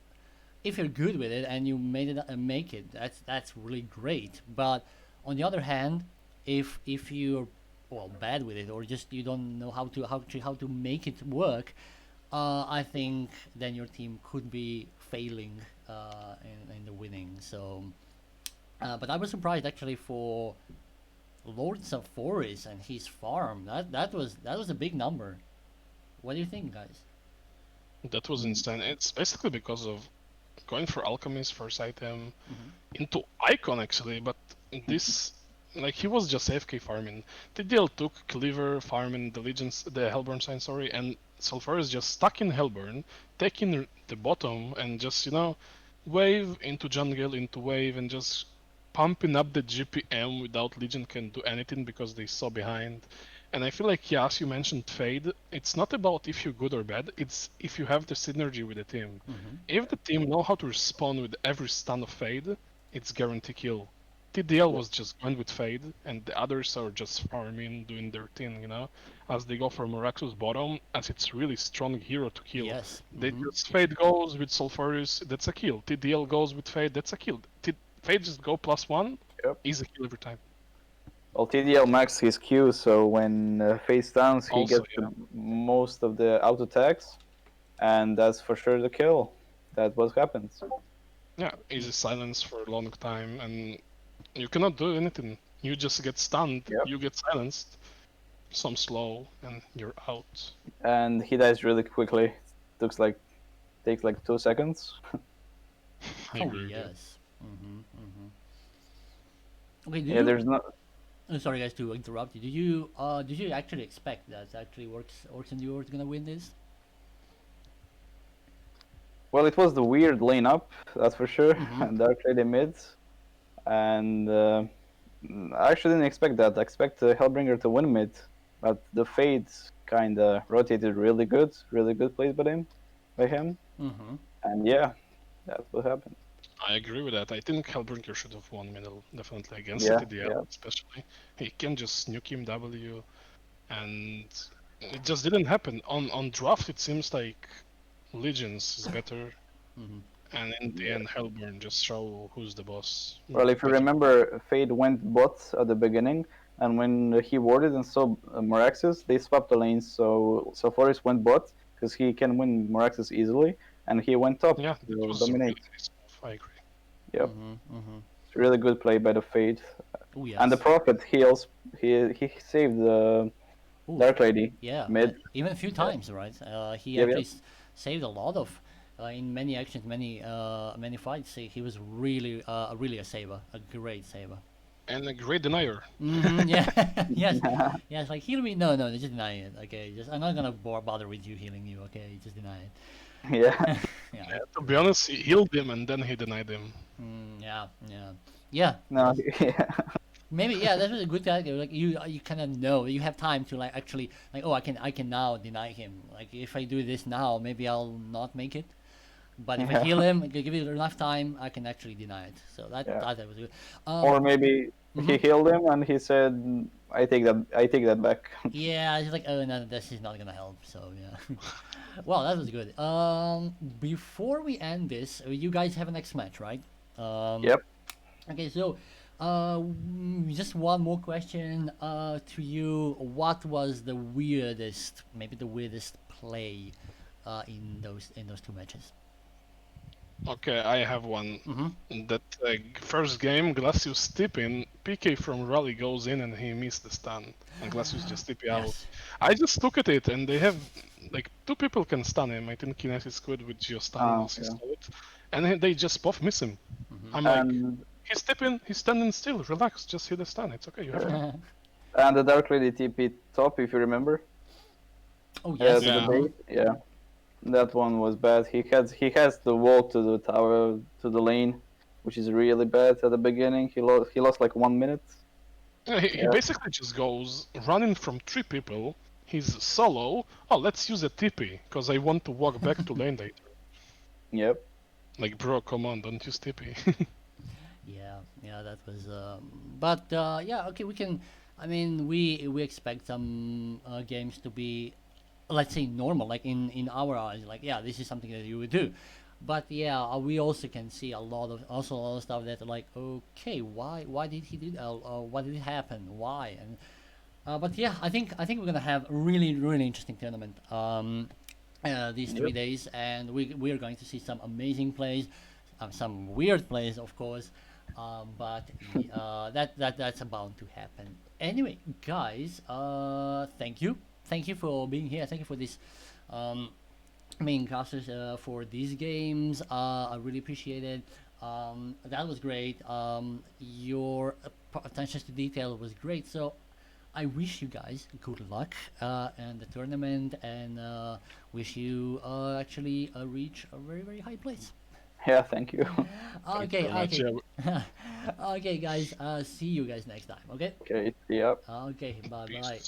you're good with it and you made it make it, that's really great. But on the other hand, if you're well bad with it or just you don't know how to make it work, I think then your team could be failing in the winning. So, but I was surprised actually for Lords of Forest and his farm. That was a big number. What do you think, guys? That was insane. It's basically because of going for Alchemist first item into Icon actually, but this like he was just AFK farming. TDL took Cleaver farming the Legions, the Hellburn sign, sorry, and Sulfur is just stuck in Hellburn, taking the bottom and just, you know, wave into jungle, into wave, and just pumping up the GPM without Legion can do anything because they saw behind. And I feel like, yeah, as you mentioned, Fade, it's not about if you're good or bad, it's if you have the synergy with the team. If the team know how to respond with every stun of Fade, it's guarantee kill. TDL was just going with Fade, and the others are just farming, doing their thing, you know? As they go for Meraxus bottom, as it's really strong hero to kill. Yes. They just Fade goes with Sulfurious, that's a kill. TDL goes with Fade, that's a kill. Fade just go +1, easy kill every time. Well, TDL maxed his Q, so when face downs, he Also, gets most of the auto attacks, and that's for sure the kill. That's what happens. Yeah, easy silence for a long time, and you cannot do anything. You just get stunned, you get silenced, some slow, and you're out. And he dies really quickly. takes like 2 seconds. I Oh agree with you. yes. Okay, do Yeah, you? there's no. Sorry guys to interrupt you. Did you actually expect that actually works and you were gonna win this? Well, it was the weird lane up, that's for sure. And Dark Lady mid, and I actually didn't expect that. I expect Hellbringer to win mid, but the Fade kind of rotated really good plays by him, and yeah, that's what happened. I agree with that. I think Hellbringer should have won middle, definitely against Yeah, CTDL, yeah. especially. He can just nuke him W, and it just didn't happen. On draft, it seems like Legends is better, and in the end, Hellburn just show who's the boss. Well, if you Better. remember, Fade went bot at the beginning, and when he warded and saw Moraxis, they swapped the lanes. So Forest went bot because he can win Moraxis easily, and he went top Yeah, that to was dominate. really nice move. I agree. Yep, it's a really good play by the Fade. Oh yes. And the Prophet, he saved the Ooh, Dark Lady yeah, mid. even a few times, right? He Yeah, actually saved a lot of in many actions, many fights. He was really a saver, a great saver. And a great denier. Yeah, yes, yes. Like heal me, no, just deny it. Okay, just I'm not gonna bother with you healing you. Okay, just deny it. Yeah. Yeah, Yeah, to be honest, he healed him and then he denied him. yeah. No, yeah. Maybe that was a good character. Like you kind of know you have time to like actually like I can now deny him. Like if I do this now, maybe I'll not make it. But if I heal him, give it enough time, I can actually deny it. So that was good. Or maybe he healed him and he said, I take that back." Yeah, it's like, oh no, this is not gonna help. So yeah. Well, that was good. Before we end this, you guys have a next match, right? Yep. Okay, so just one more question to you. What was the weirdest, maybe the weirdest play in those two matches? Okay, I have one. That first game, Glacius tipping, PK from Rally goes in and he missed the stun, and Glacius just TP out. I just look at it and they have, like, 2 people can stun him. I think Kinesis could with Geostun once he saw it. And they just both miss him. I'm like, he's tipping, he's standing still, relax, just hit the stun, it's okay, you have it. And the Dark Lady TP top, if you remember. Oh yes. Yeah. That one was bad. He has to walk to the tower to the lane, which is really bad at the beginning. He lost like 1 minute. Yeah, he basically just goes running from 3 people. He's solo. Oh, let's use a TP because I want to walk back to lane later. Yep. Like, bro, come on, don't use TP. Yeah, that was. But yeah, okay, we can. I mean, we expect some games to be, let's say, normal, like in our eyes, like this is something that you would do. But yeah, we also can see a lot of stuff that like, okay, why did he do that? What did it happen? Why? And but yeah, I think we're gonna have a really interesting tournament these 3 days, and we are going to see some amazing plays, some weird plays, of course. But that's about to happen. Anyway, guys, thank you for being here. Thank you for this main casters for these games. I really appreciate it. That was great. Your attention to detail was great. So I wish you guys good luck in the tournament, and wish you actually reach a very high place. Yeah, thank you. Okay. Okay, guys. See you guys next time. Okay. Okay. Yeah. Okay. Bye.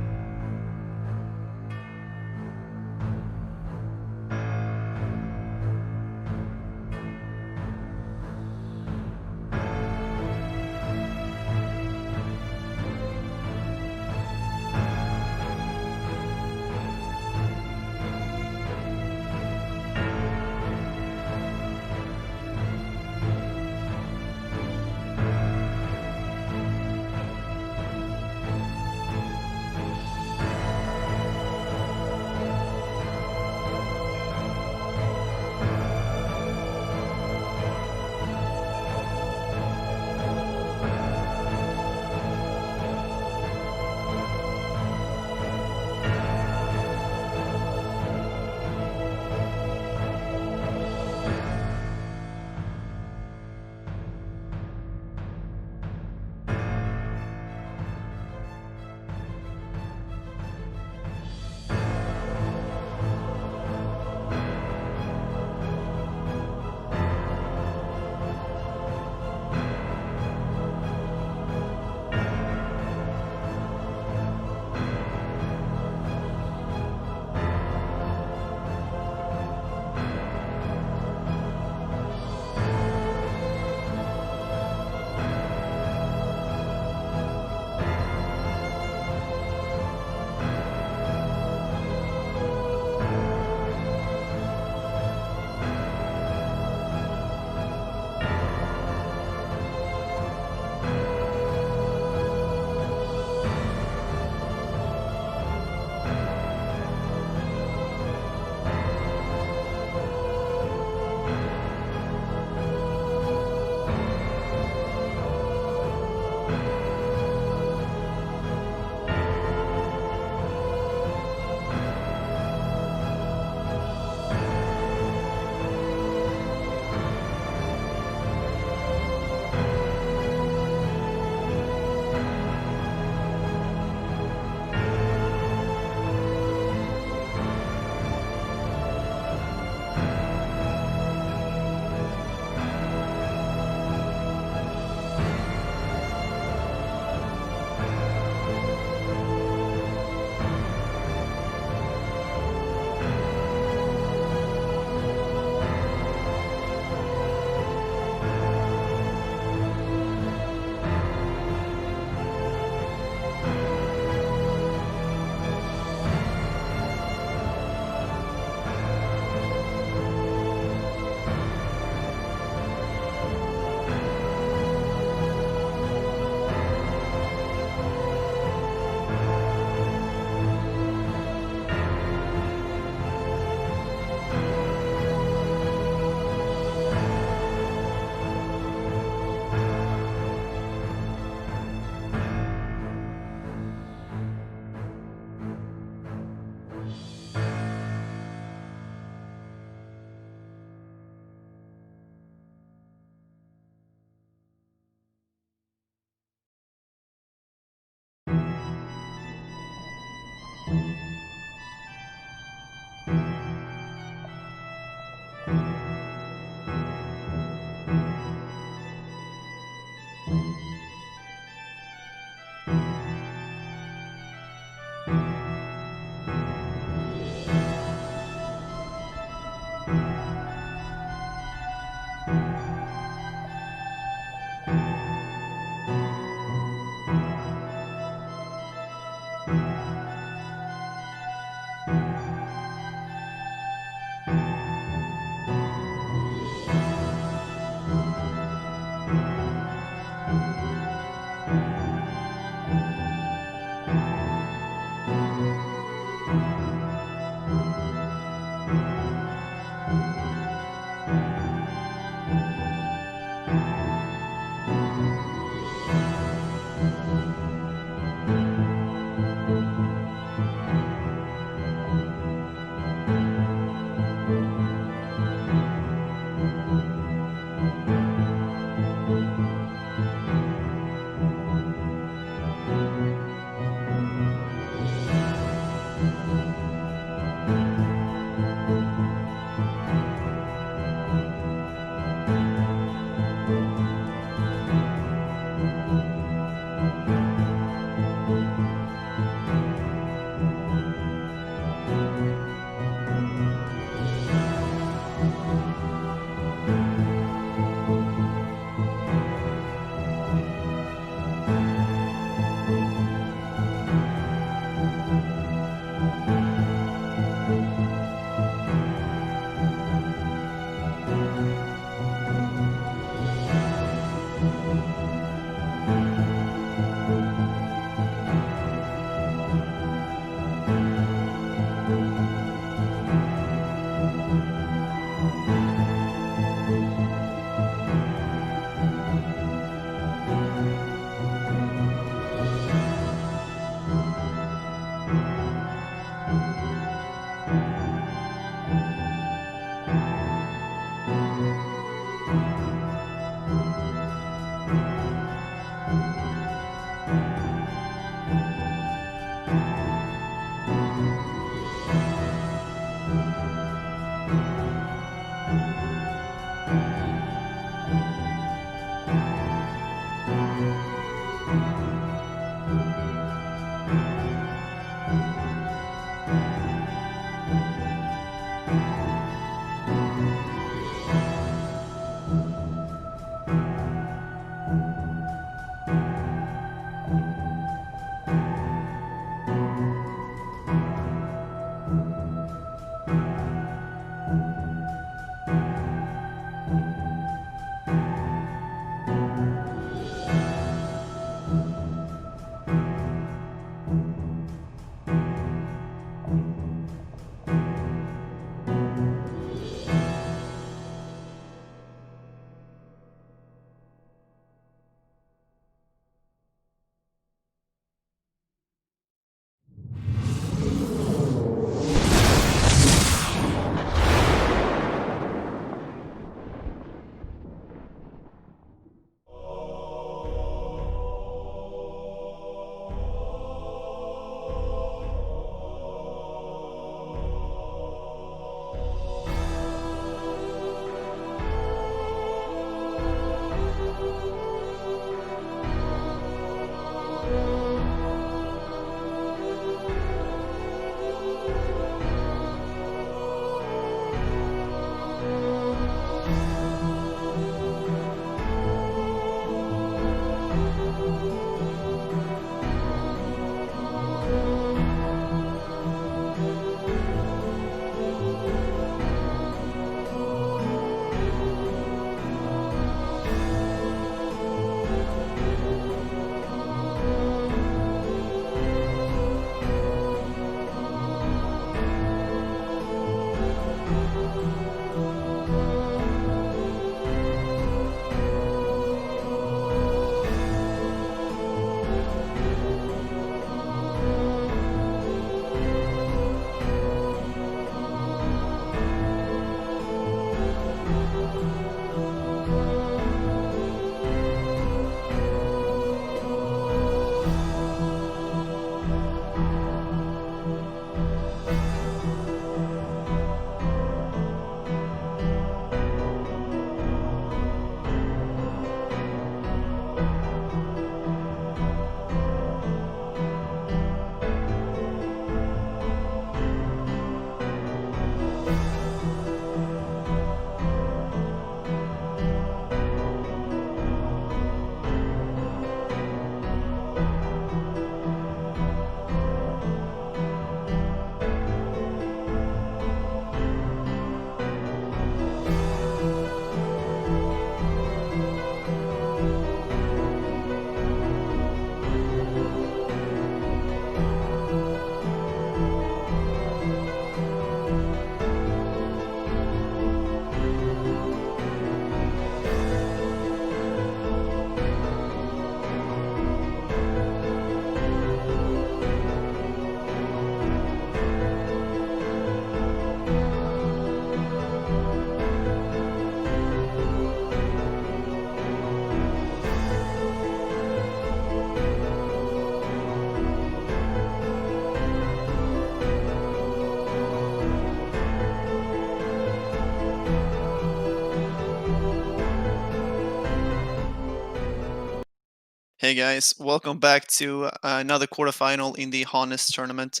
Hey guys, welcome back to another quarterfinal in the Honest tournament.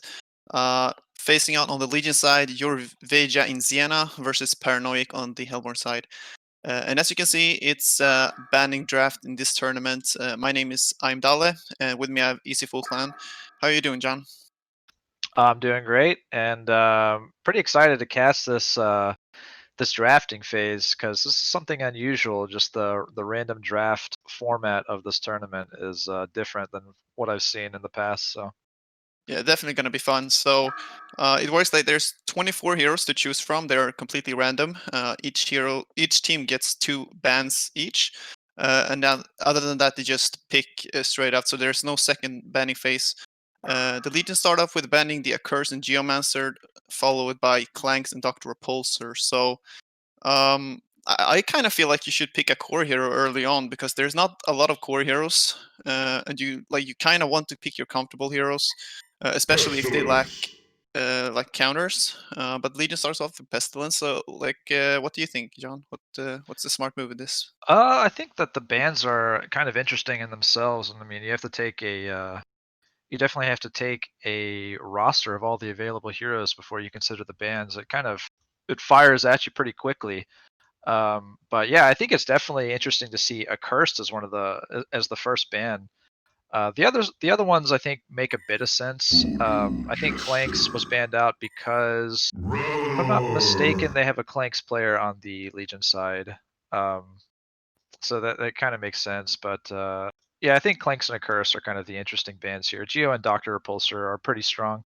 Facing out on the Legion side, you're Veja in Siena versus Paranoic on the Hellborn side. And as you can see, it's banning draft in this tournament. My name is I'm Dale, and with me I have Easy Full Clan. How are you doing, John? I'm doing great, and pretty excited to cast this drafting phase because this is something unusual. Just the random draft format of this tournament is different than what I've seen in the past. So Yeah, definitely going to be fun. So it works like there's 24 heroes to choose from. They're completely random. Each team gets 2 bans each. And then other than that, they just pick straight up. So there's no second banning phase. The Legion start off with banning the Accursed and Geomancer, followed by Clanks and Dr. Repulsor. So I kind of feel like you should pick a core hero early on because there's not a lot of core heroes, and you kind of want to pick your comfortable heroes, especially if they lack like counters, but Legion starts off with Pestilence. So, like, what do you think, John? What's the smart move with this? I think that the bans are kind of interesting in themselves, and I mean, you have to take a you definitely have to take a roster of all the available heroes before you consider the bans. It fires at you pretty quickly. But yeah, I think it's definitely interesting to see Accursed as as the first ban. The other ones I think make a bit of sense. I think Clanks was banned out because, if I'm not mistaken, they have a Clanks player on the Legion side. So that kind of makes sense. But yeah, I think Clanks and Accursed are kind of the interesting bans here. Geo and Doctor Repulsor are pretty strong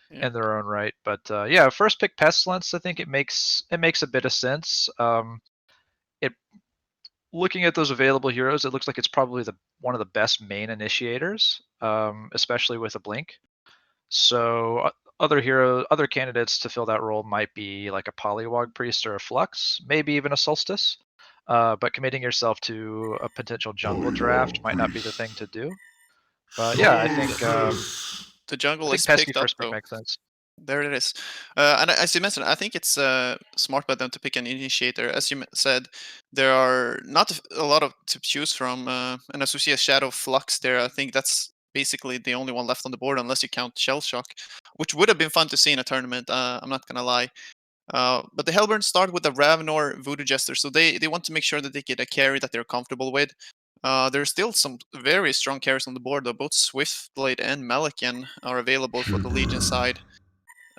Yeah. in their own right. But yeah, first pick Pestilence. I think it makes a bit of sense. It Looking at those available heroes, it looks like it's probably one of the best main initiators, especially with a blink. So other candidates to fill that role might be like a Polywog Priest or a Flux, maybe even a Solstice. But committing yourself to a potential jungle draft might not be the thing to do. But yeah, I think The jungle is Pesky picked up first pick though. makes sense. There it is. And as you mentioned, I think it's smart by them to pick an initiator. As you said, there are not a lot of to choose from, and as we see a Shadow Flux there, I think that's basically the only one left on the board, unless you count Shell Shock, which would have been fun to see in a tournament. I'm not gonna lie. But the Hellburn start with a Ravenor Voodoo Jester, so they want to make sure that they get a carry that they're comfortable with. There's still some very strong carries on the board, though. Both Swiftblade and Melican are available for the Legion side.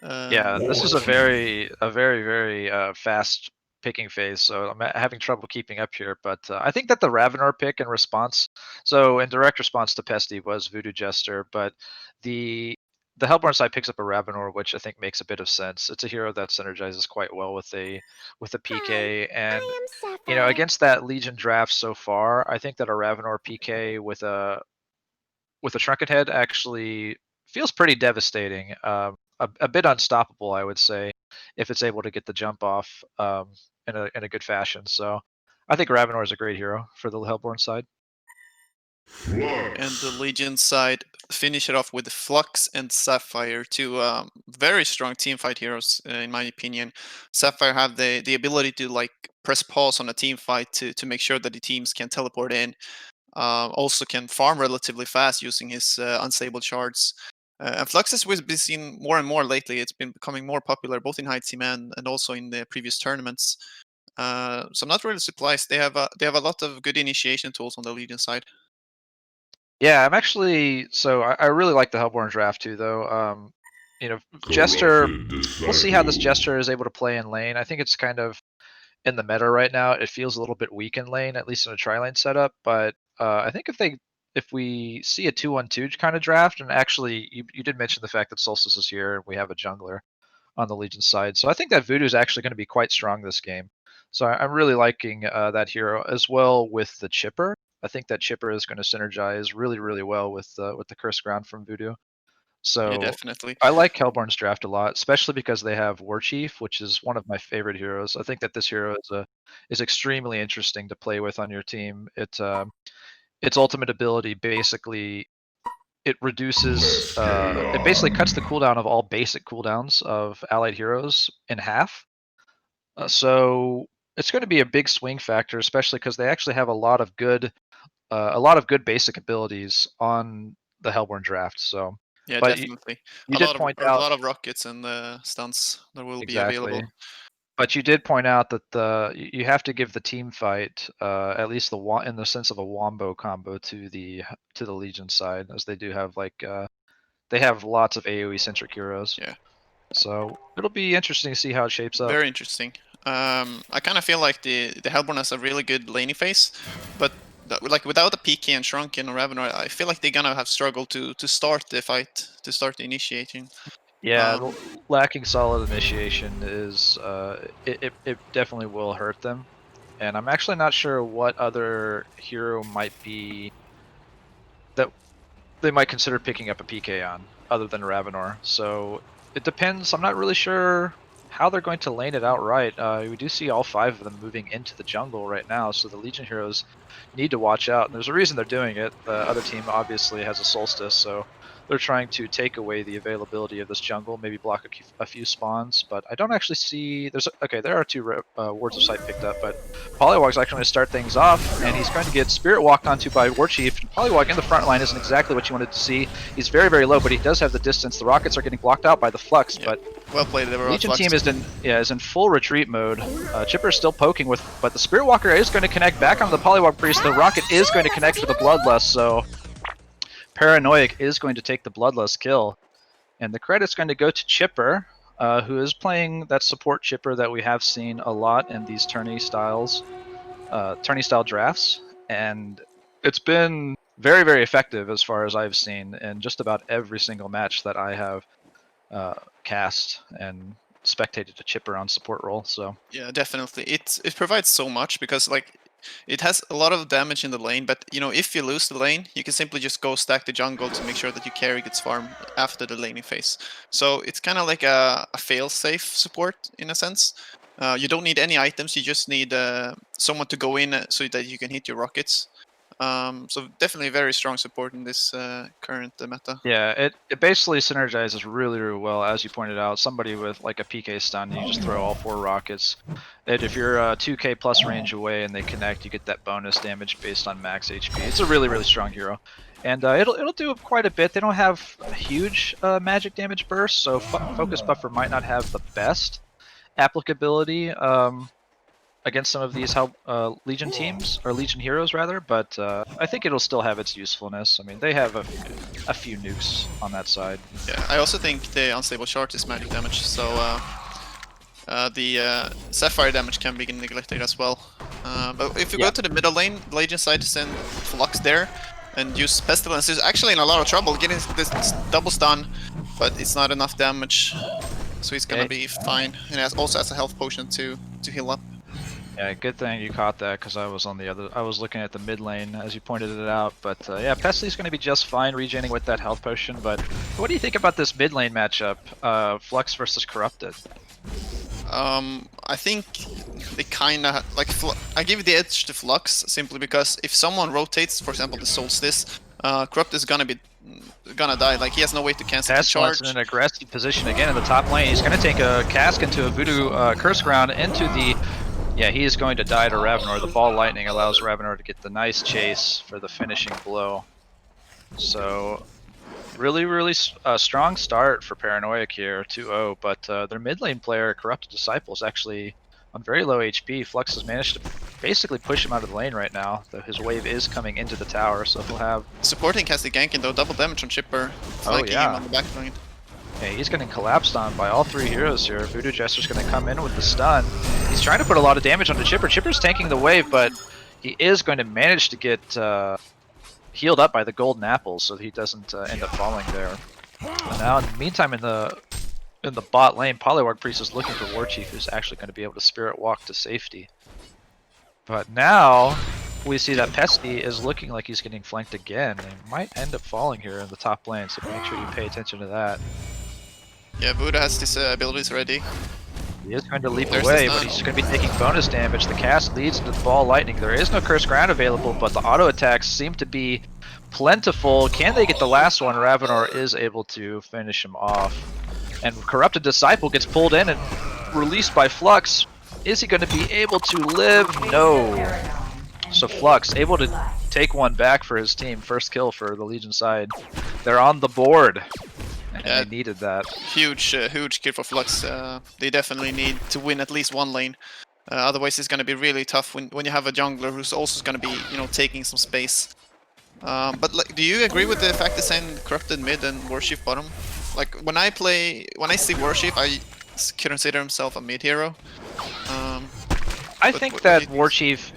Yeah, this is a very, very fast picking phase, so I'm having trouble keeping up here. But I think that the Ravenor pick in response, so in direct response to Pesty was Voodoo Jester, but the Hellborn side picks up a Ravenor, which I think makes a bit of sense. It's a hero that synergizes quite well with a PK, and against that Legion draft so far, I think that a Ravenor PK with a Shrunken Head actually feels pretty devastating. A bit unstoppable, I would say, if it's able to get the jump off in a good fashion. So I think Ravenor is a great hero for the Hellborn side. And the Legion side finish it off with Flux and Sapphire, two very strong team fight heroes, in my opinion. Sapphire have the ability to like press pause on a team fight to make sure that the teams can teleport in. Also can farm relatively fast using his unstable shards. And Flux has been seen more and more lately. It's been becoming more popular both in high team and also in the previous tournaments. So I'm not really surprised. They have a lot of good initiation tools on the Legion side. Yeah, I'm actually I really like the Hellborn draft too, though. Jester. We'll see how this Jester is able to play in lane. I think it's kind of in the meta right now. It feels a little bit weak in lane, at least in a tri-lane setup. But I think if we see a 2-1-2 kind of draft, and actually you did mention the fact that Solstice is here and we have a jungler on the Legion side, so I think that Voodoo is actually going to be quite strong this game. So I'm really liking that hero as well with the Chipper. I think that Chipper is going to synergize really, really well with the Cursed Ground from Voodoo. So Yeah, definitely. I like Hellborn's draft a lot, especially because they have War Chief, which is one of my favorite heroes. I think that this hero is extremely interesting to play with on your team. Its ultimate ability basically it reduces it basically cuts the cooldown of all basic cooldowns of allied heroes in half. So it's going to be a big swing factor, especially because they actually have a lot of good basic abilities on the Hellborn draft. So, Yeah, but definitely. you did point A out lot of rockets and stunts that will be exactly. available. But you did point out that you have to give the team fight at least in the sense of a wombo combo to the Legion side, as they do have they have lots of AOE centric heroes. Yeah. So it'll be interesting to see how it shapes up. Very interesting. I kind of feel like the Hellborn has a really good laning phase, but like without a PK and Shrunken or Ravenor, I feel like they're gonna have struggled to start the fight, to start the initiating. Yeah, lacking solid initiation is it definitely will hurt them, and I'm actually not sure what other hero might be that they might consider picking up a PK on other than Ravenor. So it depends. I'm not really sure how they're going to lane it outright. We do see all 5 of them moving into the jungle right now, so the Legion heroes need to watch out. And there's a reason they're doing it. The other team obviously has a Solstice, so they're trying to take away the availability of this jungle, maybe block a few spawns, but I don't actually see... there are 2 wards of sight picked up, but Polywog's actually going to start things off, and he's going to get Spirit Walked onto by Warchief. Polywog in the front line isn't exactly what you wanted to see. He's very, very low, but he does have the distance. The rockets are getting blocked out by the Flux, but well played. Legion team is in full retreat mode. Chipper's still poking but the Spirit Walker is going to connect back onto the Polywog Priest. The rocket is going to connect with the Bloodlust, so Paranoiac is going to take the Bloodlust kill. And the credit's going to go to Chipper, who is playing that support Chipper that we have seen a lot in these tourney style drafts. And it's been very, very effective as far as I've seen in just about every single match that I have cast and spectated a Chipper on support role. So yeah, definitely it provides so much, because like it has a lot of damage in the lane, but you know, if you lose the lane, you can simply just go stack the jungle to make sure that your carry gets farmed after the laning phase. So it's kind of like a fail-safe support in a sense. You don't need any items, you just need someone to go in so that you can hit your rockets. So definitely very strong support in this current meta. Yeah, it basically synergizes really, really well, as you pointed out. Somebody with like a PK stun, you just throw all 4 rockets. And if you're 2k plus range away and they connect, you get that bonus damage based on max HP. It's a really, really strong hero. And it'll do quite a bit. They don't have a huge magic damage burst, so Focus Buffer might not have the best applicability against some of these Legion teams, or Legion heroes rather, but I think it'll still have its usefulness. I mean, they have a few nukes on that side. Yeah, I also think the unstable shard is magic damage, so the Sapphire damage can be neglected as well. But if you go to the middle lane, Legion side send Flux there and use Pestilence. Is actually in a lot of trouble getting this double stun, but it's not enough damage, so he's gonna be fine. And it also has a health potion to heal up. Yeah, good thing you caught that, because I was on I was looking at the mid lane as you pointed it out. But yeah, Pesti's going to be just fine regening with that health potion. But what do you think about this mid lane matchup, Flux versus Corrupted? I think they kind of like. I give the edge to Flux simply because if someone rotates, for example, the Solstice, Corrupt is gonna die. Like, he has no way to cancel the charge. In an aggressive position again in the top lane. He's going to take a cask into a Voodoo Curse Ground into the. Yeah, he is going to die to Ravenor. The Ball Lightning allows Ravenor to get the nice chase for the finishing blow. So, really, really strong start for Paranoiac here, 2-0. But their mid lane player, Corrupted Disciple, is actually on very low HP. Flux has managed to basically push him out of the lane right now. His wave is coming into the tower, so he'll have... Supporting has the ganking though, double damage on Chipper, flanking him on the back line. Yeah, he's getting collapsed on by all 3 heroes here. Voodoo Jester's going to come in with the stun. He's trying to put a lot of damage onto Chipper. Chipper's tanking the wave, but he is going to manage to get healed up by the golden apples, so he doesn't end up falling there. And now, in the meantime, in the bot lane, Polywog Priest is looking for Warchief, who's actually going to be able to Spirit Walk to safety. But now, we see that Pesty is looking like he's getting flanked again, and might end up falling here in the top lane, so make sure you pay attention to that. Yeah, Buddha has his abilities ready. He is going to leap away, but he's going to be taking bonus damage. The cast leads into the Ball Lightning. There is no Cursed Ground available, but the auto attacks seem to be plentiful. Can they get the last one? Ravenor is able to finish him off. And Corrupted Disciple gets pulled in and released by Flux. Is he going to be able to live? No. So Flux able to take one back for his team. First kill for the Legion side. They're on the board. And they needed that. Huge kill for Flux. They definitely need to win at least one lane. Otherwise, it's going to be really tough when you have a jungler who's also going to be, taking some space. But like, do you agree with the fact they send Corrupted mid and Warchief bottom? Like, when I see Warchief, I consider himself a mid hero. I think that Warchief.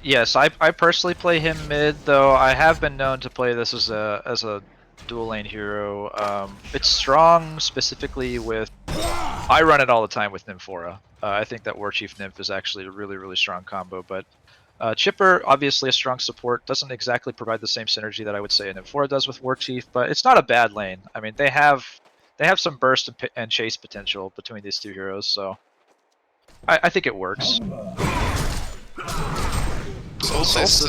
Yes, I personally play him mid, though I have been known to play this as a dual lane hero. It's strong specifically with... I run it all the time with Nymphora. I think that Warchief Nymph is actually a really, really strong combo, but Chipper, obviously a strong support, doesn't exactly provide the same synergy that I would say Nymphora does with Warchief, but it's not a bad lane. I mean, they have some burst and chase potential between these 2 heroes, so I think it works. Solstice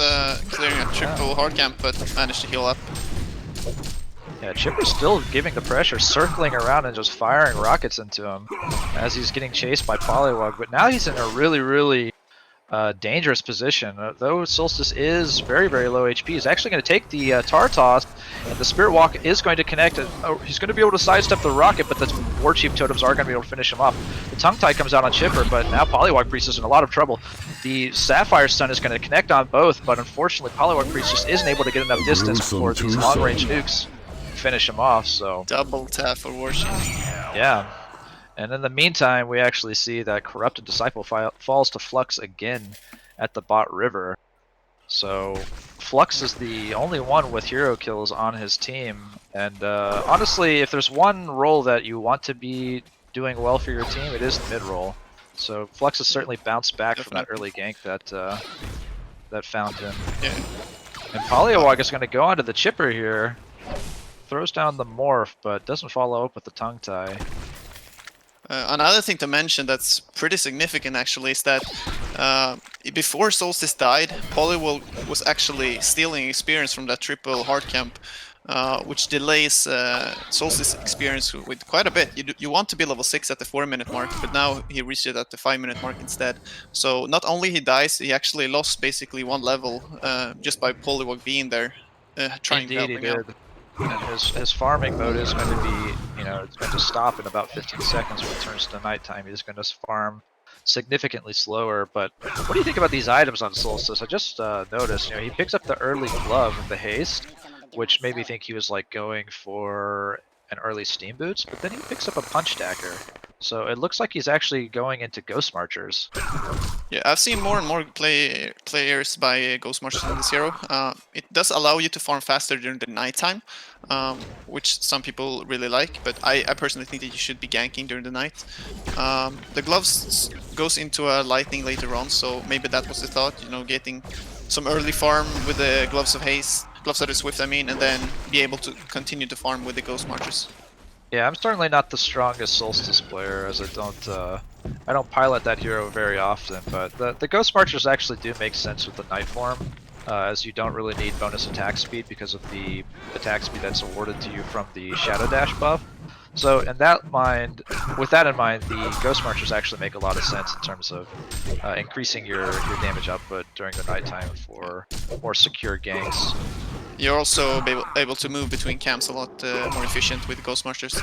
clearing a triple hard camp, but managed to heal up. Yeah, Chipper's still giving the pressure, circling around and just firing rockets into him as he's getting chased by Polywog. But now he's in a really dangerous position. Though Solstice is very low HP, he's actually going to take the Tar Toss, and the Spirit Walk is going to connect. He's going to be able to sidestep the rocket, but the War Chief Totems are going to be able to finish him off. The Tongue Tie comes out on Chipper, but now Polywog Priest is in a lot of trouble. The Sapphire Stun is going to connect on both, but unfortunately Polywog Priest just isn't able to get enough distance before these long-range nukes finish him off. So double tap for War Chief. Yeah. And in the meantime, we actually see that Corrupted Disciple falls to Flux again at the bot river. So Flux is the only one with hero kills on his team. And honestly, if there's one role that you want to be doing well for your team, it is the mid role. So Flux has certainly bounced back from that early gank that found him. Yeah. And Polywog is going to go onto the Chipper here. Throws down the Morph, but doesn't follow up with the Tongue Tie. Another thing to mention that's pretty significant actually is that before Solstice died, Polywog was actually stealing experience from that triple hard camp, which delays Solstice experience with quite a bit. You want to be level 6 at the 4-minute mark, but now he reached it at the 5-minute mark instead. So not only he dies, he actually lost basically 1 level just by Polywog being there, trying to help him out. And his farming mode is going to be, it's going to stop in about 15 seconds when it turns to nighttime. He's going to farm significantly slower. But what do you think about these items on Solstice? I just noticed, he picks up the early glove with the haste, which made me think he was like going for an early steam boots, but then he picks up a punch dagger. So it looks like he's actually going into Ghost Marchers. Yeah, I've seen more and more players buy Ghost Marchers in this hero. It does allow you to farm faster during the nighttime, which some people really like, but I personally think that you should be ganking during the night. The gloves goes into a lightning later on, so maybe that was the thought, getting some early farm with the gloves of haste, gloves that are swift, and then be able to continue to farm with the Ghost Marchers. Yeah, I'm certainly not the strongest Solstice player, as I don't pilot that hero very often, but the Ghost Marchers actually do make sense with the night form, as you don't really need bonus attack speed because of the attack speed that's awarded to you from the Shadow Dash buff. So with that in mind, the Ghost Marchers actually make a lot of sense in terms of increasing your damage output during the nighttime for more secure ganks. You're also able to move between camps a lot more efficient with Ghost Marchers.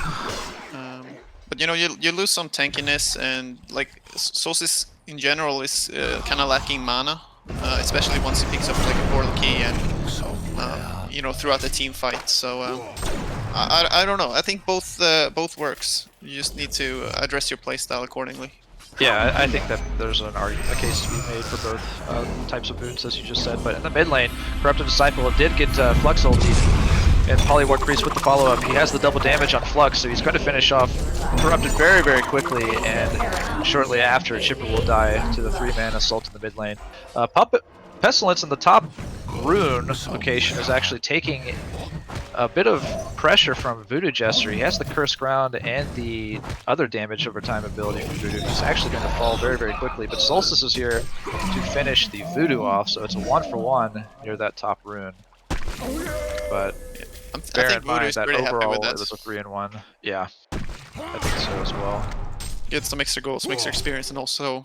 But you lose some tankiness, and like Solstice in general is kind of lacking mana, especially once he picks up like a portal key and throughout the team fight. So I don't know. I think both works. You just need to address your playstyle accordingly. Yeah, I think that there's a case to be made for both types of boons, as you just said. But in the mid lane, Corrupted Disciple did get Flux ulti, and Polywog Priest with the follow-up. He has the double damage on Flux, so he's going to finish off Corrupted very quickly, and shortly after, Chipper will die to the 3-man assault in the mid lane. Pestilence in the top rune location is actually taking a bit of pressure from Voodoo Jester. He has the Curse Ground and the other damage over time ability from Voodoo. He's actually going to fall very quickly, but Solstice is here to finish the Voodoo off, so it's a 1-for-1 near that top rune. But bear in mind that overall it was a 3-in-1. Yeah, I think so as well. Gets some extra goals, some extra experience, and also,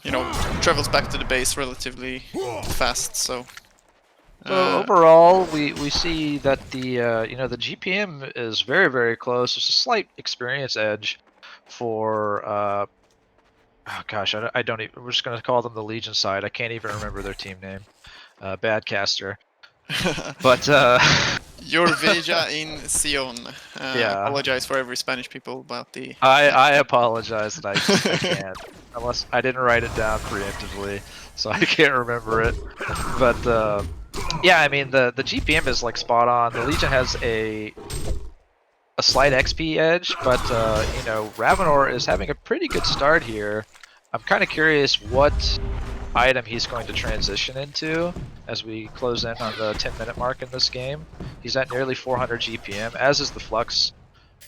travels back to the base relatively fast, so... So overall, we see that the the GPM is very close. There's a slight experience edge for oh gosh, I don't even. We're just gonna call them the Legion side. I can't even remember their team name. Bad caster. But Your Veja in Sion. Yeah. I apologize for every Spanish people about the. I apologize that I can't, unless I didn't write it down preemptively, so I can't remember it. But yeah, I mean the GPM is like spot on. The Legion has a slight XP edge, but Ravenor is having a pretty good start here. I'm kind of curious what item he's going to transition into as we close in on the 10-minute mark in this game. He's at nearly 400 GPM, as is the Flux.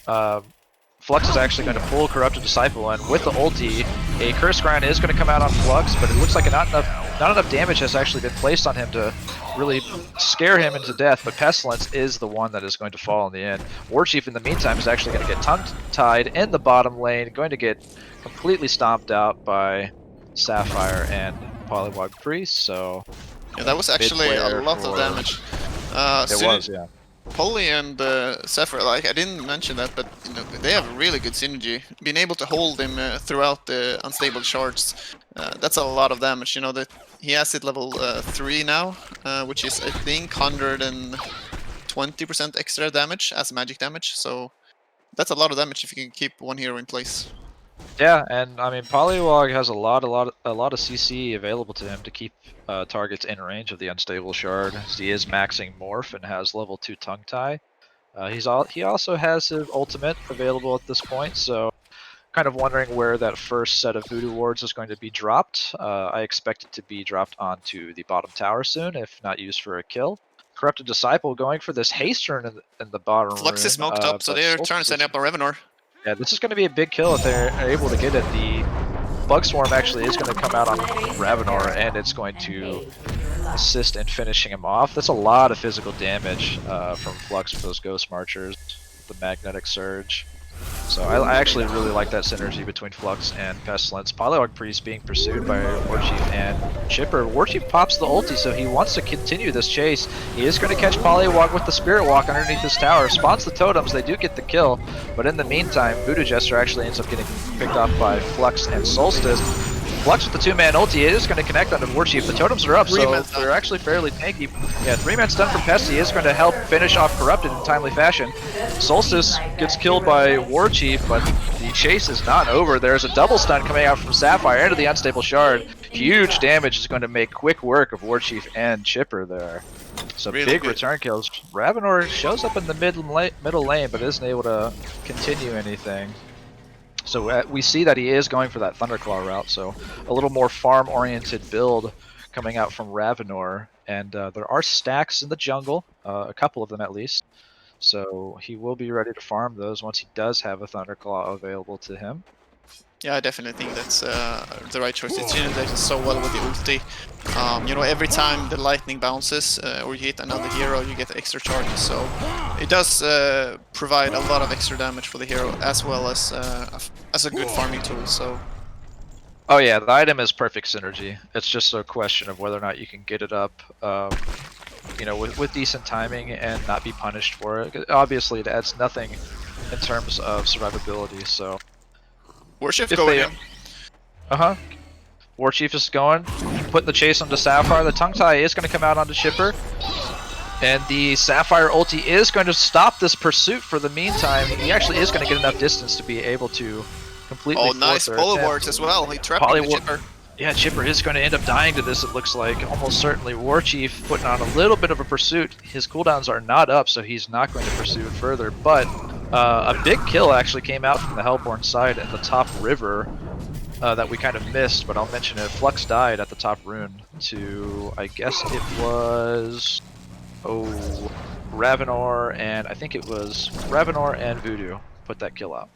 Flux is actually going to pull Corrupted Disciple, and with the ulti, a Curse Ground is going to come out on Flux, but it looks like not enough damage has actually been placed on him to really scare him into death, but Pestilence is the one that is going to fall in the end. Warchief, in the meantime, is actually going to get tongue-tied in the bottom lane, going to get completely stomped out by Sapphire and Polywog Priest, so... Yeah, that was actually a lot of damage. It was, yeah. Poly and Sapphire, like I didn't mention that, but you know, they have really good synergy. Being able to hold him throughout the unstable shards, that's a lot of damage. You know that he has it level 3 now, which is I think 120% extra damage as magic damage. So that's a lot of damage if you can keep one hero in place. Yeah, and I mean Polywog has a lot of CC available to him to keep targets in range of the unstable shard. He is maxing Morph and has level 2 tongue tie. He also has his ultimate available at this point, so kind of wondering where that first set of voodoo wards is going to be dropped. I expect it to be dropped onto the bottom tower soon, if not used for a kill. Corrupted Disciple going for this haste turn in the bottom Flux room, is smoked up, so they're trying to set up a Revenor. Yeah, this is going to be a big kill if they're able to get it. The Bug Swarm actually is going to come out on Ravenor, and it's going to assist in finishing him off. That's a lot of physical damage from Flux with those Ghost Marchers, the Magnetic Surge. So I actually really like that synergy between Flux and Pestilence. Polywog Priest being pursued by Warchief and Chipper. Warchief pops the ulti, so he wants to continue this chase. He is going to catch Polywog with the Spirit Walk underneath this tower. Spawns the totems, they do get the kill. But in the meantime, Voodoo Jester actually ends up getting picked off by Flux and Solstice. Flux with the 2-man ulti is going to connect onto Warchief. The totems are up, so they're actually fairly tanky. Yeah, 3-man stun from Pesty is going to help finish off Corrupted in timely fashion. Solstice gets killed by Warchief, but the chase is not over. There's a double stun coming out from Sapphire into the unstable shard. Huge damage is going to make quick work of Warchief and Chipper there. So really big return kills. Ravenor shows up in the middle lane, but isn't able to continue anything. So we see that he is going for that Thunderclaw route, so a little more farm-oriented build coming out from Ravenor. And there are stacks in the jungle, a couple of them at least. So he will be ready to farm those once he does have a Thunderclaw available to him. Yeah, I definitely think that's the right choice. It synergizes so well with the ulti. You know, every time the lightning bounces or you hit another hero, you get extra charges. So it does provide a lot of extra damage for the hero, as well as a good farming tool. So. Oh yeah, the item is perfect synergy. It's just a question of whether or not you can get it up, you know, with decent timing and not be punished for it. Obviously, it adds nothing in terms of survivability. So. Warchief going in. Warchief is going, putting the chase onto Sapphire. The tongue tie is going to come out onto Chipper. And the Sapphire ulti is going to stop this pursuit for the meantime. He actually is going to get enough distance to be able to completely nice Polywards as well. He trapped the Chipper. Yeah, Chipper is going to end up dying to this, it looks like. Almost certainly. Warchief putting on a little bit of a pursuit. His cooldowns are not up, so he's not going to pursue it further. But a big kill actually came out from the Hellborn side at the top river that we kind of missed, but I'll mention it. Flux died at the top rune to, I guess it was, Ravenor, and I think it was Ravenor and Voodoo put that kill out.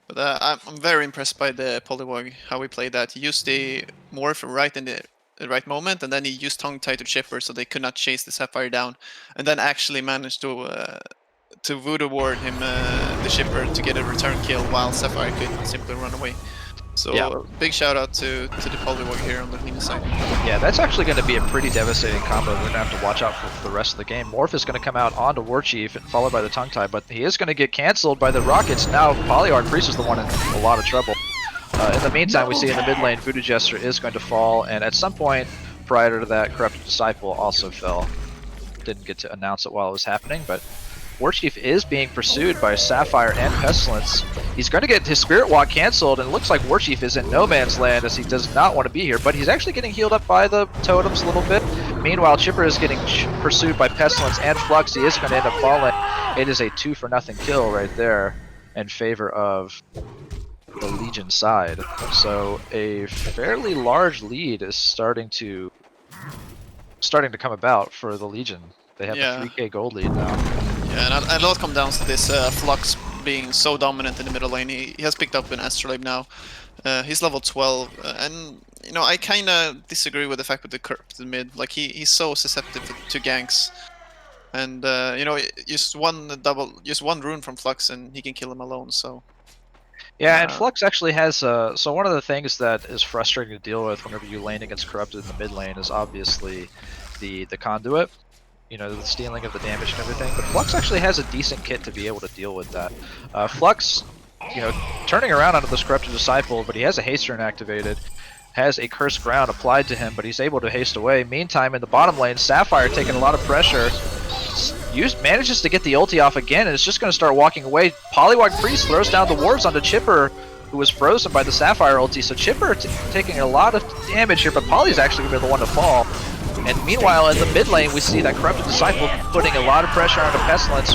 But I'm very impressed by the Polywog, how he played that. He used the Morph right in the right moment, and then he used Tongue Tie to Chipper so they could not chase the Sapphire down, and then actually managed to Voodoo ward him the Chipper to get a return kill while Sapphire could simply run away. So yeah. Big shout out to the Polywog here on the Venus side. Yeah, that's actually going to be a pretty devastating combo we're going to have to watch out for the rest of the game. Morph is going to come out onto Warchief and followed by the Tongue Tie, but he is going to get cancelled by the Rockets. Now Polyarch Priest is the one in a lot of trouble. In the meantime, we see in the mid lane, Voodoo Jester is going to fall, and at some point prior to that, Corrupted Disciple also fell. Didn't get to announce it while it was happening, but Warchief is being pursued by Sapphire and Pestilence. He's going to get his Spirit Walk cancelled, and it looks like Warchief is in no man's land as he does not want to be here, but he's actually getting healed up by the totems a little bit. Meanwhile, Chipper is getting pursued by Pestilence and Flux. He is going to end up falling. It is a 2-for-0 kill right there in favor of the Legion side. So a fairly large lead is starting to come about for the Legion. They have a 3k gold lead now. Yeah, and a lot comes down to this Flux being so dominant in the middle lane. He has picked up an Astrolabe now. He's level 12, and you know, I kind of disagree with the fact with the corrupted mid. Like he's so susceptible to ganks, and you know, just one rune from Flux and he can kill him alone. So Yeah, and Flux actually has so one of the things that is frustrating to deal with whenever you lane against corrupted in the mid lane is obviously the conduit. You know, the stealing of the damage and everything. But Flux actually has a decent kit to be able to deal with that. Flux, you know, turning around onto this corrupted disciple, but he has a haste rune activated. Has a cursed ground applied to him, but he's able to haste away. Meantime, in the bottom lane, Sapphire taking a lot of pressure. Manages to get the ulti off again, and is just going to start walking away. Polywog Priest throws down the wards onto Chipper, who was frozen by the Sapphire ulti. So Chipper taking a lot of damage here, but Poly's actually going to be the one to fall. And meanwhile, in the mid lane, we see that Corrupted Disciple putting a lot of pressure onto Pestilence,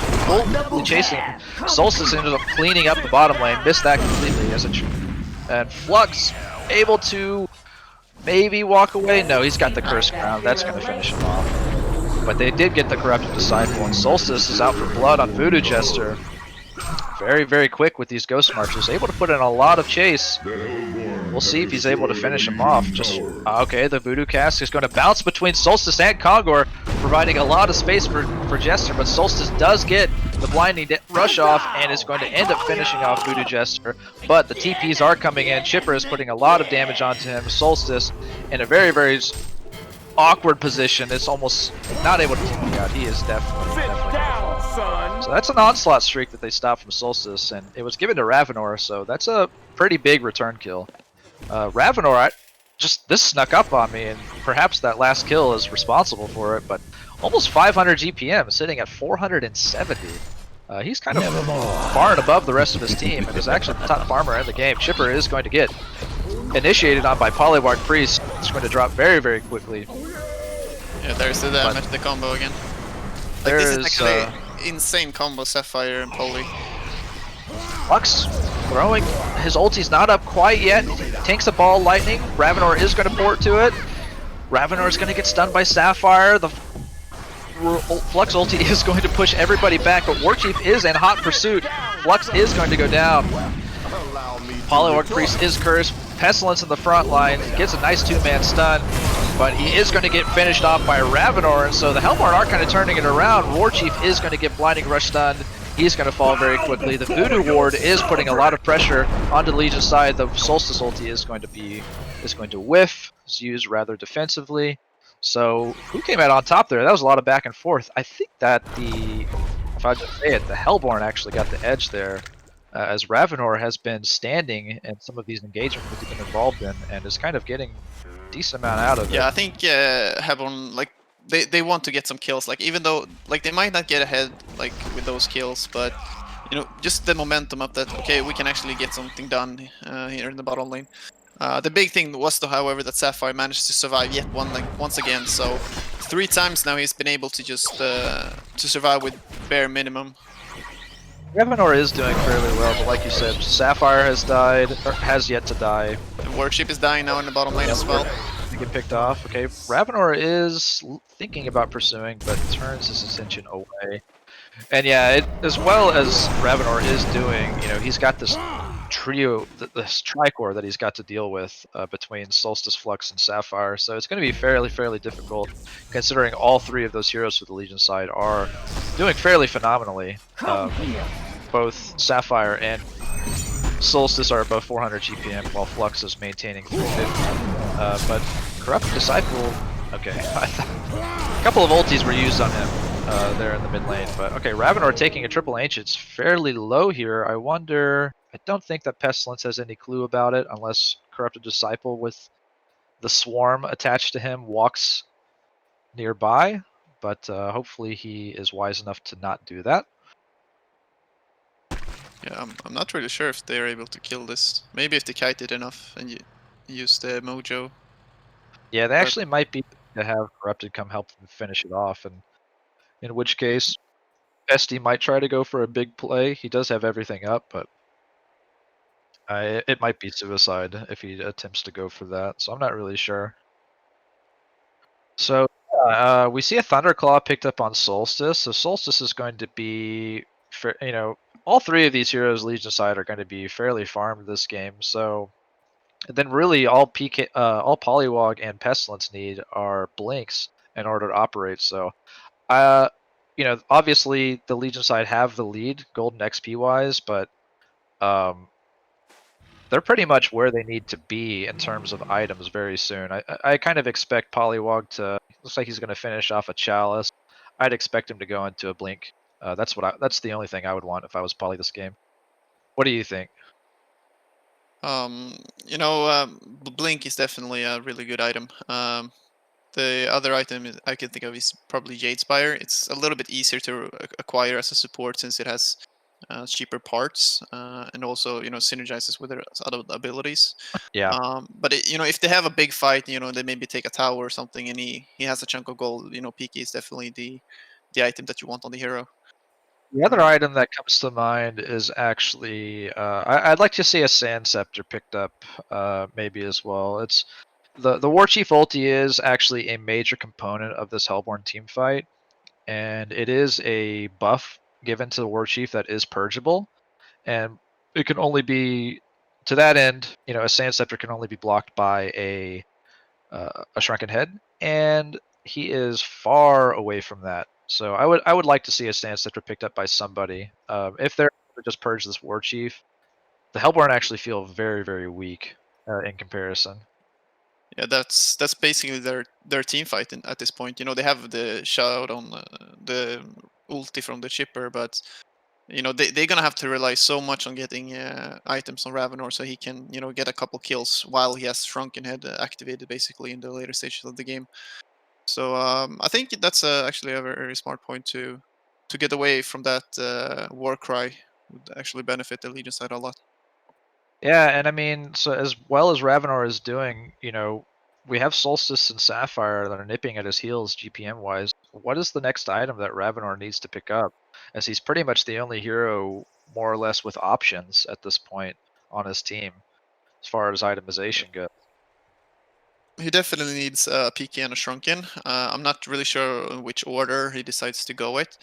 fully chasing him. Solstice ended up cleaning up the bottom lane, missed that completely. And Flux able to maybe walk away. No, he's got the Cursed Ground. That's going to finish him off. But they did get the Corrupted Disciple, and Solstice is out for blood on Voodoo Jester. Very, very quick with these Ghost Marches. Able to put in a lot of chase. We'll see if he's able to finish him off. Okay, the Voodoo cast is going to bounce between Solstice and Kongor, providing a lot of space for Jester, but Solstice does get the blinding rush off and is going to end up finishing off Voodoo Jester. But the TPs are coming in. Chipper is putting a lot of damage onto him. Solstice in a very, very awkward position. It's almost not able to TP out. He is definitely so that's an onslaught streak that they stopped from Solstice, and it was given to Ravenor, so that's a pretty big return kill. Ravenor, this snuck up on me, and perhaps that last kill is responsible for it, but almost 500 GPM, sitting at 470. He's kind of far and above the rest of his team, and is actually the top farmer in the game. Chipper is going to get initiated on by Polywog Priest. It's going to drop very, very quickly. Yeah, there's the damage, the combo again. Like, this is actually insane combo, Sapphire and Poly. Flux throwing his ulti's not up quite yet. Tanks a ball lightning. Ravenor is going to port to it. Ravenor is going to get stunned by Sapphire. The Flux ulti is going to push everybody back, but Warchief is in hot pursuit. Flux is going to go down. Polywog Priest is cursed. Pestilence in the front line gets a nice two-man stun, but he is going to get finished off by Ravenor, and so the Hellborn are kind of turning it around. Warchief is going to get blinding rush stunned. He's going to fall very quickly. The Voodoo Ward is putting a lot of pressure onto the Legion's side. The Solstice ulti is going to whiff. It's used rather defensively. So who came out on top there? That was a lot of back and forth. I think that if I just say it, the Hellborn actually got the edge there. As Ravenor has been standing in some of these engagements that he's been involved in, and is kind of getting a decent amount out of it. Yeah, I think Hellborn, like, they want to get some kills. Like, even though, like, they might not get ahead, like, with those kills, but, you know, just the momentum of that, okay, we can actually get something done here in the bottom lane. The big thing was, though, however, that Sapphire managed to survive yet once again, so 3 times now he's been able to just to survive with bare minimum. Ravenor is doing fairly well, but like you said, Sapphire has died, or has yet to die. The Warship is dying now in the bottom lane as well. To get picked off. Okay, Ravenor is thinking about pursuing, but turns his attention away. And yeah, as well as Ravenor is doing, you know, he's got this trio, this tricore that he's got to deal with between Solstice, Flux, and Sapphire. So it's going to be fairly difficult, considering all 3 of those heroes for the Legion side are doing fairly phenomenally. Both Sapphire and Solstice are above 400 GPM, while Flux is maintaining 350. But Corrupted Disciple, okay, a couple of ultis were used on him there in the mid lane. But okay, Ravenor taking a triple ancient's fairly low here. I wonder. I don't think that Pestilence has any clue about it, unless Corrupted Disciple with the swarm attached to him walks nearby. But hopefully he is wise enough to not do that. Yeah, I'm not really sure if they're able to kill this. Maybe if they kite it enough and you use the mojo. Yeah, they actually might be to have Corrupted come help them finish it off, and in which case, Esty might try to go for a big play. He does have everything up, but it might be suicide if he attempts to go for that, so I'm not really sure. So we see a Thunderclaw picked up on Solstice, so Solstice is going to be, you know, all 3 of these heroes Legion side are going to be fairly farmed this game, so then really all Polywog and Pestilence need are blinks in order to operate. So, obviously the Legion side have the lead golden XP wise, but they're pretty much where they need to be in terms of items very soon. I kind of expect Polywog to. Looks like he's going to finish off a Chalice. I'd expect him to go into a blink. That's the only thing I would want if I was Poly this game. What do you think? Blink is definitely a really good item. The other item I can think of is probably Jadespire. It's a little bit easier to acquire as a support since it has cheaper parts and also synergizes with their other abilities. Yeah. But if they have a big fight, they maybe take a tower or something, and he has a chunk of gold. PK is definitely the item that you want on the hero. The other item that comes to mind is actually I'd like to see a Sand Scepter picked up maybe as well. It's the War Chief ulti is actually a major component of this Hellborn team fight, and it is a buff given to the War Chief that is purgeable, and it can only be to that end. A Sand Scepter can only be blocked by a Shrunken Head, and he is far away from that. So I would like to see a Sand Scepter picked up by somebody. If they're able to just purge this War Chief, the Hellborn actually feel very, very weak in comparison. Yeah, that's basically their team fight at this point. They have the shout on the ulti from the chipper, but they're gonna have to rely so much on getting items on Ravenor so he can get a couple kills while he has Shrunken Head activated basically in the later stages of the game. So I think that's actually a very smart point to get away from that war cry would actually benefit the Legion side a lot. Yeah, and I mean, so as well as Ravenor is doing, we have Solstice and Sapphire that are nipping at his heels GPM wise. What is the next item that Ravenor needs to pick up? As he's pretty much the only hero, more or less, with options at this point on his team, as far as itemization goes. He definitely needs a PK and a Shrunken. I'm not really sure in which order he decides to go with.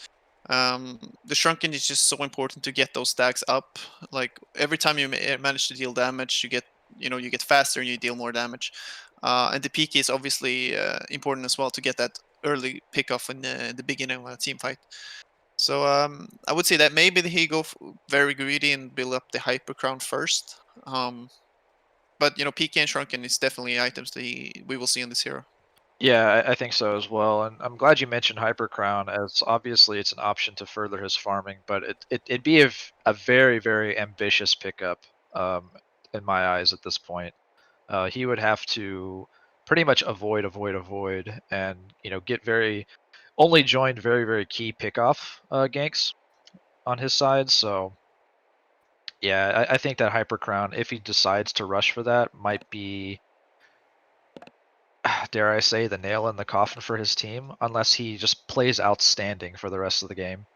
The Shrunken is just so important to get those stacks up. Like every time you manage to deal damage, you get faster and you deal more damage. And the PK is obviously important as well to get that early pickoff in the beginning of a team fight. So I would say that maybe he go very greedy and build up the Hyper Crown first. But PK and Shrunken is definitely items that we will see in this hero. Yeah, I think so as well, and I'm glad you mentioned Hyper Crown, as obviously it's an option to further his farming, but it'd be a very, very ambitious pickup in my eyes at this point. He would have to pretty much avoid, and get only joined very, very key pickoff ganks on his side. So yeah, I think that Hyper Crown, if he decides to rush for that, might be, dare I say, the nail in the coffin for his team, unless he just plays outstanding for the rest of the game.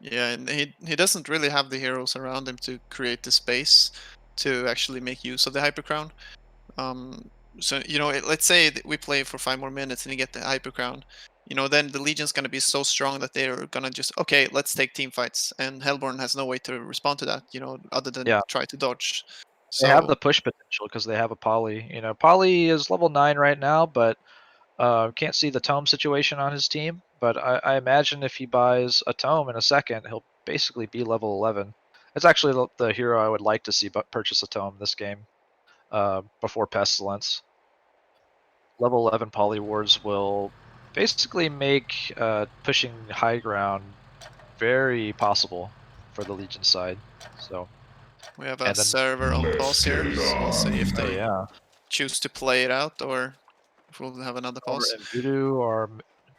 Yeah, and he doesn't really have the heroes around him to create the space to actually make use of the Hyper Crown. So let's say that we play for 5 more minutes and you get the Hyper Crown. Then the Legion's gonna be so strong that they're gonna just let's take team fights, and Hellborn has no way to respond to that. Other than Yeah. try to dodge. They have So the push potential because they have a Poly. Poly is level 9 right now, but can't see the tome situation on his team. But I imagine if he buys a tome in a second, he'll basically be level 11. It's actually the hero I would like to see purchase a tome this game before Pestilence. Level 11 Poly wards will basically make pushing high ground very possible for the Legion side. So we have a server on pause here, so we'll see if they choose to play it out or if we'll have another pause. And Voodoo are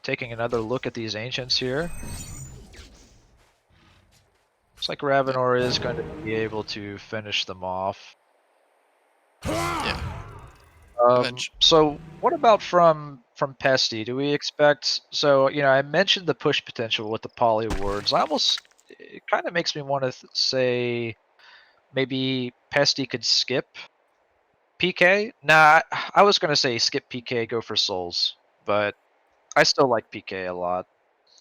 taking another look at these ancients here. Looks like Ravenor is going to be able to finish them off. Yeah. So what about from Pesty? Do we expect? So I mentioned the push potential with the poly wards. It kind of makes me want to say maybe Pesty could skip PK. Nah, I was gonna say skip PK, go for souls, but I still like PK a lot,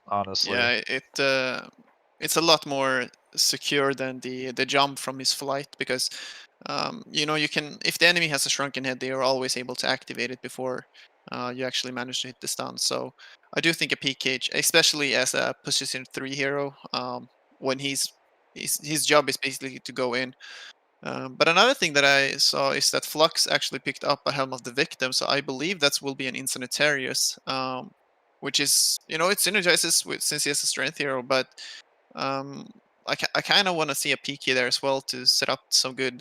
honestly. Yeah, it's a lot more secure than the jump from his flight, because you know, you can, if the enemy has a shrunken head, they are always able to activate it before you actually manage to hit the stun. So I do think a PK, especially as a position 3 hero, when his job is basically to go in. But another thing that I saw is that Flux actually picked up a Helm of the Victim, so I believe that will be an Incendiarius, which is, you know, it synergizes with, since he has a strength hero, but um, I kind of want to see a PK there as well to set up some good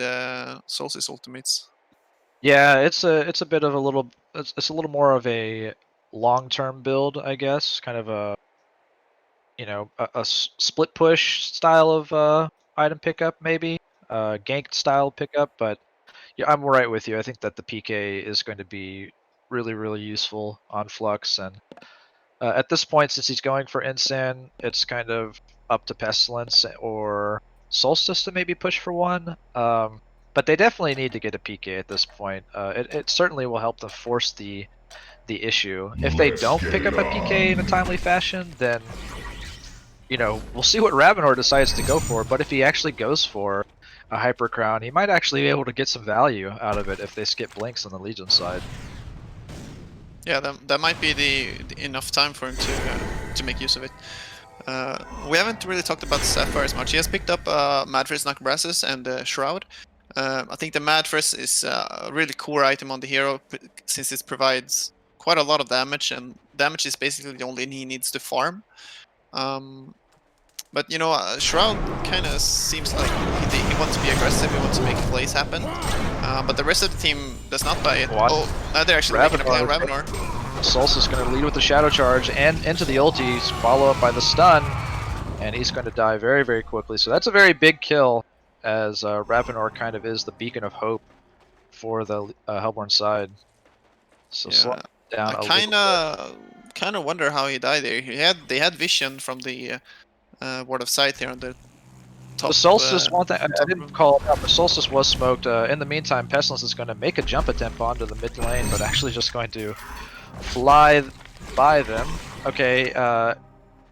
Solstice ultimates. Yeah, it's a bit of a little it's a little more of a long-term build, I guess, kind of a split push style of item pickup, maybe ganked style pickup. But yeah, I'm right with you. I think that the PK is going to be really useful on Flux, and at this point, since he's going for Insan, it's kind of up to Pestilence or Solstice to maybe push for one. But they definitely need to get a PK at this point. It certainly will help them force the issue. If they don't pick up a PK in a timely fashion, then we'll see what Ravenor decides to go for. But if he actually goes for a Hyper Crown, he might actually be able to get some value out of it if they skip Blinks on the Legion side. Yeah, that might be the enough time for him to make use of it. We haven't really talked about Sapphire as much. He has picked up Madfris, Nakbrasis, and Shroud. I think the Madfris is a really core item on the hero, since it provides quite a lot of damage, and damage is basically the only thing he needs to farm. But you know, Shroud kind of seems like he wants to be aggressive, he wants to make plays happen. But the rest of the team does not buy it. What? Oh, they're actually making a play on Ravenor. Solstice is going to lead with the Shadow Charge and into the ulti, follow up by the stun, and he's going to die very quickly. So that's a very big kill, as Ravenor kind of is the beacon of hope for the Hellborn side. So slow down a little bit. Kind of wonder how he died there. They had vision from the Ward of Sight here on the top. The Solstice, one thing I didn't call it out, but Solstice was smoked. In the meantime, Pestilence is going to make a jump attempt onto the mid lane, but actually just going to fly by them. Okay,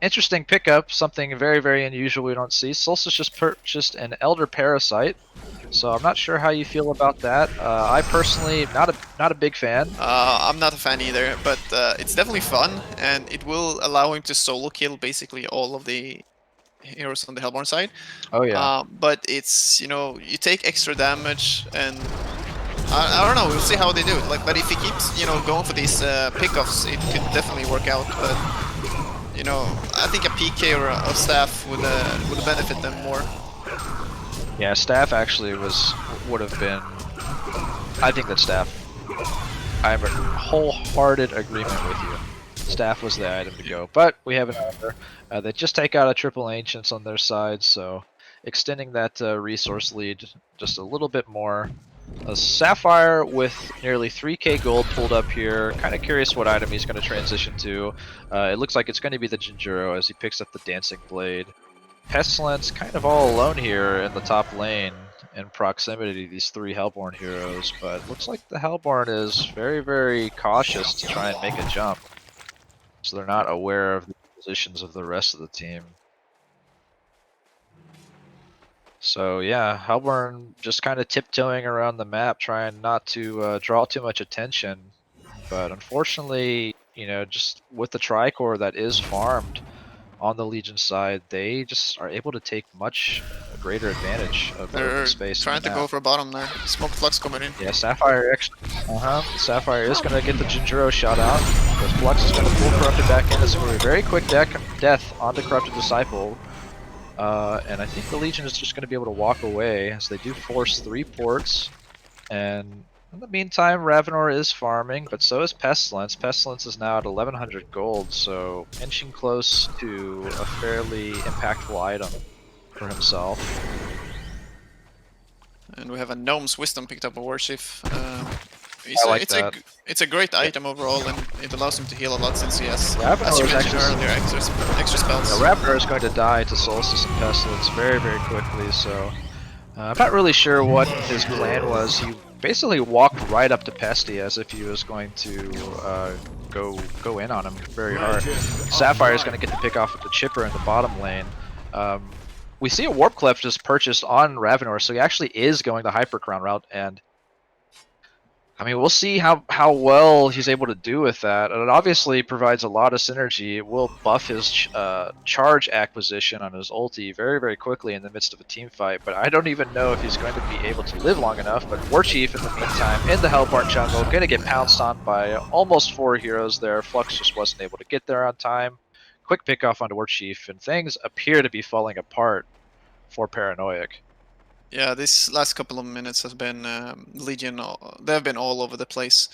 interesting pickup, something very unusual we don't see. Solstice just purchased an Elder Parasite, so I'm not sure how you feel about that. I personally, not a big fan. I'm not a fan either, but it's definitely fun, and it will allow him to solo kill basically all of the heroes on the Hellborn side. Oh yeah. But it's, you know, you take extra damage, and I don't know, we'll see how they do it. Like, but if he keeps, you know, going for these pickoffs, it could definitely work out. But you know, I think a PK or a staff would benefit them more. Yeah, staff actually would have been. I think that staff. I'm in wholehearted agreement with you. Staff was the item to go, but we have another. They just take out a triple ancients on their side, so extending that resource lead just a little bit more. A Sapphire with nearly 3k gold pulled up here. Kind of curious what item he's going to transition to. It looks like it's going to be the Jinjuro as he picks up the Dancing Blade. Pestilence kind of all alone here in the top lane in proximity to these 3 Hellborn heroes, but looks like the Hellborn is very cautious to try and make a jump. So they're not aware of the positions of the rest of the team. So yeah, Hellborn just kind of tiptoeing around the map, trying not to draw too much attention. But unfortunately, you know, just with the Tricore that is farmed on the Legion side, they just are able to take much greater advantage of the space. They're trying to go for a bottom there. Smoke Flux coming in. Yeah, Sapphire actually. Sapphire is going to get the Jinjuro shot out. Because Flux is going to pull Corrupted back in. It's going to be a very quick death onto Corrupted Disciple. And I think the Legion is just going to be able to walk away as they do force 3 ports. And in the meantime, Ravenor is farming, but so is Pestilence. Pestilence is now at 1100 gold, so inching close to a fairly impactful item for himself. And we have a Gnome's Wisdom picked up a Warchief. It's a great item overall, and it allows him to heal a lot since he has, as you mentioned earlier, extra spells. Ravenor is going to die to Solstice and Pestilence very quickly, so I'm not really sure what his plan was. He basically walked right up to Pesty as if he was going to go in on him very hard. Sapphire is going to get the pick off with the Chipper in the bottom lane. we see a Warp Clef just purchased on Ravenor, so he actually is going the Hyper Crown route, and I mean, we'll see how well he's able to do with that. And it obviously provides a lot of synergy. It will buff his charge acquisition on his ulti very, very quickly in the midst of a team fight. But I don't even know if he's going to be able to live long enough. But War Chief, in the meantime, in the Hellbark jungle, going to get pounced on by almost 4 heroes there. Flux just wasn't able to get there on time. Quick pick off onto War Chief, and things appear to be falling apart for Paranoiac. Yeah, this last couple of minutes has been Legion. They've been all over the place.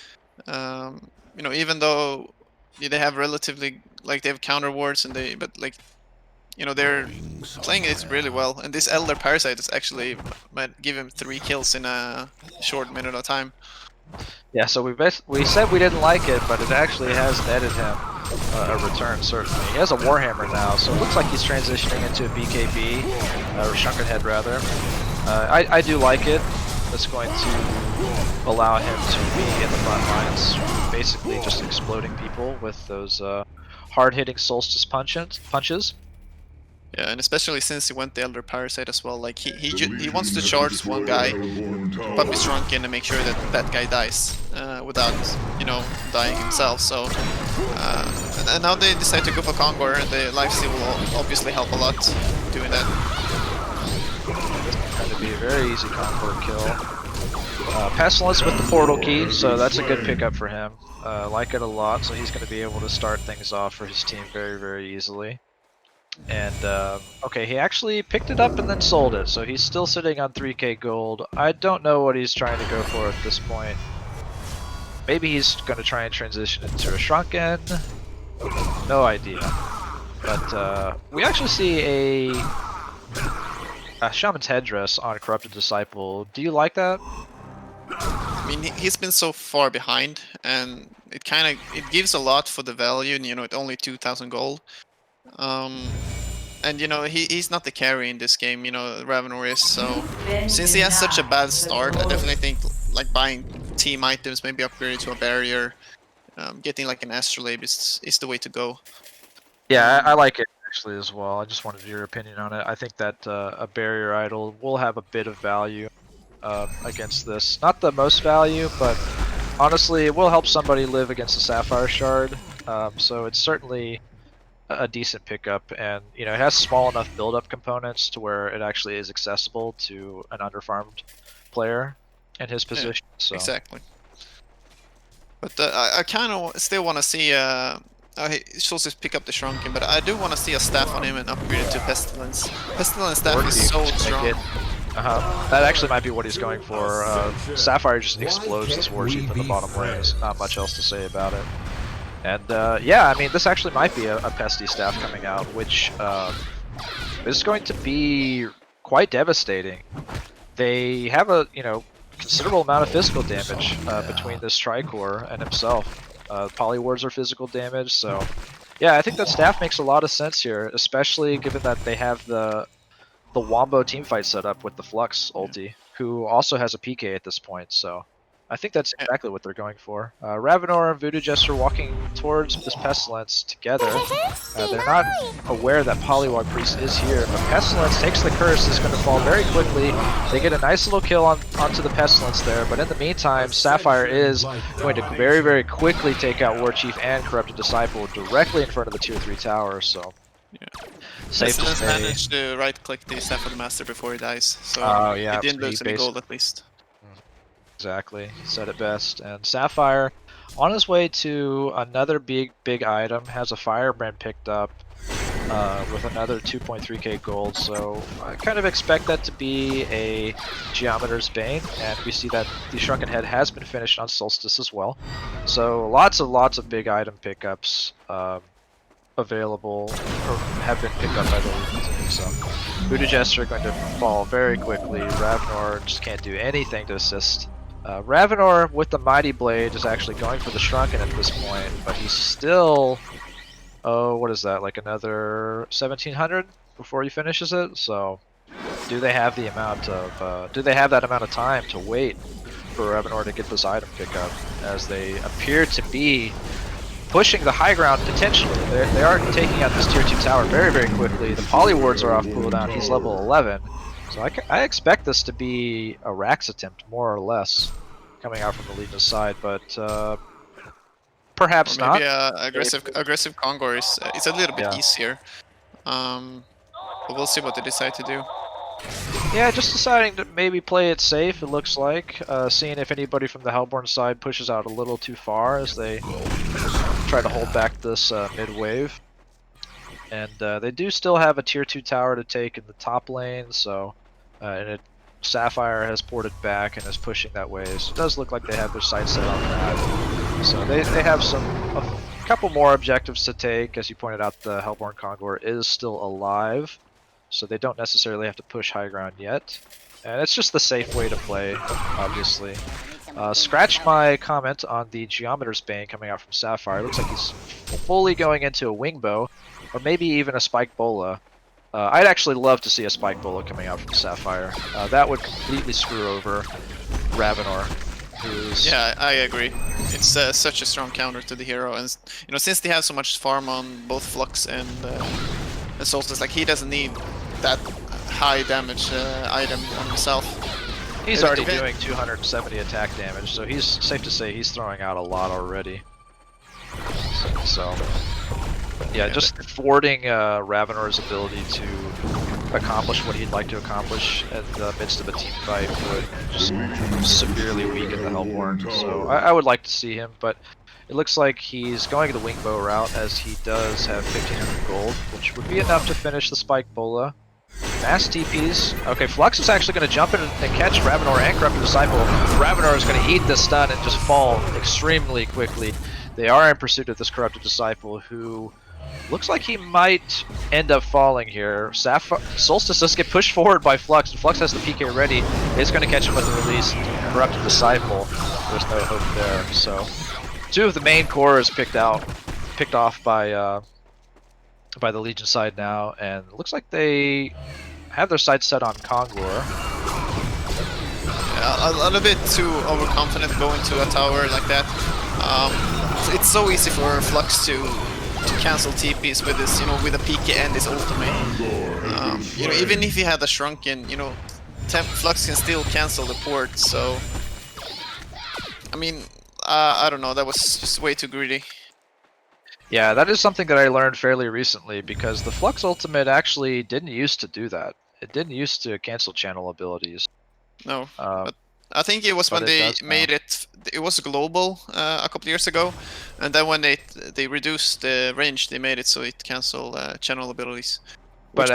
You know, even though they have relatively they have counter wards but like, you know, they're playing it really well. And this Elder Parasite is actually might give him 3 kills in a short minute of time. Yeah, so we said we didn't like it, but it actually has netted him a return, certainly. He has a Warhammer now, so it looks like he's transitioning into a BKB, or Shrunken Head rather. I do like it. It's going to allow him to be in the front lines, basically just exploding people with those hard-hitting Solstice punches. Yeah, and especially since he went the Elder Parasite as well, like he wants to charge one guy, pop his Shrunken, and make sure that that guy dies without, you know, dying himself. So and now they decide to go for Conquer, and the lifesteal will obviously help a lot doing that. Going to be a very easy Conquer kill. Pestilence with the portal key, so that's a good pickup for him. Like it a lot, so he's going to be able to start things off for his team very, very easily. And okay, he actually picked it up and then sold it, so he's still sitting on 3k gold. I don't know what he's trying to go for at this point. Maybe he's going to try and transition into a Shrunken. No idea. But we actually see a Shaman's Headdress on Corrupted Disciple. Do you like that? I mean, he's been so far behind, and it gives a lot for the value, and you know, it's only 2,000 gold. And you know, he's not the carry in this game, you know, Ravenor is, so since he has such a bad start, I definitely think like buying team items, maybe upgrading to a barrier, getting like an Astrolabe is the way to go. Yeah, I like it actually as well. I just wanted your opinion on it. I think that a barrier idol will have a bit of value against this. Not the most value, but honestly, it will help somebody live against the Sapphire Shard. So it's certainly a decent pickup, and you know, it has small enough build-up components to where it actually is accessible to an underfarmed player in his position. Yeah, so exactly. But I kind of still want to see Solstice pick up the Shrunken, but I do want to see a staff on him and upgrade it to Pestilence. Pestilence staff is so strong. That actually might be what he's going for. Sapphire just explodes this War Chief in the bottom lane. There's not much else to say about it. And yeah, I mean, this actually might be a Pesty staff coming out, which is going to be quite devastating. They have a, you know, considerable amount of physical damage between this Tricore and himself. Polywards are physical damage, so yeah, I think that staff makes a lot of sense here, especially given that they have the Wombo teamfight set up with the Flux ulti, who also has a PK at this point, so I think that's exactly what they're going for. Ravenor and Voodoo Jester walking towards this Pestilence together. They're not aware that Polywog Priest is here, but Pestilence takes the curse, is going to fall very quickly. They get a nice little kill onto the Pestilence there, but in the meantime, Sapphire is going to very, very quickly take out War Chief and Corrupted Disciple directly in front of the tier 3 tower, so yeah. Safe to Pestilence say. managed to right-click the Staff of the Master before he dies, so he didn't lose any gold at least. Exactly, said it best. And Sapphire, on his way to another big item, has a Firebrand picked up with another 2.3k gold, so I kind of expect that to be a Geometer's Bane, and we see that the Shrunken Head has been finished on Solstice as well. So lots of big item pickups available, or have been picked up by the Legion team, so Voodoo Jester going to fall very quickly. Ravenor just can't do anything to assist. Ravenor with the Mighty Blade is actually going for the Shrunken at this point, but he's still, oh, what is that, like another 1700 before he finishes it? So do they have the amount of, do they have that amount of time to wait for Ravenor to get this item pickup, as they appear to be pushing the high ground potentially. They are taking out this tier 2 tower very, very quickly. The poly wards are off cooldown. He's level 11. So I expect this to be a Rax attempt, more or less, coming out from the Legion's side, but perhaps or maybe not. aggressive Kongor is it's a little bit Yeah. easier. But we'll see what they decide to do. Yeah, just deciding to maybe play it safe, it looks like. Seeing if anybody from the Hellborn side pushes out a little too far as they try to hold back this mid-wave. And they do still have a tier 2 tower to take in the top lane, so Sapphire has ported back and is pushing that way. So it does look like they have their sights set on that. So they have a couple more objectives to take. As you pointed out, the Hellborn Kongor is still alive, so they don't necessarily have to push high ground yet. And it's just the safe way to play, obviously. Scratched my comment on the Geometer's Bane coming out from Sapphire. It looks like he's fully going into a Wingbow, or maybe even a Spike Bola. I'd actually love to see a Spike Bola coming out from Sapphire. That would completely screw over Ravenor. Yeah, I agree. It's such a strong counter to the hero, and since they have so much farm on both Flux and Solstice, like he doesn't need that high damage item on himself. He's already doing 270 attack damage, so he's safe to say he's throwing out a lot already. So yeah, just thwarting Ravenor's ability to accomplish what he'd like to accomplish in the midst of a team fight would just severely weaken the Hellborn. So I would like to see him, but it looks like he's going the Wingbow route, as he does have 1500 gold, which would be enough to finish the Spike Bola. Mass TPs. Okay, Flux is actually going to jump in and catch Ravenor and Corrupted Disciple. Ravenor is going to eat the stun and just fall extremely quickly. They are in pursuit of this Corrupted Disciple, who looks like he might end up falling here. Solstice does get pushed forward by Flux, and Flux has the PK ready. It's going to catch him with the release. Corrupted Disciple. There's no hope there. So, two of the main cores picked off by the Legion side now, and it looks like they have their sights set on Kongor. Yeah, a little bit too overconfident going to a tower like that. It's so easy for Flux to cancel TPs with this, with a PK and his ultimate. Even if he had a shrunken, Flux can still cancel the port. So, I mean, I don't know. That was just way too greedy. Yeah, that is something that I learned fairly recently, because the Flux ultimate actually didn't used to do that. It didn't used to cancel channel abilities. No, but I think it was when they made it. It was global a couple years ago, and then when they reduced the range, they made it so it cancel channel abilities. Which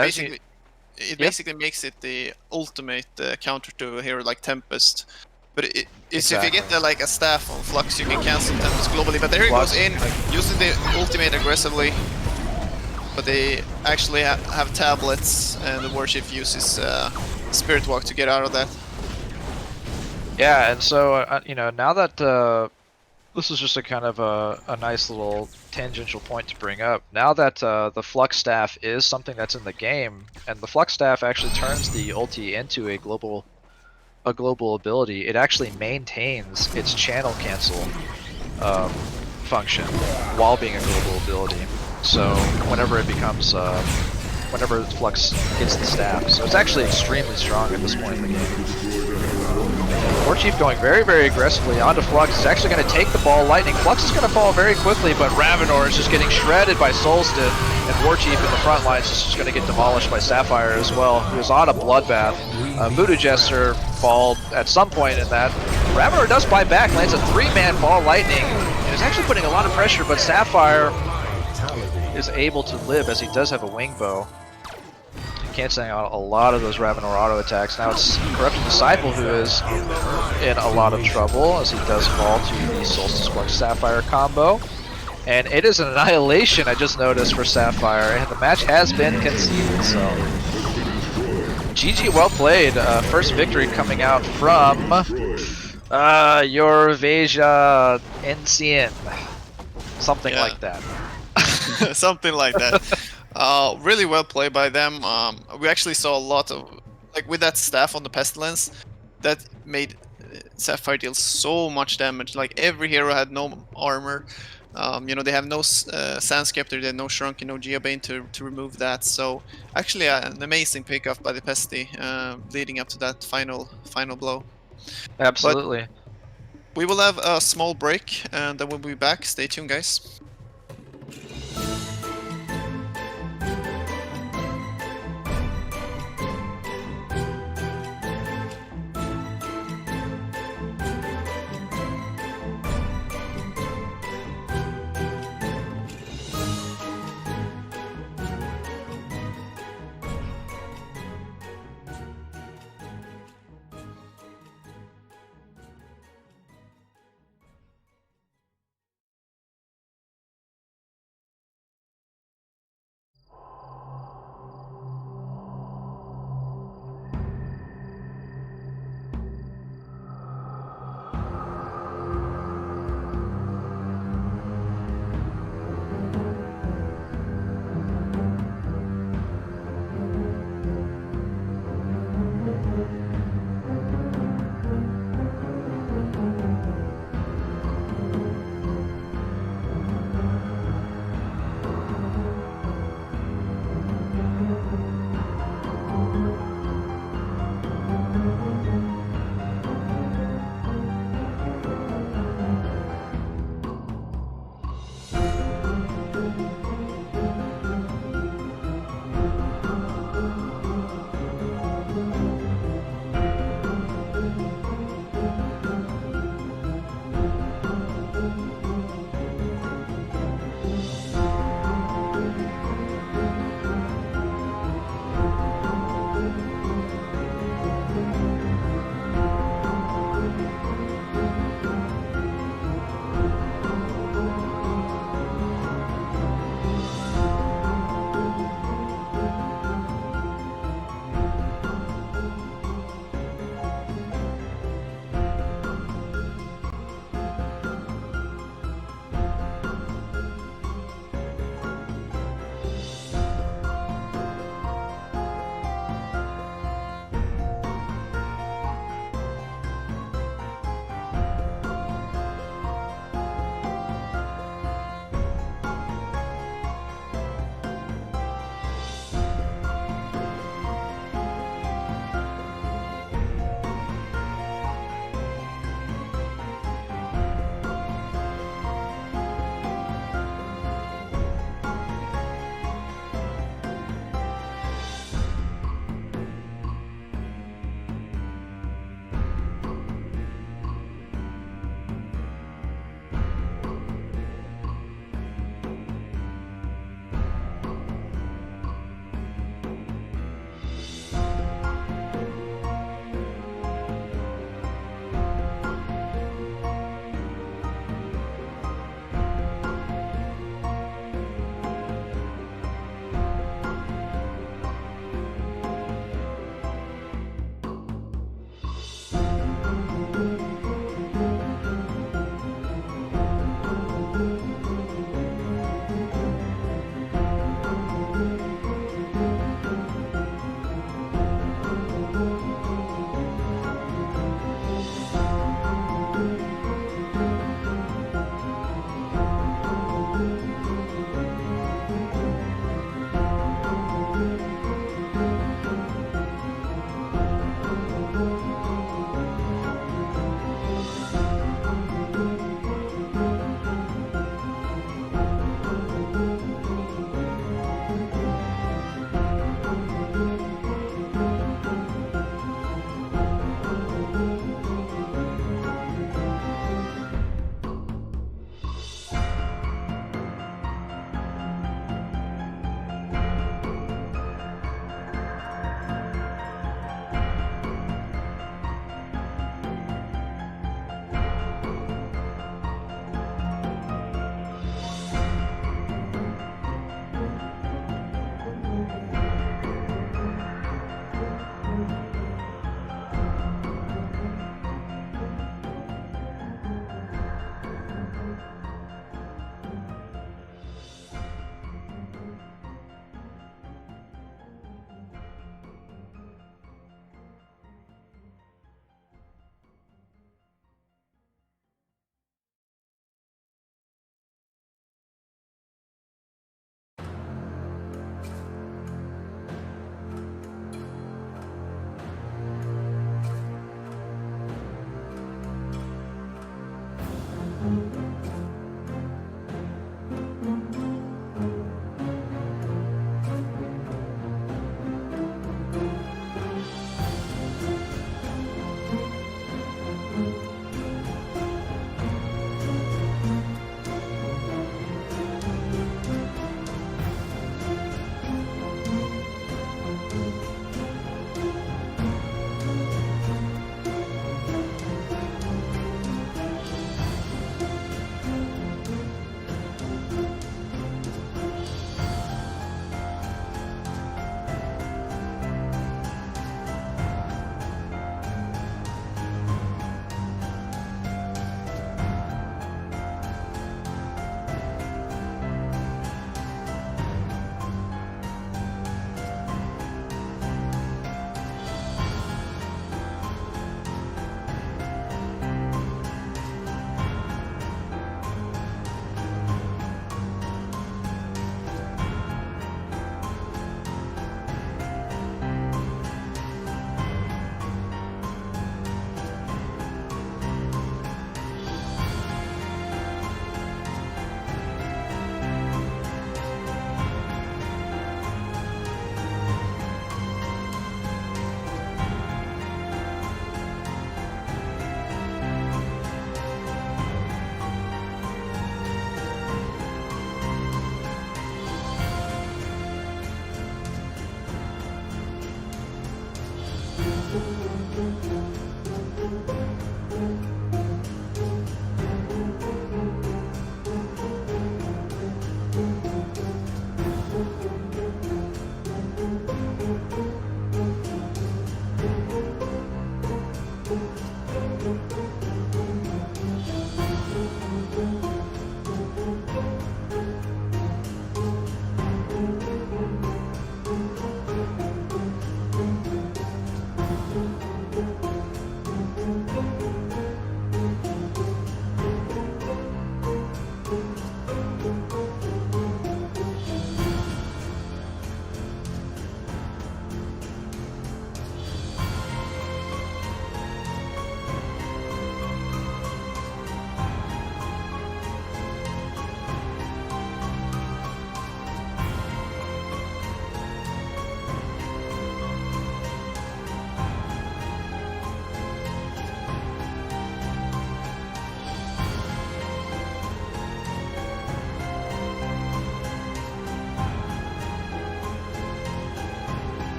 basically makes it the ultimate counter to a hero like Tempest. But if you get like a staff on Flux, you can cancel Tempest globally. But there he goes in, using the ultimate aggressively. But they actually have tablets, and the warship uses Spirit Walk to get out of that. Yeah, and so now that this is just a kind of a nice little tangential point to bring up. Now that the Flux staff is something that's in the game, and the Flux staff actually turns the ulti into a global ability, it actually maintains its channel cancel function while being a global ability. So whenever it becomes, whenever Flux gets the staff, so it's actually extremely strong at this point in the game. Warchief going very, very aggressively onto Flux. Is actually going to take the ball. Lightning. Flux is going to fall very quickly, but Ravenor is just getting shredded by Solstice, and Warchief in the front lines is just going to get demolished by Sapphire as well, who's on a bloodbath. Voodoo Jester fall at some point in that. Ravenor does buy back, lands a 3-man ball Lightning, and is actually putting a lot of pressure, but Sapphire is able to live, as he does have a Wingbow, canceling out a lot of those Ravenor auto attacks. Now it's Corrupted Disciple who is in a lot of trouble, as he does fall to the Solstice Flux Sapphire combo. And it is an annihilation, I just noticed, for Sapphire, and the match has been conceded, so GG, well played. First victory coming out from Eurovasia NCN. Something like that. Something like that. Really well played by them. We actually saw a lot of, like with that staff on the Pestilence, that made Sapphire deal so much damage. Like every hero had no armor. They have no Sandscepter, they have no Shrunken, no Geobane to remove that. So actually an amazing pickup by the Pesty, leading up to that final blow. Absolutely. We will have a small break and then we'll be back. Stay tuned, guys.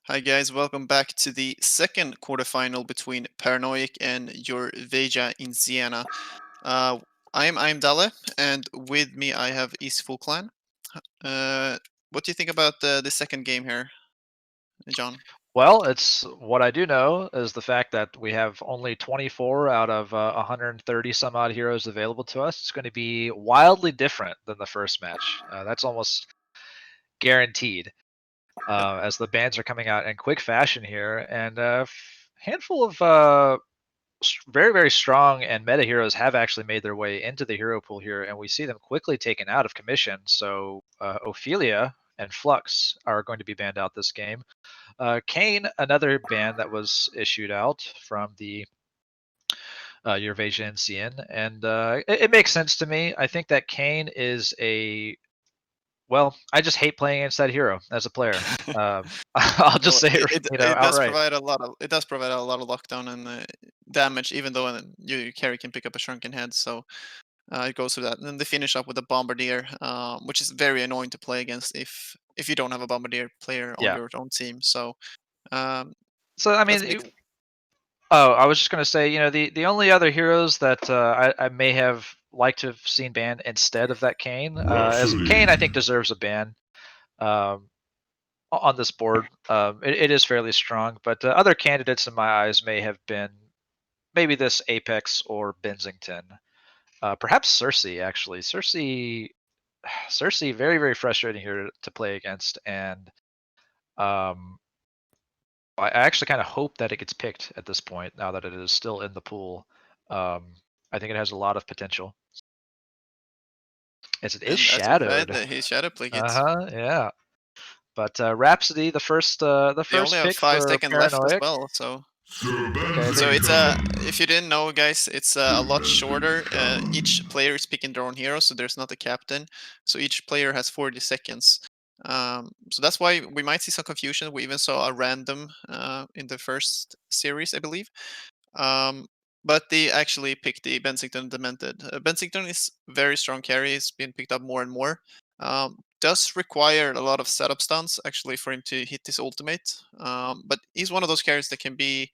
Hi guys, welcome back to the second quarterfinal between Paranoic and your Veja in Siena. I'm Dale, and with me I have Eastful Clan. What do you think about the second game here, John? Well, it's what I do know is the fact that we have only 24 out of 130 some odd heroes available to us. It's going to be wildly different than the first match. That's almost guaranteed, as the bans are coming out in quick fashion here, and a handful of very, very strong and meta heroes have actually made their way into the hero pool here, and we see them quickly taken out of commission. So Ophelia and Flux are going to be banned out this game. Kane, another ban that was issued out from the Eurasian CN, and it makes sense to me. I think that Kane is well, I just hate playing against that hero as a player. I'll just say It does outright. provide a lot of lockdown and damage, even though your carry can pick up a shrunken head. So it goes through that, and then they finish up with a bombardier, which is very annoying to play against if you don't have a bombardier player on Yeah. your own team. So um, So I that's mean, big. oh, I was just gonna say, the only other heroes that I may have liked to have seen banned instead of that Kane, as Kane I think deserves a ban um, on this board. It is fairly strong, but other candidates in my eyes may have been maybe this Apex or Bensington, perhaps Cersei actually. Cersei, very very frustrating here to play against, and um, I actually kind of hope that it gets picked at this point now that it is still in the pool. Um, I think it has a lot of potential. As it is And as you said, shadowed. his shadow play Uh hits. huh. Yeah. But Rhapsody, the They only first have pick 5 for seconds left as Paranoic. well. So Okay. it's if you didn't know, guys, it's a lot shorter. Each player is picking their own hero, so there's not a captain. So each player has 40 seconds. So that's why we might see some confusion. We even saw a random in the first series, I believe. Um, but they actually picked the Bensington Demented. Bensington is very strong carry. It's been picked up more and more. Does require a lot of setup stunts actually for him to hit his ultimate. But he's one of those carries that can be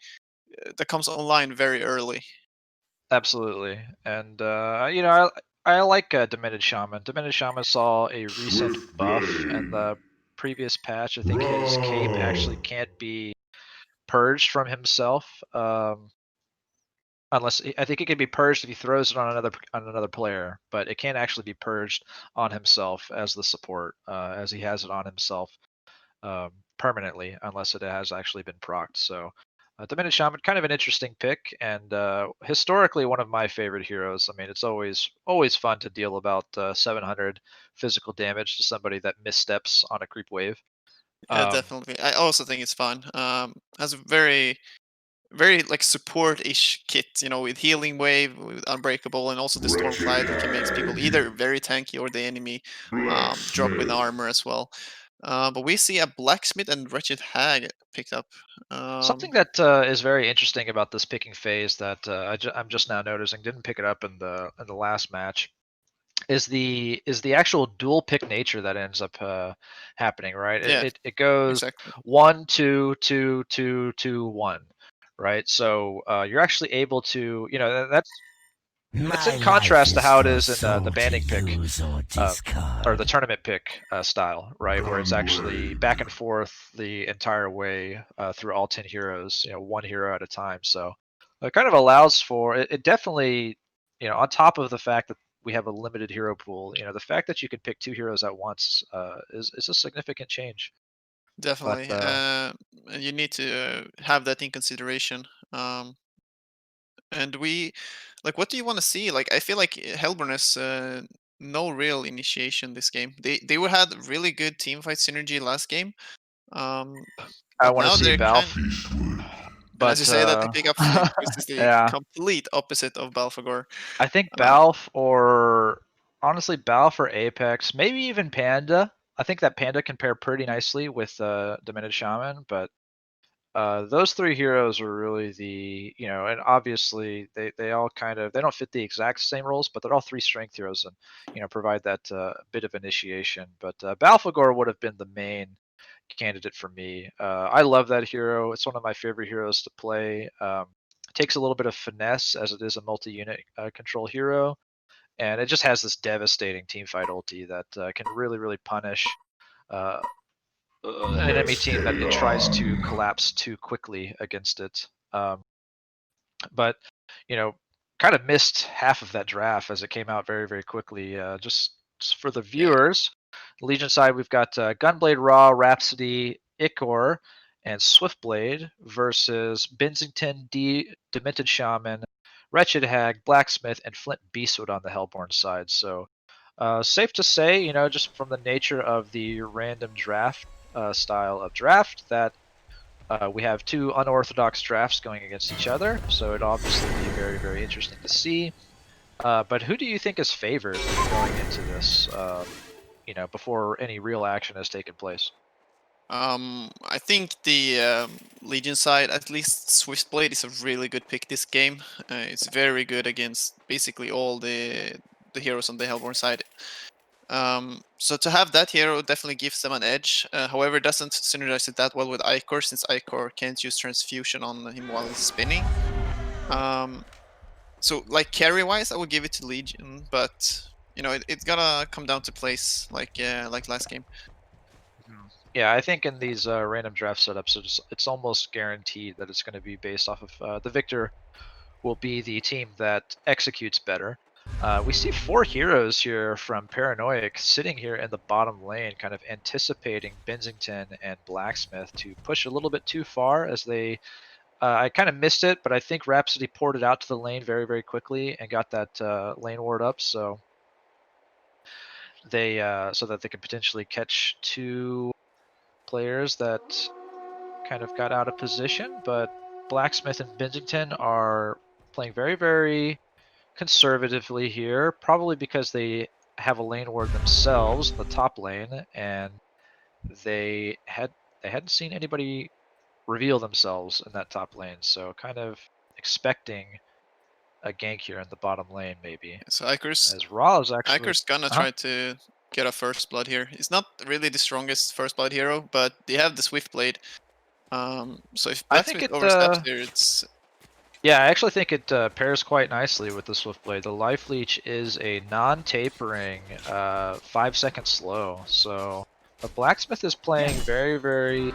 that comes online very early. Absolutely. And I like Demented Shaman. Demented Shaman saw a recent buff in the previous patch. I think his cape actually can't be purged from himself. Unless I think it can be purged if he throws it on another player, but it can't actually be purged on himself as the support, as he has it on himself permanently, unless it has actually been procced. So, Diminished Shaman, kind of an interesting pick, and historically one of my favorite heroes. I mean, it's always fun to deal about 700 physical damage to somebody that missteps on a creep wave. Yeah, Um, definitely. I also think it's fun. Has a very like support-ish kit, with healing wave, with unbreakable, and also the stormclad that can make people either very tanky or the enemy drop with armor as well. But we see a blacksmith and wretched hag picked up. Something Um, that is very interesting about this picking phase that I'm just now noticing, didn't pick it up in the last match, is the actual dual pick nature that ends up happening, right? yeah, It goes exactly. 1 2 2 2 2 1, right? So you're actually able to, that's My in life contrast to is how it for is in the soul to banding pick use or or the discard. tournament pick style, right? Where it's actually back and forth the entire way through all 10 heroes, one hero at a time. So it kind of allows for it definitely, on top of the fact that we have a limited hero pool, the fact that you can pick 2 heroes at once is a significant change. But Definitely. And you need to have that in consideration. Um, and what do you want to see? Like, I feel like Hellborn has no real initiation this game. They were had really good team fight synergy last game. Um, I but want to now see they're kind. Balf, And as you but say that they pick up Fleet, which is the yeah, complete opposite of Balfagor. I think Uh, Balf or honestly Balf or Apex, maybe even Panda. I think that Panda can pair pretty nicely with Diminished Shaman, but those 3 heroes are really and obviously they all they don't fit the exact same roles, but they're all 3 strength heroes and provide that bit of initiation. But Balfagor would have been the main candidate for me. I love that hero. It's one of my favorite heroes to play. It takes a little bit of finesse as it is a multi-unit control hero, and it just has this devastating teamfight ulti that can really punish uh, an enemy team that it tries to collapse too quickly against it. But you know, kind of missed half of that draft as it came out very quickly. Just for the viewers, Legion side, we've got Gunblade, Raw, Rhapsody, Ichor, and Swiftblade versus Bensington, Demented Shaman, Wretched Hag, Blacksmith, and Flint Beastwood on the Hellborn side. So safe to say, just from the nature of the random draft style of draft, that we have two unorthodox drafts going against each other. So it'd obviously be very interesting to see. But who do you think is favored going into this? Before any real action has taken place. I think the Legion side, at least Swiftblade, is a really good pick this game. It's very good against basically all the heroes on the Hellborn side. So to have that hero definitely gives them an edge. However, it doesn't synergize it that well with Ichor, since Ichor can't use Transfusion on him while he's spinning. So like carry-wise, I would give it to Legion, but it's gonna come down to place like last game. Yeah, I think in these random draft setups, it's almost guaranteed that it's going to be based off of the victor will be the team that executes better. We see 4 heroes here from Paranoiac sitting here in the bottom lane, kind of anticipating Bensington and Blacksmith to push a little bit too far as they... I kind of missed it, but I think Rhapsody poured it out to the lane very quickly and got that lane ward up, so that they could potentially catch 2 players that kind of got out of position. But Blacksmith and Bensington are playing very conservatively here, probably because they have a lane ward themselves, the top lane, and they hadn't seen anybody reveal themselves in that top lane, so kind of expecting a gank here in the bottom lane, maybe. So Ichor's gonna try to get a first blood here. He's not really the strongest first blood hero, but they have the Swiftblade. So if Blacksmith oversteps there, it's... Yeah, I actually think it pairs quite nicely with the Swiftblade. The Life Leech is a non-tapering 5-second slow, so the Blacksmith is playing very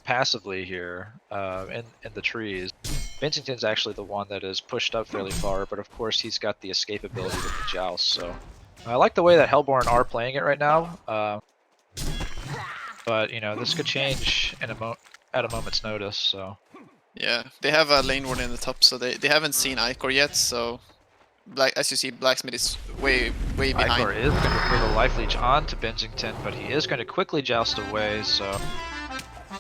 passively here in the trees. Bensington's actually the one that is pushed up fairly far, but of course he's got the escape ability with the Joust, so I like the way that Hellborn are playing it right now. But this could change in at a moment's notice, so... Yeah, they have a lane ward in the top, so they haven't seen Ichor yet, so... as you see, Blacksmith is way behind. Ichor is going to throw the Life Leech onto Bensington, but he is going to quickly joust away, so...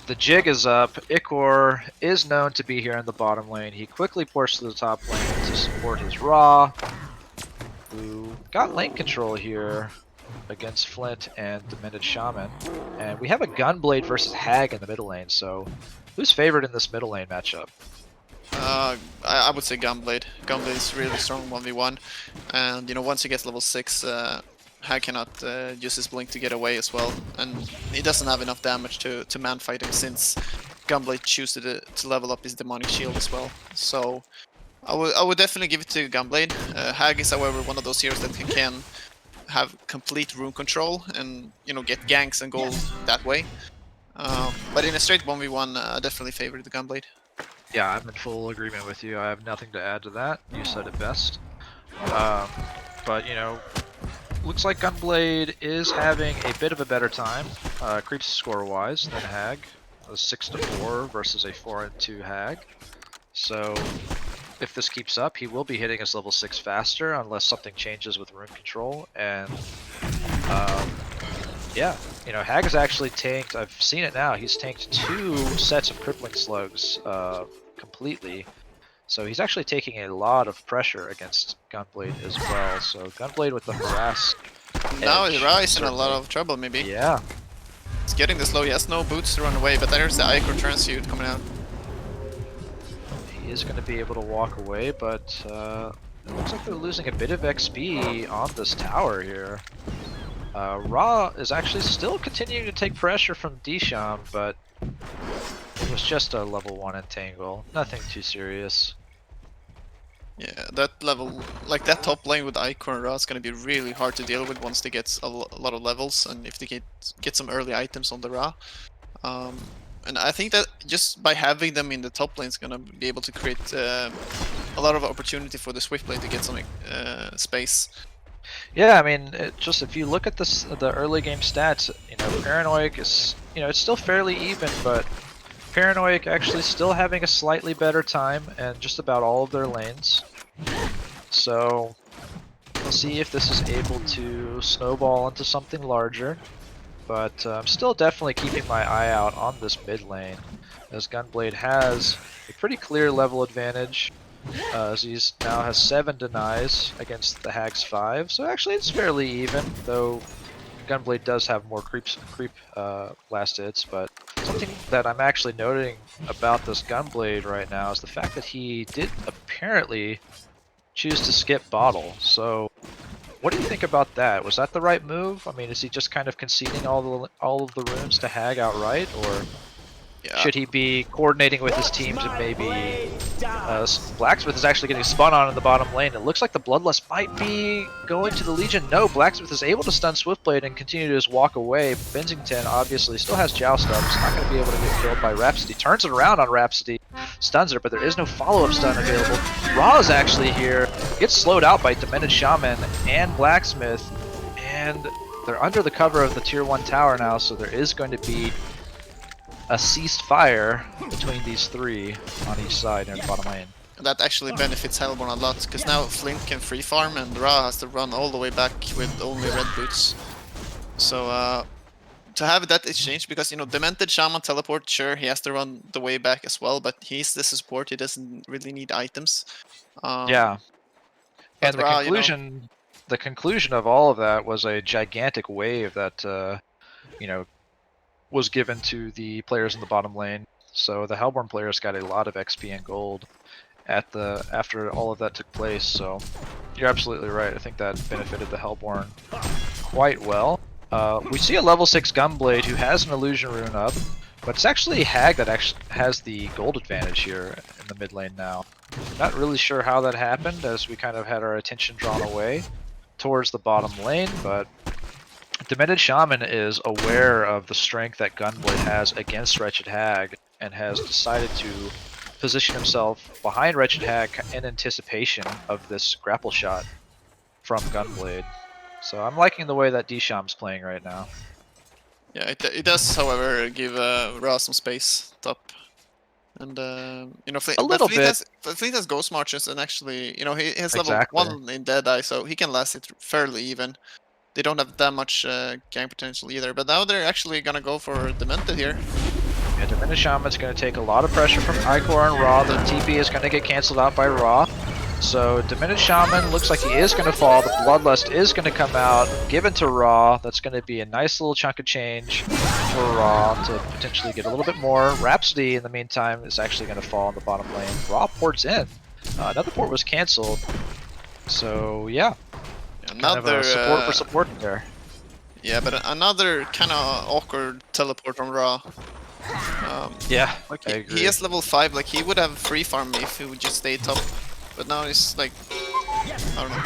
The jig is up. Ichor is known to be here in the bottom lane. He quickly ports to the top lane to support his Raw, who got lane control here against Flint and Demented Shaman. And we have a Gunblade versus Hag in the middle lane, so who's favored in this middle lane matchup? I would say Gunblade. Gunblade is really strong 1v1, and once he gets level 6, Hag cannot use his blink to get away as well, and he doesn't have enough damage to man-fight him, since Gunblade chooses to level up his demonic shield as well. So I would definitely give it to Gunblade. Hag is, however, one of those heroes that can have complete rune control and get ganks and gold that way. But in a straight 1v1, I definitely favor the Gunblade. Yeah, I'm in full agreement with you. I have nothing to add to that. You said it best. But looks like Gunblade is having a bit of a better time, creeps score-wise, than Hag. A 6-4 versus a 4-2 Hag. So if this keeps up, he will be hitting his level 6 faster, unless something changes with rune control. And yeah, Hag has actually tanked, I've seen it now, he's tanked 2 sets of Crippling Slugs completely. So he's actually taking a lot of pressure against Gunblade as well. So Gunblade with the harass. Now he's in a lot of trouble, maybe. Yeah. He's getting this low. He has no boots to run away, but there's the Ichor Transsuit coming out. He is going to be able to walk away, but it looks like they're losing a bit of XP on this tower here. Ra is actually still continuing to take pressure from Disham, but it was just a level 1 entangle. Nothing too serious. Yeah, that level, like that top lane with Icon and Ra is gonna be really hard to deal with once they get a lot of levels, and if they get some early items on the Ra. And I think that just by having them in the top lane is gonna be able to create a lot of opportunity for the Swift lane to get some space. Yeah, I mean, just if you look at the early game stats, you know, Paranoic is, you know, it's still fairly even, but Paranoic actually still having a slightly better time in just about all of their lanes. So we'll see if this is able to snowball into something larger. But I'm still definitely keeping my eye out on this mid lane, as Gunblade has a pretty clear level advantage, as he now has 7 denies against the Hag's 5. So actually it's fairly even, though Gunblade does have more creep last hits. But something that I'm actually noting about this Gunblade right now is the fact that he did apparently choose to skip bottle. So what do you think about that? Was that the right move? I mean, is he just kind of conceding all of the runes to Hag outright, or should he be coordinating with his team to maybe... Blacksmith is actually getting spun on in the bottom lane. It looks like the Bloodlust might be going to the Legion. No, Blacksmith is able to stun Swiftblade and continue to just walk away. Benzington obviously still has Joust up. He's not going to be able to get killed by Rhapsody. Turns it around on Rhapsody. Stuns her, but there is no follow-up stun available. Ra is actually here. Gets slowed out by Demented Shaman and Blacksmith. And they're under the cover of the tier 1 tower now, so there is going to be a ceased fire between these three on each side in the bottom lane. That actually benefits Hellborn a lot, because now Flint can free farm and Ra has to run all the way back with only red boots. So to have that exchange, because you know, Demented Shaman teleport, sure, he has to run the way back as well, but he's the support, he doesn't really need items. Yeah. And the Ra, conclusion, you know, the conclusion of all of that was a gigantic wave that you know, was given to the players in the bottom lane. So the Hellborn players got a lot of XP and gold after all of that took place. So you're absolutely right. I think that benefited the Hellborn quite well. We see a level 6 Gunblade who has an illusion rune up, but it's actually Hag that actually has the gold advantage here in the mid lane now. Not really sure how that happened, as we kind of had our attention drawn away towards the bottom lane, but Demented Shaman is aware of the strength that Gunblade has against Wretched Hag, and has decided to position himself behind Wretched Hag in anticipation of this grapple shot from Gunblade. So I'm liking the way that Disham's playing right now. yeah, it does, however, give Ra some space top. And you know, Fleet has Ghost Marches, and actually, you know, he has level 1 in Deadeye, so he can last it fairly even. They don't have that much gang potential either, but now they're actually gonna go for Demented here. Yeah, Demented Shaman's gonna take a lot of pressure from Icor and Ra. The TP is gonna get cancelled out by Ra. So Demented Shaman looks like he is gonna fall. The Bloodlust is gonna come out, given to Ra. That's gonna be a nice little chunk of change for Ra to potentially get a little bit more. Rhapsody, in the meantime, is actually gonna fall in the bottom lane. Ra ports in. Another port was cancelled. So yeah. Another kind of a support for support there. Yeah, but another kind of awkward teleport from Ra. Yeah, like he has level 5. Like he would have free farm if he would just stay top, but now he's like, I don't know.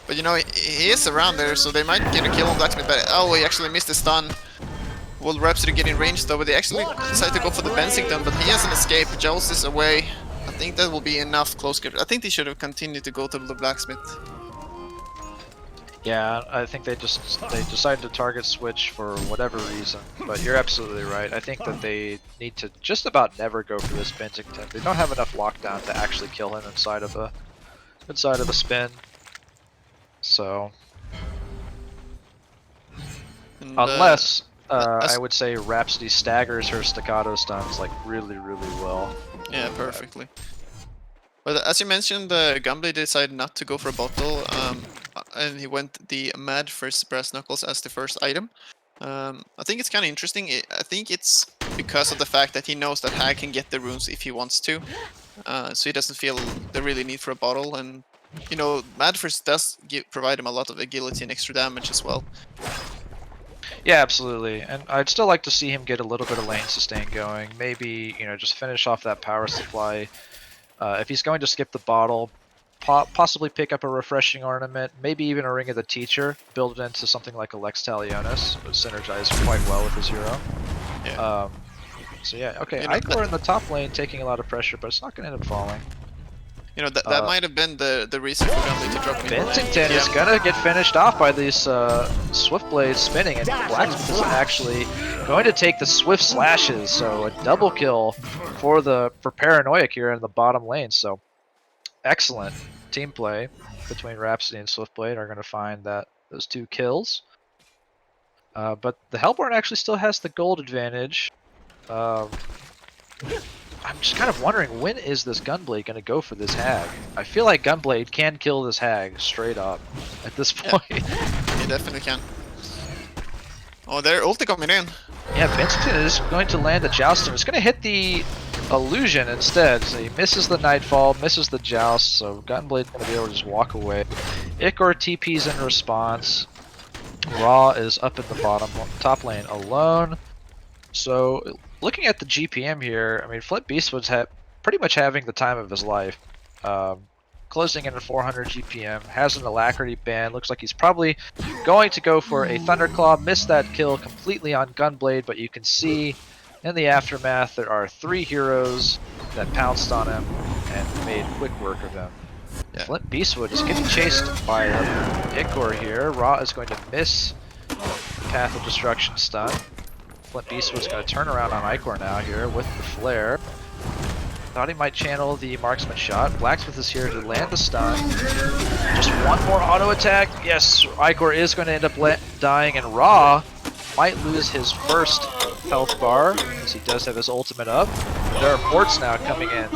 But you know, he is around there, so they might get a kill on Blacksmith. But oh, he actually missed the stun. Will Rhapsody get in range though? But they actually decide to go for the Bensington, but he has an escape. Joust is away. I think that will be enough close grip. I think they should have continued to go to the Blacksmith. Yeah, I think they decided to target switch for whatever reason, but you're absolutely right. I think that they need to just about never go for this Bensington. They don't have enough lockdown to actually kill him inside of a spin. So unless I would say Rhapsody staggers her staccato stuns like really well. Yeah, perfectly. But as you mentioned, Gunblade decided not to go for a bottle, and he went the Mad first Brass Knuckles as the first item. I think it's kind of interesting. I think it's because of the fact that he knows that Hag can get the runes if he wants to, so he doesn't feel the really need for a bottle. And you know, Mad first does provide him a lot of agility and extra damage as well. Yeah, absolutely. And I'd still like to see him get a little bit of lane sustain going. Maybe, just finish off that power supply. If he's going to skip the bottle, possibly pick up a refreshing ornament, maybe even a Ring of the Teacher, build it into something like a Lex Talionis, would synergize quite well with his hero. Yeah. So yeah, okay, You know, Icor in the top lane taking a lot of pressure, but it's not going to end up falling. That might have been the reason for Gumby to drop me. Bennington is gonna get finished off by these Swift Blades spinning, and Blacksmith is actually going to take the Swift Slashes, so a double kill for Paranoiac here in the bottom lane. So excellent team play between Rhapsody and Swiftblade are going to find those 2 kills. But the Hellborn actually still has the gold advantage. I'm just kind of wondering, when is this Gunblade going to go for this Hag? I feel like Gunblade can kill this Hag straight up at this point. Yeah, he definitely can. Oh, they're ulti coming in. Yeah, Bennington is going to land the Joust, and it's going to hit the Illusion instead. So he misses the Nightfall, misses the Joust, so Gunblade's going to be able to just walk away. Ichor TP's in response. Raw is up in the top lane alone. So looking at the GPM here, I mean, Flint Beastwood's pretty much having the time of his life. Closing in at 400 GPM, has an Alacrity band, looks like he's probably going to go for a Thunderclaw, missed that kill completely on Gunblade, but you can see in the aftermath there are 3 heroes that pounced on him and made quick work of him. Yeah. Flint Beastwood is getting chased by Ichor here. Ra is going to miss the Path of Destruction stun. Flint Beastwood's going to turn around on Ichor now here with the flare. Thought he might channel the marksman shot. Blacksmith is here to land the stun. Just one more auto attack. Yes, Ichor is going to end up dying, and Ra might lose his first health bar, as he does have his ultimate up. There are ports now coming in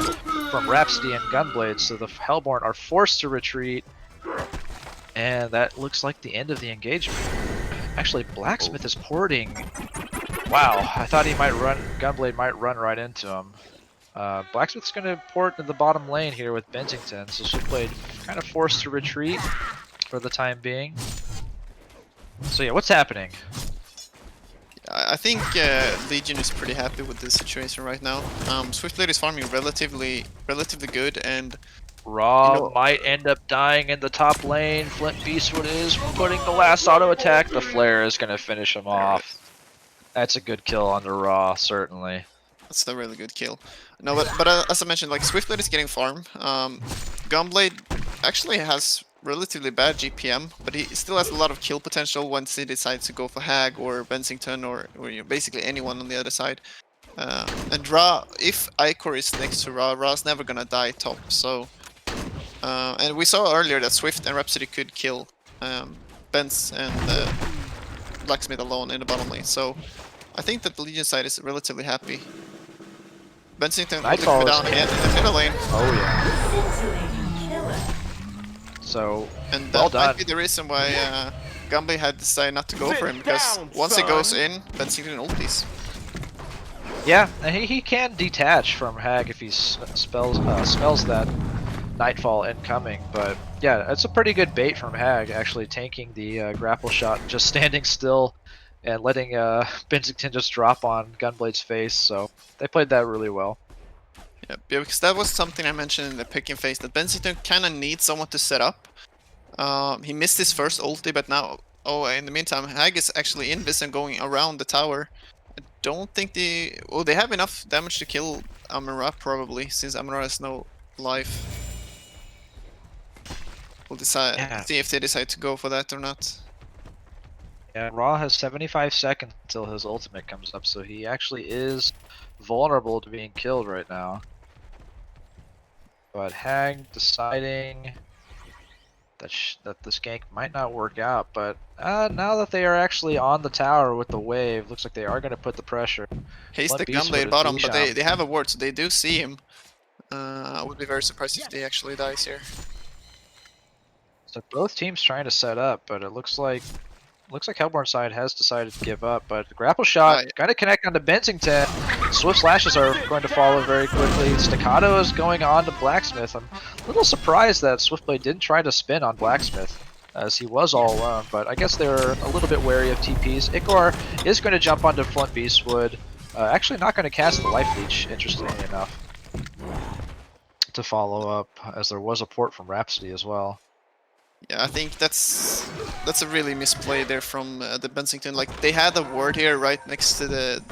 from Rhapsody and Gunblade, so the Hellborn are forced to retreat. And that looks like the end of the engagement. Actually, Blacksmith is porting. Wow, I thought Gunblade might run right into him. Blacksmith's going to port to the bottom lane here with Bennington, so Swiftblade kind of forced to retreat for the time being. So yeah, what's happening? I think Legion is pretty happy with this situation right now. Swiftblade is farming relatively good, and Raw might end up dying in the top lane. Flint Beastwood is putting the last auto attack. The flare is going to finish him off. That's a good kill under Raw, certainly. That's a really good kill. No, but as I mentioned, like, Swiftblade is getting farm. Gunblade actually has relatively bad GPM, but he still has a lot of kill potential once he decides to go for Hag or Bensington or basically anyone on the other side. And Ra, if Ichor is next to Ra, Ra's never gonna die top. So, and we saw earlier that Swift and Rhapsody could kill Benz and Blacksmith alone in the bottom lane. So, I think that the Legion side is relatively happy. Bensington will go down again in the middle lane. Oh yeah. So, and that might be the reason why Gumby had decided not to go for him, because once he goes in, Bensington ultis. Yeah, and he can detach from Hag if he smells that Nightfall incoming, but yeah, it's a pretty good bait from Hag, actually tanking the grapple shot, just standing still and letting Bensington just drop on Gunblade's face, so they played that really well. Yeah, because that was something I mentioned in the picking phase, that Bensington kind of needs someone to set up. He missed his first ulti, but now, in the meantime, Hag is actually in this and going around the tower. I don't think they have enough damage to kill Amara, probably, since Amara has no life. We'll see if they decide to go for that or not. Yeah, Ra has 75 seconds until his ultimate comes up, so he actually is vulnerable to being killed right now. But Hag deciding that this gank might not work out, but now that they are actually on the tower with the wave, looks like they are going to put the pressure. Haste the Gunblade bottom, but they have a ward, so they do see him. I would be very surprised if he actually dies here. So both teams trying to set up, but it looks like Hellborn side has decided to give up, but the grapple shot going to connect onto Bensington. Swift slashes are going to follow very quickly. Staccato is going on to Blacksmith. I'm a little surprised that Swiftblade didn't try to spin on Blacksmith. as he was all alone, but I guess they're a little bit wary of TPs. Ikor is going to jump onto Flint Beastwood. Actually not going to cast the Life Leech, interestingly enough, to follow up, as there was a port from Rhapsody as well. Yeah, I think that's a really misplay there from the Bensington. Like, they had a ward here right next to the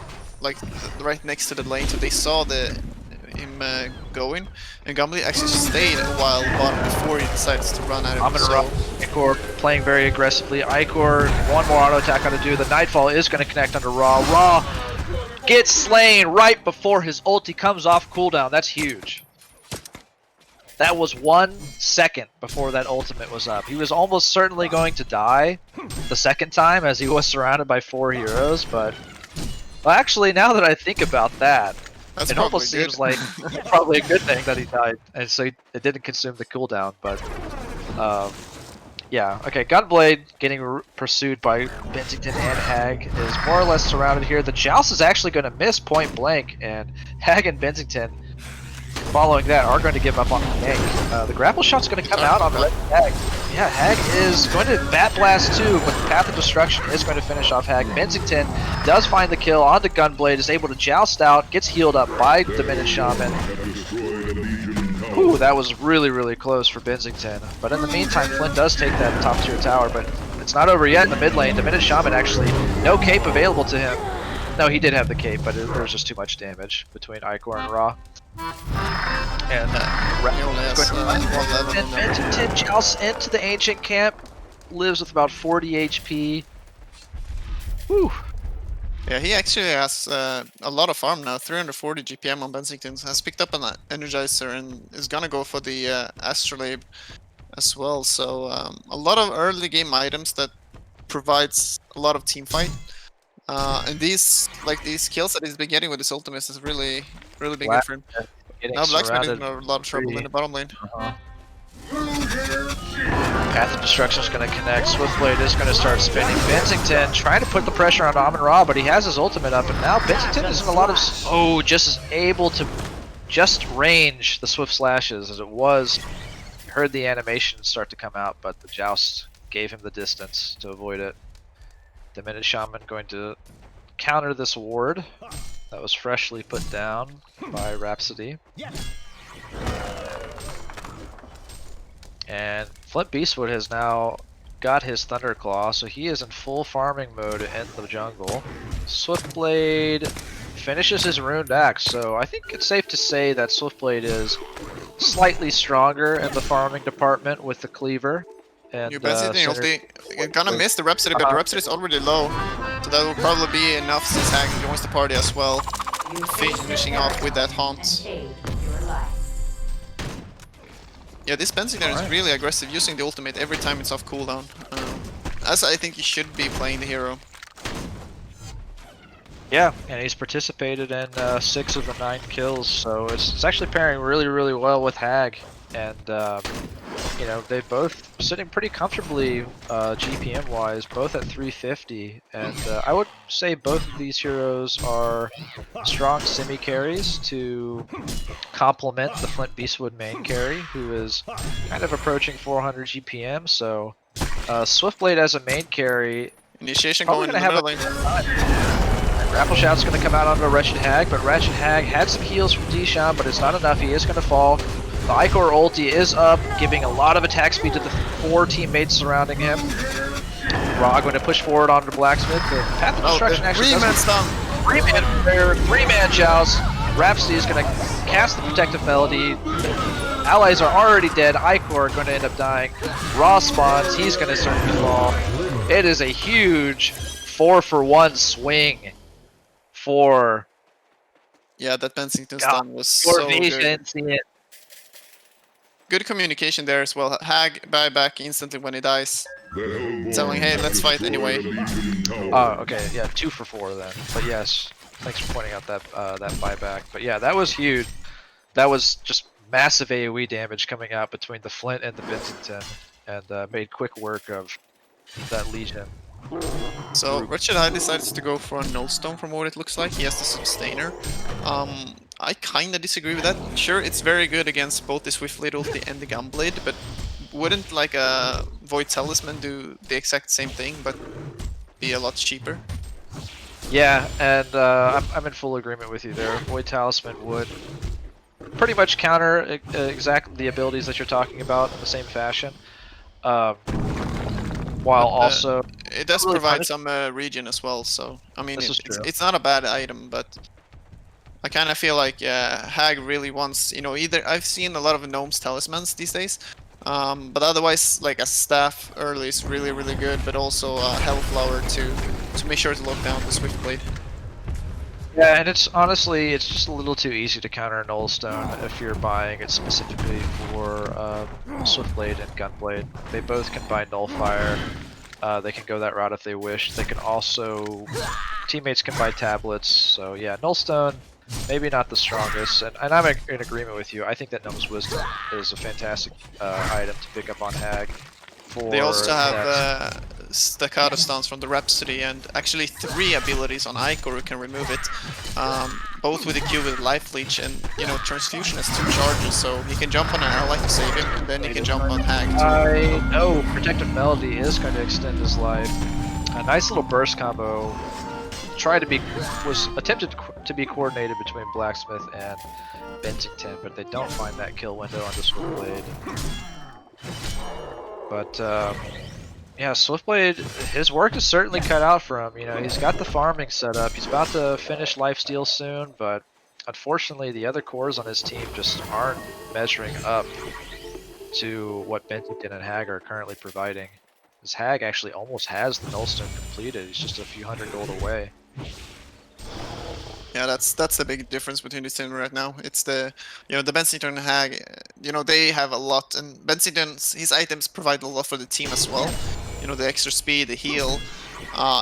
right next to the lane, so they saw him going, and Gambly actually stayed a while bottom before he decides to run at him. Ikor playing very aggressively. Ikor, one more auto attack on to do. The Nightfall is going to connect onto Raw. Raw gets slain right before his ulti comes off cooldown. That's huge. That was 1 second before that ultimate was up. He was almost certainly going to die the second time, as he was surrounded by 4 heroes, but... Well, actually, now that I think about that, it almost seems like probably a good thing that he died, and so it didn't consume the cooldown, but... yeah, okay, Gunblade getting pursued by Bensington and Hag is more or less surrounded here. The Joust is actually going to miss point blank, and Hag and Bensington, following that, are going to give up on the gank. The grapple shot's going to come out on the red Hag. Yeah, Hag is going to Bat Blast too, but the Path of Destruction is going to finish off Hag. Bensington does find the kill on the Gunblade, is able to joust out, gets healed up by Diminished Shaman. Ooh, that was really, really close for Bensington. But in the meantime, Flint does take that top tier tower, but it's not over yet in the mid lane. Diminished Shaman actually, no cape available to him. No, he did have the cape, but there was just too much damage between Ikor and Ra. And Bensington jousts into the ancient camp, lives with about 40 HP. Whew. Yeah, he actually has a lot of farm now, 340 GPM on Bensington. Has picked up an Energizer and is gonna go for the Astrolabe as well. So a lot of early game items that provides a lot of team fight. And these kills that he's been getting with his ultimate has really been good for him. Now Blacksmith is in a lot of trouble in the bottom lane. Path of Destruction is going to connect. Swiftblade is going to start spinning. Bensington trying to put the pressure on Amun-Ra, but he has his ultimate up, and now Bensington is in a lot of... Oh, just is able to just range the Swift Slashes as it was. Heard the animation start to come out, but the Joust gave him the distance to avoid it. Diminished Shaman going to counter this ward that was freshly put down by Rhapsody. And Flint Beastwood has now got his Thunderclaw, so he is in full farming mode in the jungle. Swiftblade finishes his Runed Axe, so I think it's safe to say that Swiftblade is slightly stronger in the farming department with the Cleaver. And you're gonna miss the Rhapsody, but the Rhapsody is already low, so that will probably be enough since Hag joins the party as well, finishing off with that Haunt. Yeah, this Bensington is really aggressive, using the ultimate every time it's off cooldown. As I think he should be playing the hero. Yeah, and he's participated in 6 of the 9 kills, so it's actually pairing really well with Hag. And you know, they both sitting pretty comfortably GPM wise, both at 350, and I would say both of these heroes are strong semi carries to complement the Flint Beastwood main carry, who is kind of approaching 400 GPM. So Swiftblade as a main carry, initiation going in the middle lane. Grapple Shout's going to come out onto Wretched Hag, but Wretched Hag had some heals from Deshaun, but it's not enough. He is going to fall. The Ikor ulti is up, giving a lot of attack speed to the 4 teammates surrounding him. Ra going to push forward onto Blacksmith. The Path of Destruction actually does... 3-man joust. Rhapsody is going to cast the Protective Melody. Allies are already dead. Ikor going to end up dying. Ra spawns. He's going to certainly fall. It is a huge 4-for-1 swing for... Yeah, that Bensington stun was so good. Good communication there as well. Hag buy back instantly when he dies. Telling, hey, let's fight anyway. Oh, okay, yeah, 2 for 4 then. But yes, thanks for pointing out that that buyback. But yeah, that was huge. That was just massive AoE damage coming out between the Flint and the Bensington, and made quick work of that Legion. So Wretched Hag decides to go for a No Stone from what it looks like. He has the Sustainer. I kinda disagree with that. Sure, it's very good against both the Swiftblade ulti and the Gunblade, but wouldn't like a Void Talisman do the exact same thing, but be a lot cheaper? Yeah, and I'm in full agreement with you there. Void Talisman would pretty much counter exactly the abilities that you're talking about in the same fashion, while also it does really provide punish. some regen as well. So I mean, This is true. it's not a bad item, but I kind of feel like Hag really wants, you know, either I've seen a lot of Gnome's Talismans these days, but otherwise like a staff early is really good, but also a Hellflower to make sure to lock down the Swiftblade. Yeah, and it's honestly, it's just a little too easy to counter Nullstone if you're buying it specifically for Swiftblade and Gunblade. They both can buy Nullfire. They can go that route if they wish. They can also, teammates can buy tablets. So yeah, Nullstone, maybe not the strongest. And I'm in agreement with you. I think that Gnome's Wisdom is a fantastic item to pick up on Hag. They also have Staccato Stance from the Rhapsody and actually 3 abilities on Icor who can remove it. Both with the Q with Life Leech and, you know, Transfusion has 2 charges, so he can jump on an ally to save him, and then he can jump on Hag too. I know Protective Melody is going to extend his life. A nice little burst combo was attempted to be coordinated between Blacksmith and Bensington, but they don't find that kill window on the Swiftblade. But yeah, Swiftblade, his work is certainly cut out for him. You know, he's got the farming set up. He's about to finish lifesteal soon, but unfortunately, the other cores on his team just aren't measuring up to what Bensington and Hag are currently providing. His Hag actually almost has the Nullstone completed. He's just a few hundred gold away. Yeah, that's the big difference between these two right now. It's the, you know, the Bensington and Hag, you know, they have a lot, and Bensington's, his items provide a lot for the team as well. You know, the extra speed, the heal,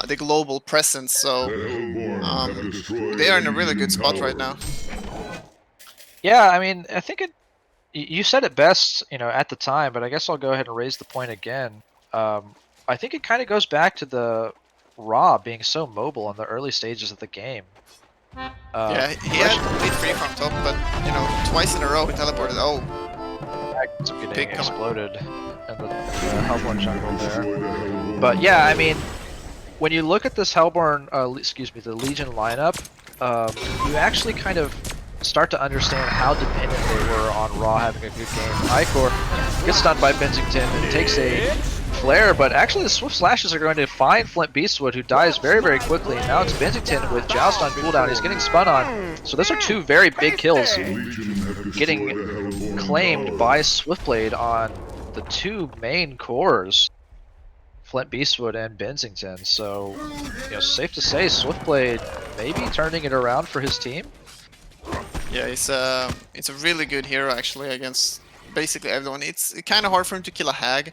the global presence, so they are in a really good spot right now. Yeah, I mean, I think you said it best, you know, at the time, but I guess I'll go ahead and raise the point again. I think it kind of goes back to the Ra being so mobile in the early stages of the game. Yeah, he had complete free from top, but, you know, twice in a row he teleported. Oh, getting exploded in the Hellborn jungle there. But yeah, I mean, when you look at this Hellborn, the Legion lineup, you actually kind of start to understand how dependent they were on Ra having a good game. Icor gets stunned by Bensington and takes a flare, but actually the Swift Slashes are going to find Flint Beastwood, who dies very quickly. And now it's Bensington with Joust on cooldown. He's getting spun on. So those are 2 very big kills getting claimed by Swiftblade on the 2 main cores, Flint Beastwood and Bensington. So, you know, safe to say Swiftblade maybe turning it around for his team. Yeah, it's a really good hero actually against basically everyone. It's kind of hard for him to kill a Hag,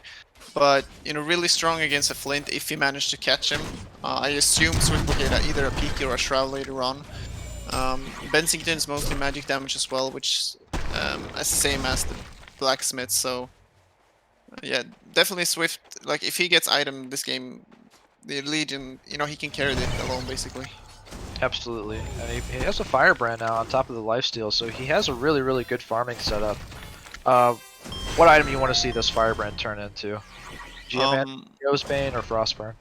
but, you know, really strong against a Flint if he managed to catch him. I assume Swift will get either a Peaky or a Shroud later on. Bensington's mostly magic damage as well, which is the same as the Blacksmith, so yeah, definitely Swift, like if he gets item this game, the Legion, you know, he can carry it alone basically. Absolutely, and he has a Firebrand now on top of the lifesteal, so he has a really good farming setup. What item you want to see this Firebrand turn into? Geosbane or Frostburn?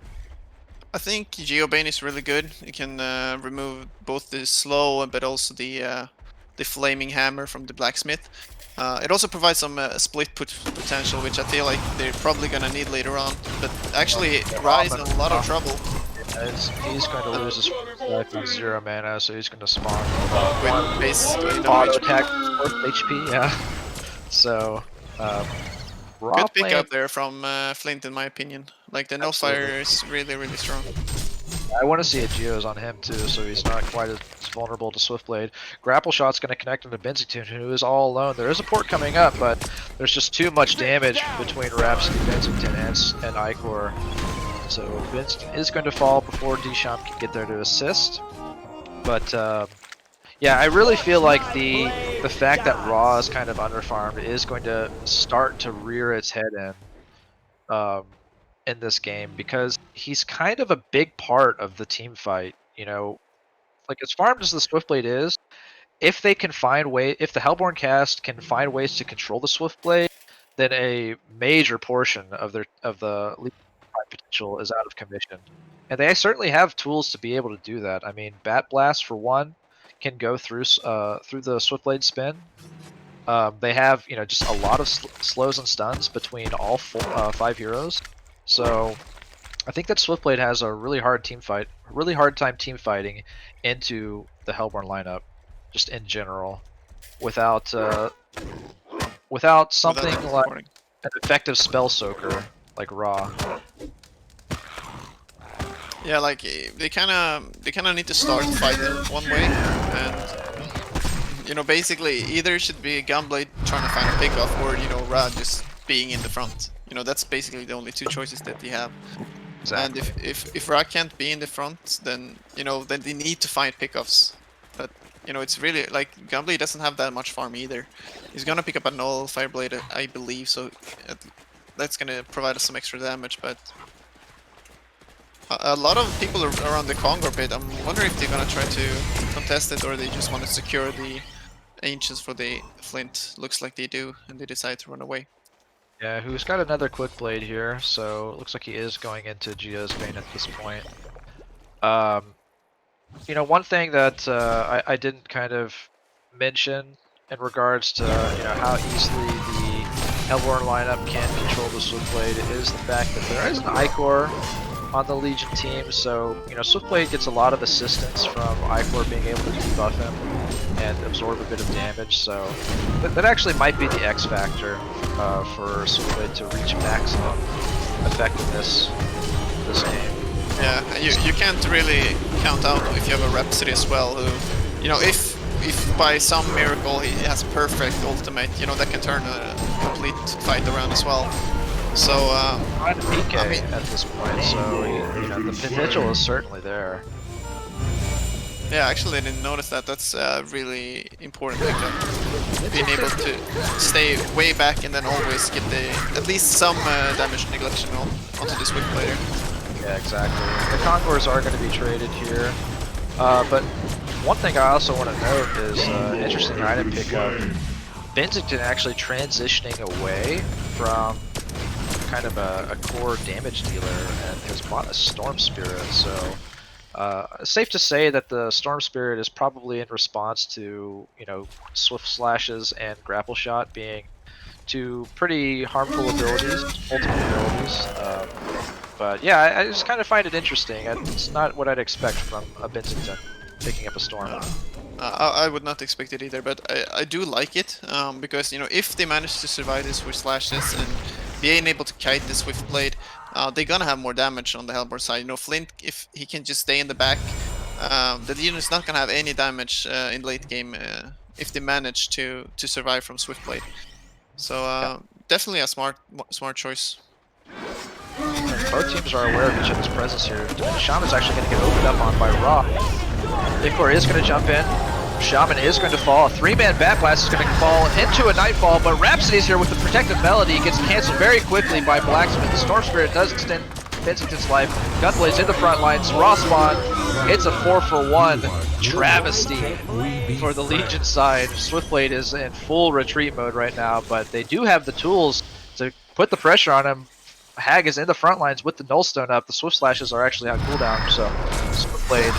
I think Geobane is really good. It can remove both the slow but also the flaming hammer from the Blacksmith. It also provides some split potential, which I feel like they're probably gonna need later on. But actually, Ra is in a lot of trouble. He's going to lose his life on 0 mana, so he's going to spawn with basically no auto HP. attack 4 HP. Yeah. So, good pickup there from Flint, in my opinion. Like the no fire is really strong. I want to see a Geos on him too, so he's not quite as vulnerable to Swiftblade. Grapple Shot's going to connect him to Bensington, who is all alone. There is a port coming up, but there's just too much damage between Rhapsody, Bensington, and Icor. So Bensington is going to fall before Deschamps can get there to assist. But yeah, I really feel like the fact that Ra is kind of underfarmed is going to start to rear its head in this game, because he's kind of a big part of the team fight. You know, like as farmed as the Swiftblade is, if they can find if the Hellborn cast can find ways to control the Swiftblade, then a major portion of the potential is out of commission. And they certainly have tools to be able to do that. I mean, Bat Blast for one can go through the Swiftblade spin. They have just a lot of slows and stuns between all 5 heroes. So I think that Swiftblade has a really hard time team fighting into the Hellborn lineup, just in general, without something like supporting. an effective spell soaker like Ra. Yeah, like they kind of need to start fighting one way, and basically either it should be Gunblade trying to find a pickoff, or Ra just being in the front. That's basically the only two choices that they have. Exactly. And if Ra can't be in the front, then then they need to find pickoffs. But it's really like Gunblade doesn't have that much farm either. He's gonna pick up a null Fireblade, I believe, so that's gonna provide us some extra damage. But a lot of people around the Congo pit, I'm wondering if they're gonna try to contest it, or they just want to secure the Ancients for the Flint. Looks like they do, and they decide to run away. Yeah, who's got another quick blade here, so it looks like he is going into Geosbane at this point. One thing that I didn't kind of mention in regards to how easily the Hellborn lineup can control the Swiftblade is the fact that there is an Icor on the Legion team, so Swiftblade gets a lot of assistance from Icor being able to debuff him and absorb a bit of damage, so that actually might be the X factor for Swiftblade to reach maximum effectiveness this game. Yeah, you can't really count out if you have a Rhapsody as well, who, if by some miracle he has perfect ultimate, that can turn a complete fight around as well. So, on PK at this point, so the potential is certainly there. Yeah, actually I didn't notice that. That's really important pickup. Being able to stay way back and then always get at least some damage neglection onto the Swiftblader. Yeah, exactly. The Conquerors are going to be traded here, but one thing I also want to note is interesting item pickup. Bensington actually transitioning away from kind of a core damage dealer and has bought a Storm Spirit, so safe to say that the Storm Spirit is probably in response to Swift Slashes and Grapple Shot being two pretty harmful abilities, ultimate abilities. But yeah, I just kind of find it interesting. It's not what I'd expect from a Bensington picking up a Storm. I would not expect it either, but I do like it, because if they manage to survive this with Slashes and being able to kite the Swiftblade, they're gonna have more damage on the Hellborn side. Flint, if he can just stay in the back, the Legion is not gonna have any damage in late game if they manage to survive from Swiftblade. So definitely a smart choice. Both teams are aware of each other's presence here. Shaman's actually going to get opened up on by Ra. Ikor is going to jump in. Shaman is going to fall. A 3-man Bat Blast is going to fall into a Nightfall, but Rhapsody's here with the Protective Melody. Gets canceled very quickly by Blacksmith. The Storm Spirit does extend Bensington's life. Gunblade's in the front lines. Raw spawn. It's a 4-for-1 travesty for the Legion side. Swiftblade is in full retreat mode right now, but they do have the tools to put the pressure on him. Hag is in the front lines with the Nullstone up. The Swift Slashes are actually on cooldown, so Swiftblade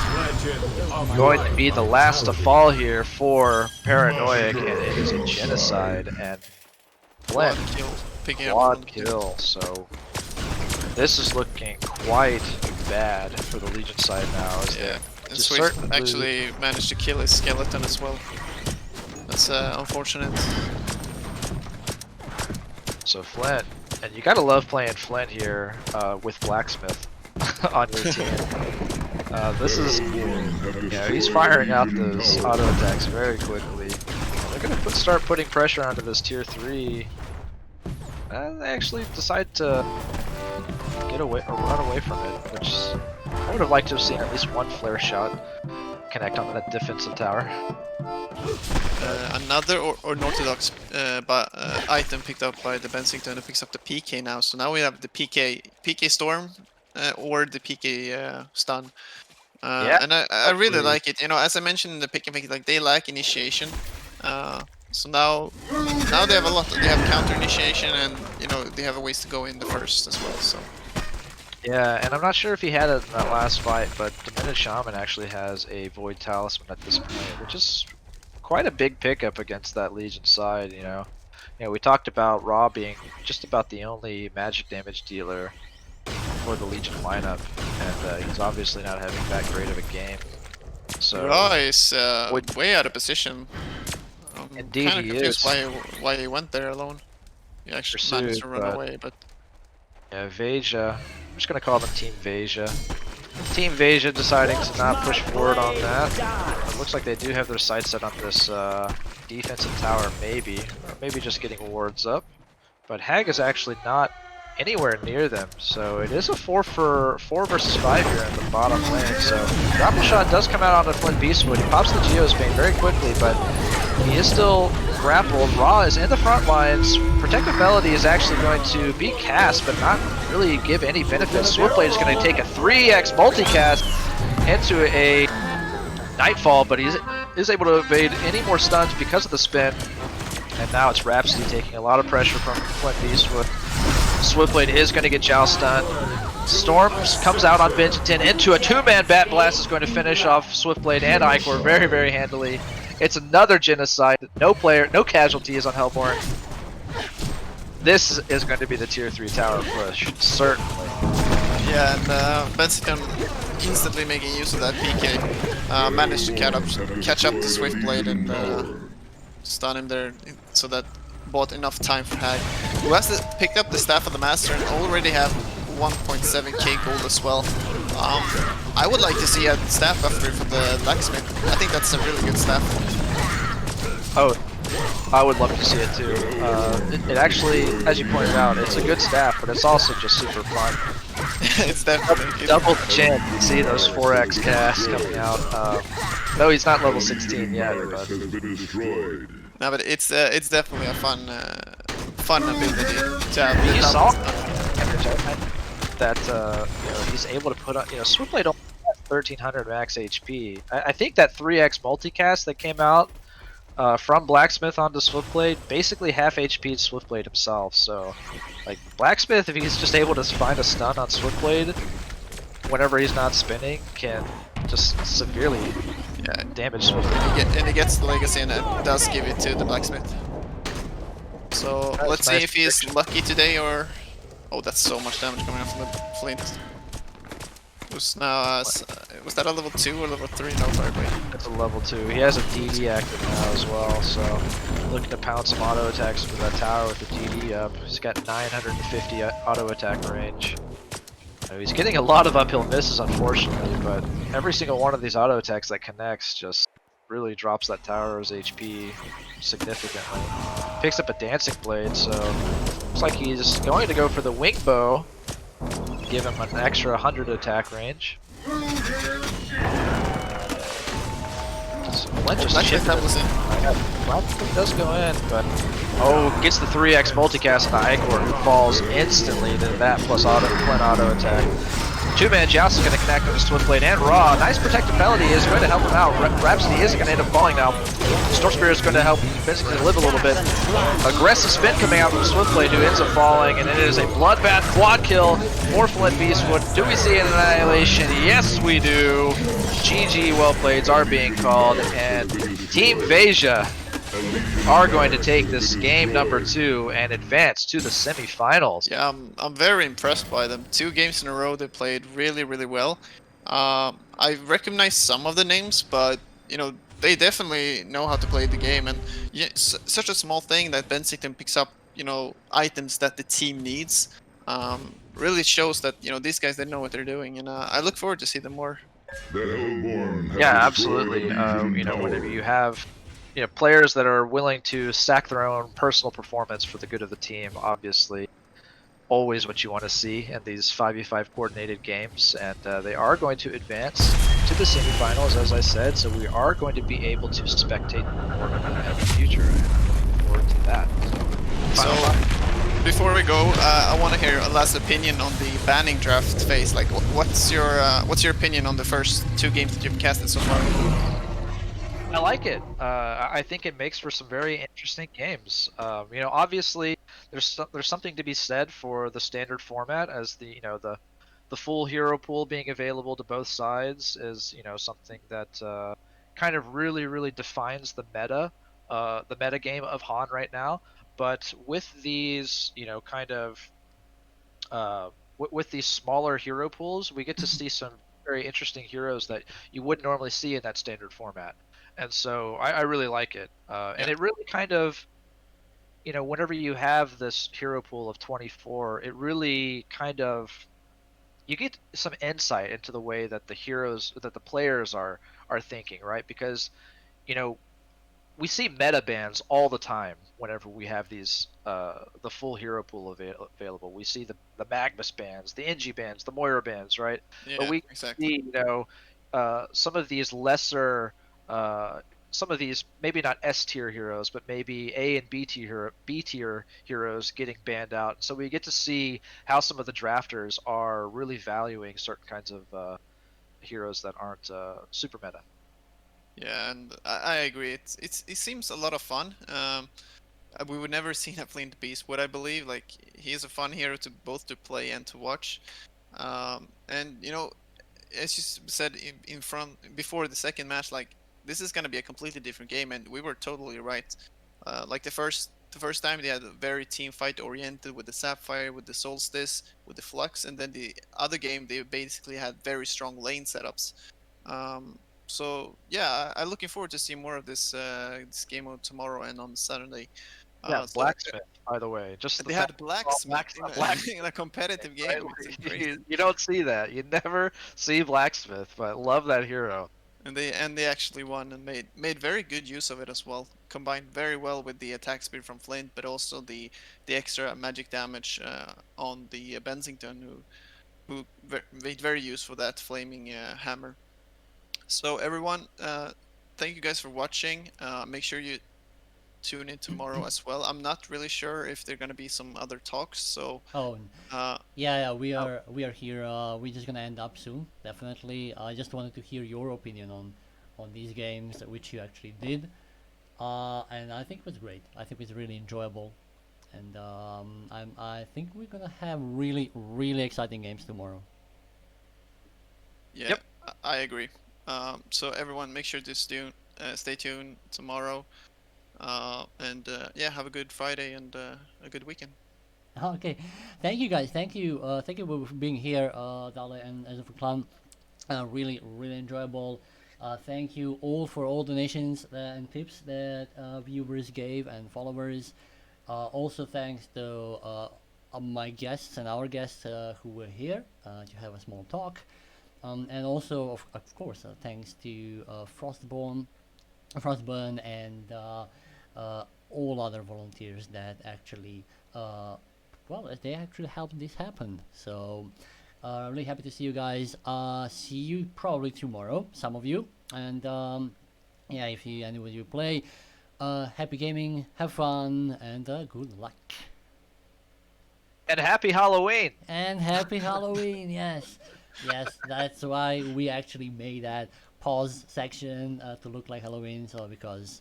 going to be the last to fall here for Paranoic, and it is a genocide and Flint quad kill. So this is looking quite bad for the Legion side now. Yeah, and Swift actually managed to kill his skeleton as well. That's unfortunate. So Flint. And you gotta love playing Flint here with Blacksmith on your team. This is, he's firing out those auto attacks very quickly. They're gonna start putting pressure onto this tier 3. They actually decide to get away or run away from it, which I would have liked to have seen at least one flare shot connect on that defensive tower. Another unorthodox item picked up by the Bensington, who picks up the PK now. So now we have the PK Storm or the PK Stun. Yeah, and I really like it. As I mentioned in the pick and pick, like they lack initiation. So now they have a lot. They have counter initiation, and you know they have a ways to go in the first as well. So Yeah, and I'm not sure if he had it in that last fight, but Diminished Shaman actually has a Void Talisman at this point, which is quite a big pickup against that Legion side. You know, we talked about Ra being just about the only magic damage dealer for the Legion lineup, and he's obviously not having that great of a game. So Ra is way out of position. Indeed, kind of he confused is. why he went there alone. He actually managed to run away, but yeah, Veja. I'm just gonna call them Team Veja. Team Veja deciding to not push forward on that. It looks like they do have their sights set on this defensive tower, maybe, or maybe just getting wards up. But Hag is actually not anywhere near them, so it is a 4 versus 5 here in the bottom lane. So Grapple Shot does come out on the Flint Beastwood. He pops the Geosbane very quickly, but he is still grappled. Ra is in the front lines. Protective Melody is actually going to be cast, but not really give any benefit. Swiftblade is going to take a 3x multicast into a Nightfall, but he is able to evade any more stuns because of the spin. And now it's Rhapsody taking a lot of pressure from Flint Beastwood. Swiftblade is going to get Joust stunned. Storms comes out on Bington into a 2-man Bat Blast, is going to finish off Swiftblade and Icor very, very handily. It's another genocide. No casualties on Hellborn. This is going to be the tier 3 tower push, certainly. yeah, and Bensington instantly making use of that PK, managed to catch up to Swiftblade and stun him there, so that bought enough time for Hag, who has picked up the Staff of the Master and already have 1.7k gold as well. I would like to see a staff upgrade for the Blacksmith. I think that's a really good staff. Oh, I would love to see it too. It actually, as you pointed out, it's a good staff, but it's also just super fun. It's definitely double the chance to see those 4x casts coming out. No, he's not level 16 yet, but no, but it's definitely a fun ability to have. You saw that he's able to put on. Swiftblade only has 1300 max HP. I think that 3x multicast that came out from Blacksmith onto Swiftblade, basically half HP Swiftblade himself. So, like Blacksmith, if he's just able to find a stun on Swiftblade whenever he's not spinning, can just severely damage Swiftblade. And he gets the legacy, and it does give it to the Blacksmith. So let's see if he's lucky today, or that's so much damage coming off from the Flint. Was now was that a level 2 or level 3? No, probably. That's a level 2. He has a DD active now as well, so looking to pound some auto attacks into that tower with the DD up. He's got 950 auto attack range. He's getting a lot of uphill misses, unfortunately, but every single one of these auto attacks that connects just really drops that tower's HP significantly. Picks up a Dancing Blade, so looks like he's going to go for the Wing Bow. Give him an extra 100 attack range. Blacksmith does go in, but gets the 3x multicast on the Icor, who falls instantly to that plus Flint auto attack. 2-man Joust is going to connect with Swiftblade and Ra. Nice protective Melody is going to help him out. Rhapsody is going to end up falling now. Storm Spirit is going to help Bensington live a little bit. Aggressive spin coming out from Swiftblade, who ends up falling, and it is a bloodbath quad kill for Flint Beastwood. Do we see an annihilation? Yes, we do. GG well playeds are being called, and Team Veja are going to take this game number 2 and advance to the semifinals. Yeah, I'm very impressed by them. 2 games in a row they played really, really well. I recognize some of the names, but they definitely know how to play the game. And such a small thing that Bensington picks up, items that the team needs, really shows that these guys, they know what they're doing, and I look forward to see them more. Yeah, absolutely. Whenever you have players that are willing to stack their own personal performance for the good of the team, obviously always what you want to see in these 5v5 coordinated games, and they are going to advance to the semifinals, as I said, so we are going to be able to spectate more of them in the future, and look forward to that. So before we go, I want to hear a last opinion on the banning draft phase. Like, what's your opinion on the first 2 games that you've casted so far? I like it. I think it makes for some very interesting games. Obviously, there's something to be said for the standard format, as the full hero pool being available to both sides is something that kind of really defines the meta game of Han right now. But with these kind of with these smaller hero pools, we get to see some very interesting heroes that you wouldn't normally see in that standard format. And so I really like it. And it really kind of, whenever you have this hero pool of 24, it really kind of, you get some insight into the way that the players are thinking, right? Because, you know, we see meta bans all the time whenever we have these the full hero pool available. We see the Magnus bans, the Engie bans, the Moira bans, right? But Yeah, we exactly. see some of these lesser uh, some of these maybe not S tier heroes, but maybe A and B tier heroes getting banned out. So we get to see how some of the drafters are really valuing certain kinds of heroes that aren't super meta. Yeah, and I agree. It seems a lot of fun. We would never seen a Flint Beast, would I believe? Like he is a fun hero to both to play and to watch. And as you said in front before the second match, like this is gonna be a completely different game, and we were totally right. Like the first time they had a very team fight oriented with the Sapphire, with the Solstice, with the Flux, and then the other game they basically had very strong lane setups. Um, so yeah, I'm looking forward to see more of this game mode tomorrow and on Saturday. Yeah, So Blacksmith, by the way, just the they fact had that it's Blacksmith in Blacksmith, in a competitive right? game. It's crazy. You don't see that. You never see Blacksmith, but I love that hero. And they actually won and made very good use of it as well. Combined very well with the attack speed from Flint, but also the extra magic damage on the Bensington, who made very use for that flaming hammer. So everyone, thank you guys for watching. Make sure you tune in tomorrow as well. I'm not really sure if there are gonna be some other talks. So Oh, uh, yeah, we are here. We're just gonna end up soon, definitely. I just wanted to hear your opinion on these games, which you actually did, and I think it was great. I think it was really enjoyable, and I think we're gonna have really exciting games tomorrow. yeah, I agree. So everyone, make sure to stay tuned tomorrow. And yeah, have a good Friday and a good weekend. Okay, thank you guys. Thank you for being here, Dale and as a clan. Really enjoyable. Thank you all for all donations and tips that viewers gave and followers. Also, thanks to my guests and our guests who were here to have a small talk. And also, of course, thanks to Frostburn, and all other volunteers that actually, they actually helped this happen. So, really happy to see you guys. See you probably tomorrow, some of you. And yeah, if you any of you play, happy gaming, have fun, and good luck. And happy Halloween! And happy Halloween, yes. Yes, that's why we actually made that pause section to look like Halloween. So because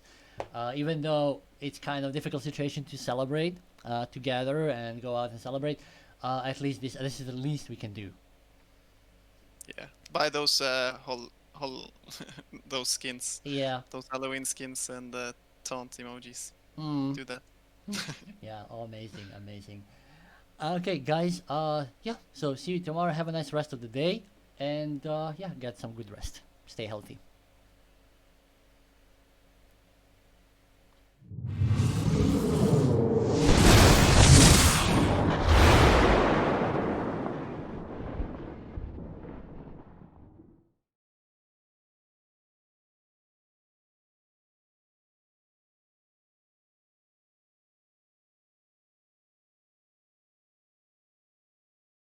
even though it's kind of difficult situation to celebrate together and go out and celebrate, at least this is the least we can do. Yeah, buy those those skins. Yeah. Those Halloween skins and taunt emojis. Mm. Do that. Yeah, oh, amazing. Okay, guys. Yeah. So see you tomorrow. Have a nice rest of the day, and yeah, get some good rest. Stay healthy.